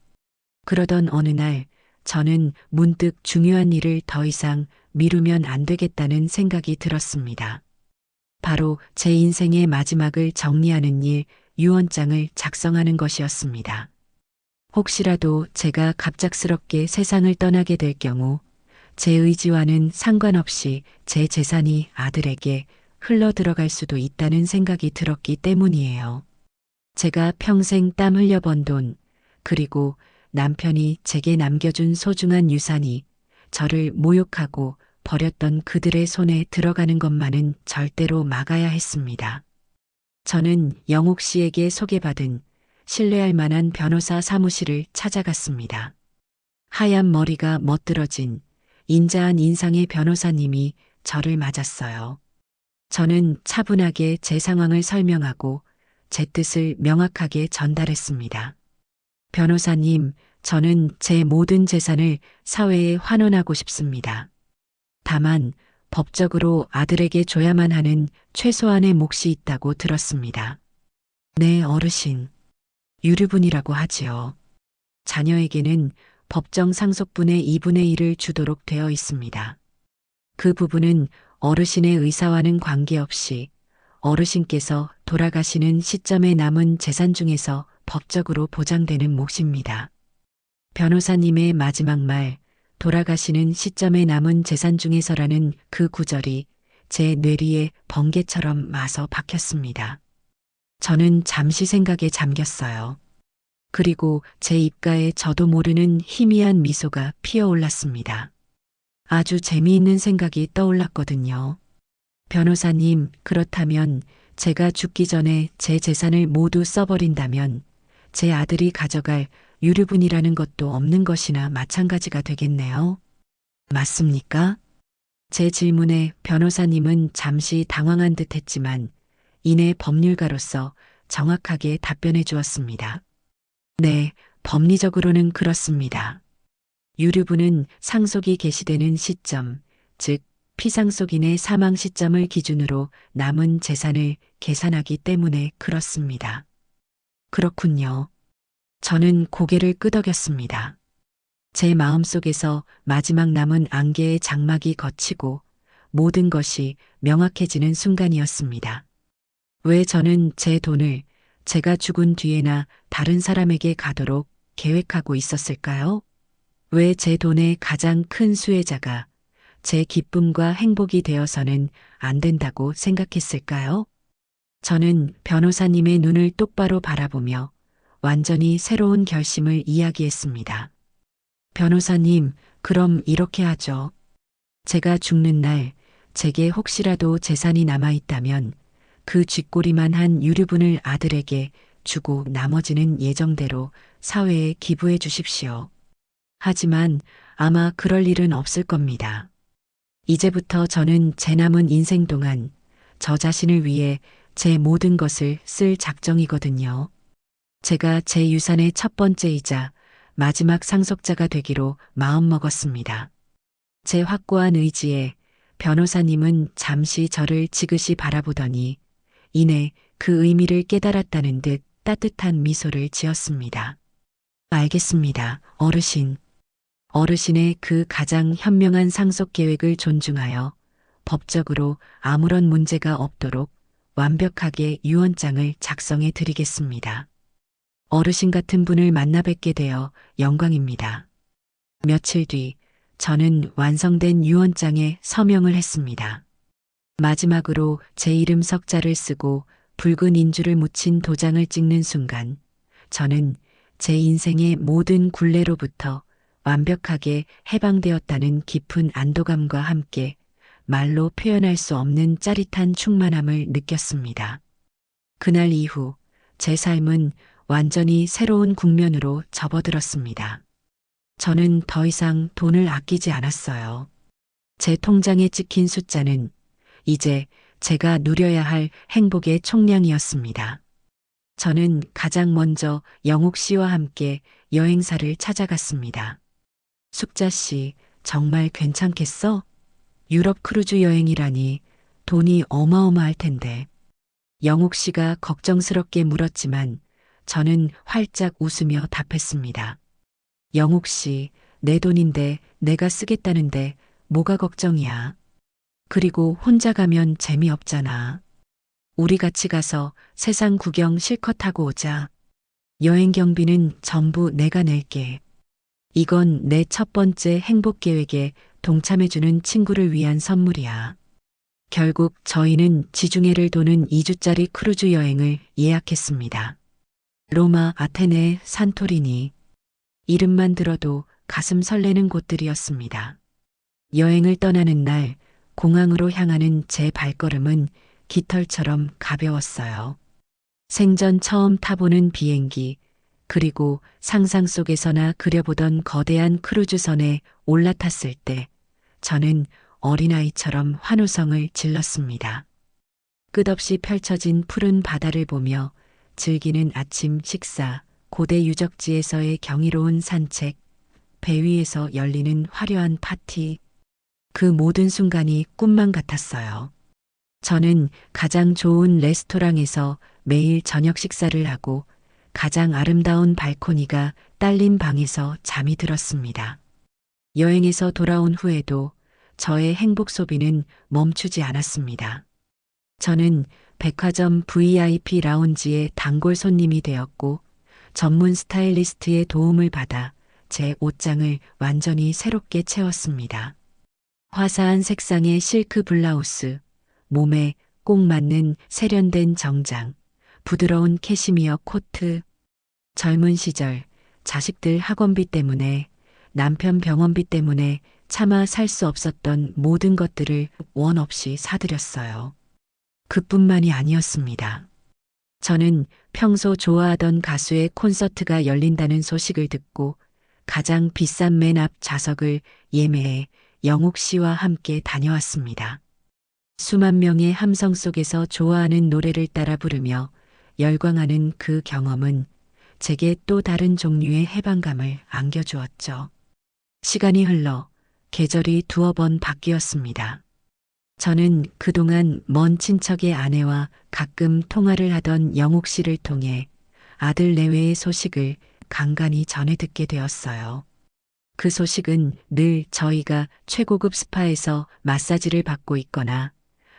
그러던 어느 날 저는 문득 중요한 일을 더 이상 미루면 안 되겠다는 생각이 들었습니다. 바로 제 인생의 마지막을 정리하는 일, 유언장을 작성하는 것이었습니다. 혹시라도 제가 갑작스럽게 세상을 떠나게 될 경우 제 의지와는 상관없이 제 재산이 아들에게 흘러 들어갈 수도 있다는 생각이 들었기 때문이에요. 제가 평생 땀 흘려 번 돈, 그리고 남편이 제게 남겨준 소중한 유산이 저를 모욕하고 버렸던 그들의 손에 들어가는 것만은 절대로 막아야 했습니다. 저는 영옥 씨에게 소개받은 신뢰할 만한 변호사 사무실을 찾아갔습니다. 하얀 머리가 멋들어진 인자한 인상의 변호사님이 저를 맞았어요. 저는 차분하게 제 상황을 설명하고 제 뜻을 명확하게 전달했습니다. 변호사님, 저는 제 모든 재산을 사회에 환원하고 싶습니다. 다만 법적으로 아들에게 줘야만 하는 최소한의 몫이 있다고 들었습니다. 네, 어르신. 유류분이라고 하지요. 자녀에게는 법정 상속분의 2분의 1을 주도록 되어 있습니다. 그 부분은 어르신의 의사와는 관계없이 어르신께서 돌아가시는 시점에 남은 재산 중에서 법적으로 보장되는 몫입니다. 변호사님의 마지막 말, 돌아가시는 시점에 남은 재산 중에서라는 그 구절이 제 뇌리에 번개처럼 마서 박혔습니다. 저는 잠시 생각에 잠겼어요. 그리고 제 입가에 저도 모르는 희미한 미소가 피어올랐습니다. 아주 재미있는 생각이 떠올랐거든요. 변호사님, 그렇다면 제가 죽기 전에 제 재산을 모두 써버린다면 제 아들이 가져갈 유류분이라는 것도 없는 것이나 마찬가지가 되겠네요. 맞습니까? 제 질문에 변호사님은 잠시 당황한 듯 했지만 이내 법률가로서 정확하게 답변해 주었습니다. 네, 법리적으로는 그렇습니다. 유류분은 상속이 개시되는 시점, 즉 피상속인의 사망 시점을 기준으로 남은 재산을 계산하기 때문에 그렇습니다. 그렇군요. 저는 고개를 끄덕였습니다. 제 마음속에서 마지막 남은 안개의 장막이 걷히고 모든 것이 명확해지는 순간이었습니다. 왜 저는 제 돈을 제가 죽은 뒤에나 다른 사람에게 가도록 계획하고 있었을까요? 왜 제 돈의 가장 큰 수혜자가 제 기쁨과 행복이 되어서는 안 된다고 생각했을까요? 저는 변호사님의 눈을 똑바로 바라보며 완전히 새로운 결심을 이야기했습니다. 변호사님, 그럼 이렇게 하죠. 제가 죽는 날 제게 혹시라도 재산이 남아있다면 그 쥐꼬리만 한 유류분을 아들에게 주고 나머지는 예정대로 사회에 기부해 주십시오. 하지만 아마 그럴 일은 없을 겁니다. 이제부터 저는 제 남은 인생 동안 저 자신을 위해 제 모든 것을 쓸 작정이거든요. 제가 제 유산의 첫 번째이자 마지막 상속자가 되기로 마음먹었습니다. 제 확고한 의지에 변호사님은 잠시 저를 지그시 바라보더니 이내 그 의미를 깨달았다는 듯 따뜻한 미소를 지었습니다. 알겠습니다, 어르신. 어르신의 그 가장 현명한 상속 계획을 존중하여 법적으로 아무런 문제가 없도록 완벽하게 유언장을 작성해 드리겠습니다. 어르신 같은 분을 만나 뵙게 되어 영광입니다. 며칠 뒤 저는 완성된 유언장에 서명을 했습니다. 마지막으로 제 이름 석자를 쓰고 붉은 인주를 묻힌 도장을 찍는 순간 저는 제 인생의 모든 굴레로부터 완벽하게 해방되었다는 깊은 안도감과 함께 말로 표현할 수 없는 짜릿한 충만함을 느꼈습니다. 그날 이후 제 삶은 완전히 새로운 국면으로 접어들었습니다. 저는 더 이상 돈을 아끼지 않았어요. 제 통장에 찍힌 숫자는 이제 제가 누려야 할 행복의 총량이었습니다. 저는 가장 먼저 영옥 씨와 함께 여행사를 찾아갔습니다. 숙자 씨, 정말 괜찮겠어? 유럽 크루즈 여행이라니 돈이 어마어마할 텐데. 영옥 씨가 걱정스럽게 물었지만 저는 활짝 웃으며 답했습니다. 영옥 씨, 내 돈인데 내가 쓰겠다는데 뭐가 걱정이야. 그리고 혼자 가면 재미없잖아. 우리 같이 가서 세상 구경 실컷 하고 오자. 여행 경비는 전부 내가 낼게. 이건 내 첫 번째 행복 계획에 동참해주는 친구를 위한 선물이야. 결국 저희는 지중해를 도는 2주짜리 크루즈 여행을 예약했습니다. 로마, 아테네, 산토리니. 이름만 들어도 가슴 설레는 곳들이었습니다. 여행을 떠나는 날, 공항으로 향하는 제 발걸음은 깃털처럼 가벼웠어요. 생전 처음 타보는 비행기, 그리고 상상 속에서나 그려보던 거대한 크루즈선에 올라탔을 때, 저는 어린아이처럼 환호성을 질렀습니다. 끝없이 펼쳐진 푸른 바다를 보며 즐기는 아침 식사, 고대 유적지에서의 경이로운 산책, 배 위에서 열리는 화려한 파티, 그 모든 순간이 꿈만 같았어요. 저는 가장 좋은 레스토랑에서 매일 저녁 식사를 하고 가장 아름다운 발코니가 딸린 방에서 잠이 들었습니다. 여행에서 돌아온 후에도 저의 행복 소비는 멈추지 않았습니다. 저는 백화점 VIP 라운지의 단골 손님이 되었고 전문 스타일리스트의 도움을 받아 제 옷장을 완전히 새롭게 채웠습니다. 화사한 색상의 실크 블라우스, 몸에 꼭 맞는 세련된 정장, 부드러운 캐시미어 코트. 젊은 시절 자식들 학원비 때문에 남편 병원비 때문에 차마 살 수 없었던 모든 것들을 원 없이 사드렸어요. 그뿐만이 아니었습니다. 저는 평소 좋아하던 가수의 콘서트가 열린다는 소식을 듣고 가장 비싼 맨 앞 좌석을 예매해 영옥 씨와 함께 다녀왔습니다. 수만 명의 함성 속에서 좋아하는 노래를 따라 부르며 열광하는 그 경험은 제게 또 다른 종류의 해방감을 안겨주었죠. 시간이 흘러 계절이 두어 번 바뀌었습니다. 저는 그동안 먼 친척의 아내와 가끔 통화를 하던 영옥 씨를 통해 아들 내외의 소식을 간간히 전해 듣게 되었어요. 그 소식은 늘 저희가 최고급 스파에서 마사지를 받고 있거나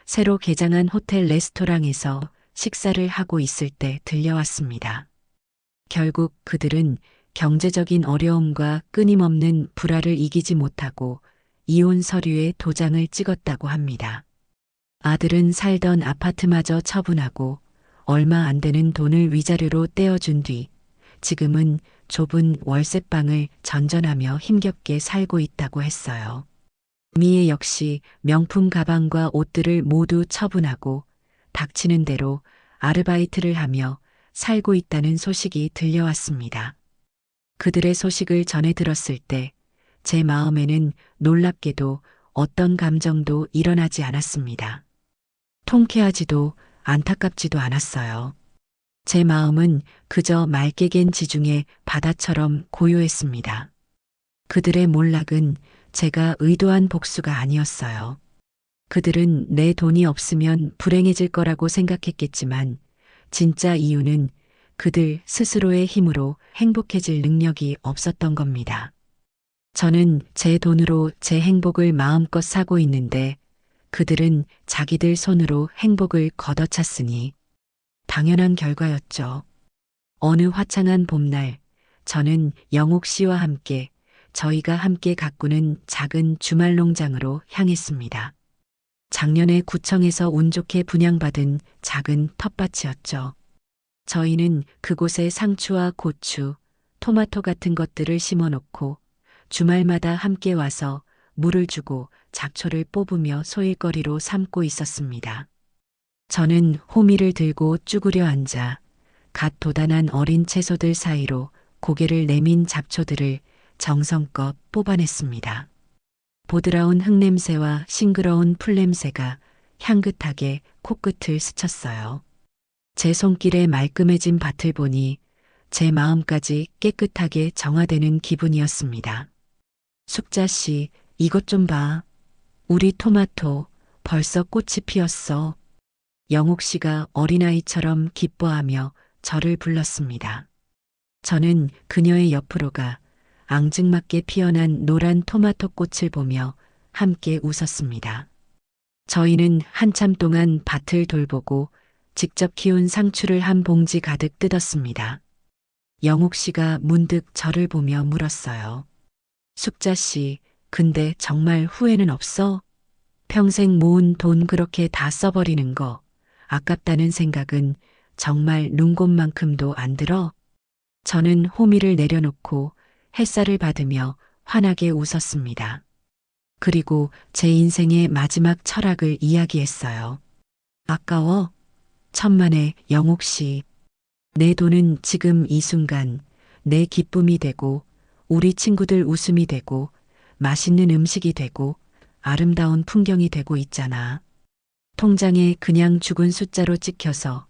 새로 개장한 호텔 레스토랑에서 식사를 하고 있을 때 들려왔습니다. 결국 그들은 경제적인 어려움과 끊임없는 불화를 이기지 못하고 이혼 서류에 도장을 찍었다고 합니다. 아들은 살던 아파트마저 처분하고 얼마 안 되는 돈을 위자료로 떼어준 뒤 지금은 좁은 월세방을 전전하며 힘겹게 살고 있다고 했어요. 미애 역시 명품 가방과 옷들을 모두 처분하고 닥치는 대로 아르바이트를 하며 살고 있다는 소식이 들려왔습니다. 그들의 소식을 전해 들었을 때 제 마음에는 놀랍게도 어떤 감정도 일어나지 않았습니다. 통쾌하지도 안타깝지도 않았어요. 제 마음은 그저 맑게 갠 지중해 바다처럼 고요했습니다. 그들의 몰락은 제가 의도한 복수가 아니었어요. 그들은 내 돈이 없으면 불행해질 거라고 생각했겠지만 진짜 이유는 그들 스스로의 힘으로 행복해질 능력이 없었던 겁니다. 저는 제 돈으로 제 행복을 마음껏 사고 있는데 그들은 자기들 손으로 행복을 걷어찼으니 당연한 결과였죠. 어느 화창한 봄날 저는 영옥 씨와 함께 저희가 함께 가꾸는 작은 주말 농장으로 향했습니다. 작년에 구청에서 운 좋게 분양받은 작은 텃밭이었죠. 저희는 그곳에 상추와 고추, 토마토 같은 것들을 심어놓고 주말마다 함께 와서 물을 주고 잡초를 뽑으며 소일거리로 삼고 있었습니다. 저는 호미를 들고 쭈그려 앉아 갓 돋아난 어린 채소들 사이로 고개를 내민 잡초들을 정성껏 뽑아냈습니다. 보드라운 흙냄새와 싱그러운 풀냄새가 향긋하게 코끝을 스쳤어요. 제 손길에 말끔해진 밭을 보니 제 마음까지 깨끗하게 정화되는 기분이었습니다. 숙자 씨, 이것 좀 봐. 우리 토마토 벌써 꽃이 피었어. 영옥 씨가 어린아이처럼 기뻐하며 저를 불렀습니다. 저는 그녀의 옆으로 가 앙증맞게 피어난 노란 토마토 꽃을 보며 함께 웃었습니다. 저희는 한참 동안 밭을 돌보고 직접 키운 상추를 한 봉지 가득 뜯었습니다. 영옥 씨가 문득 저를 보며 물었어요. 숙자 씨, 근데 정말 후회는 없어? 평생 모은 돈 그렇게 다 써버리는 거 아깝다는 생각은 정말 눈곱만큼도 안 들어? 저는 호미를 내려놓고 햇살을 받으며 환하게 웃었습니다. 그리고 제 인생의 마지막 철학을 이야기했어요. 아까워? 천만에 영옥 씨. 내 돈은 지금 이 순간 내 기쁨이 되고 우리 친구들 웃음이 되고 맛있는 음식이 되고 아름다운 풍경이 되고 있잖아. 통장에 그냥 죽은 숫자로 찍혀서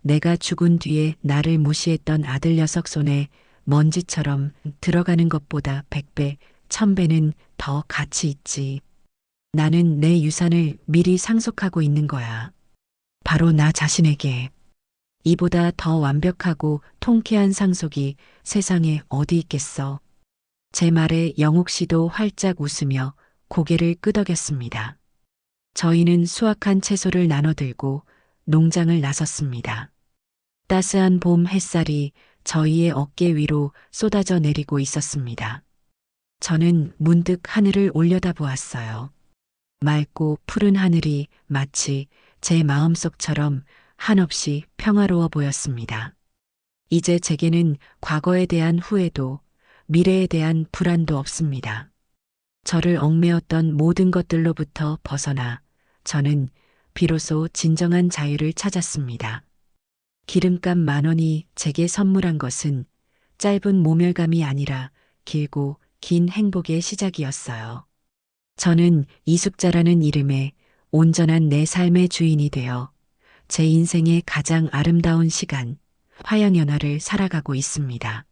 내가 죽은 뒤에 나를 무시했던 아들 녀석 손에 먼지처럼 들어가는 것보다 100배, 1000배는 더 가치 있지. 나는 내 유산을 미리 상속하고 있는 거야. 바로 나 자신에게. 이보다 더 완벽하고 통쾌한 상속이 세상에 어디 있겠어. 제 말에 영옥 씨도 활짝 웃으며 고개를 끄덕였습니다. 저희는 수확한 채소를 나눠 들고 농장을 나섰습니다. 따스한 봄 햇살이 저희의 어깨 위로 쏟아져 내리고 있었습니다. 저는 문득 하늘을 올려다보았어요. 맑고 푸른 하늘이 마치 제 마음속처럼 한없이 평화로워 보였습니다. 이제 제게는 과거에 대한 후회도 미래에 대한 불안도 없습니다. 저를 얽매였던 모든 것들로부터 벗어나 저는 비로소 진정한 자유를 찾았습니다. 기름값 10,000원이 제게 선물한 것은 짧은 모멸감이 아니라 길고 긴 행복의 시작이었어요. 저는 이숙자라는 이름의 온전한 내 삶의 주인이 되어 제 인생의 가장 아름다운 시간, 화양연화를 살아가고 있습니다.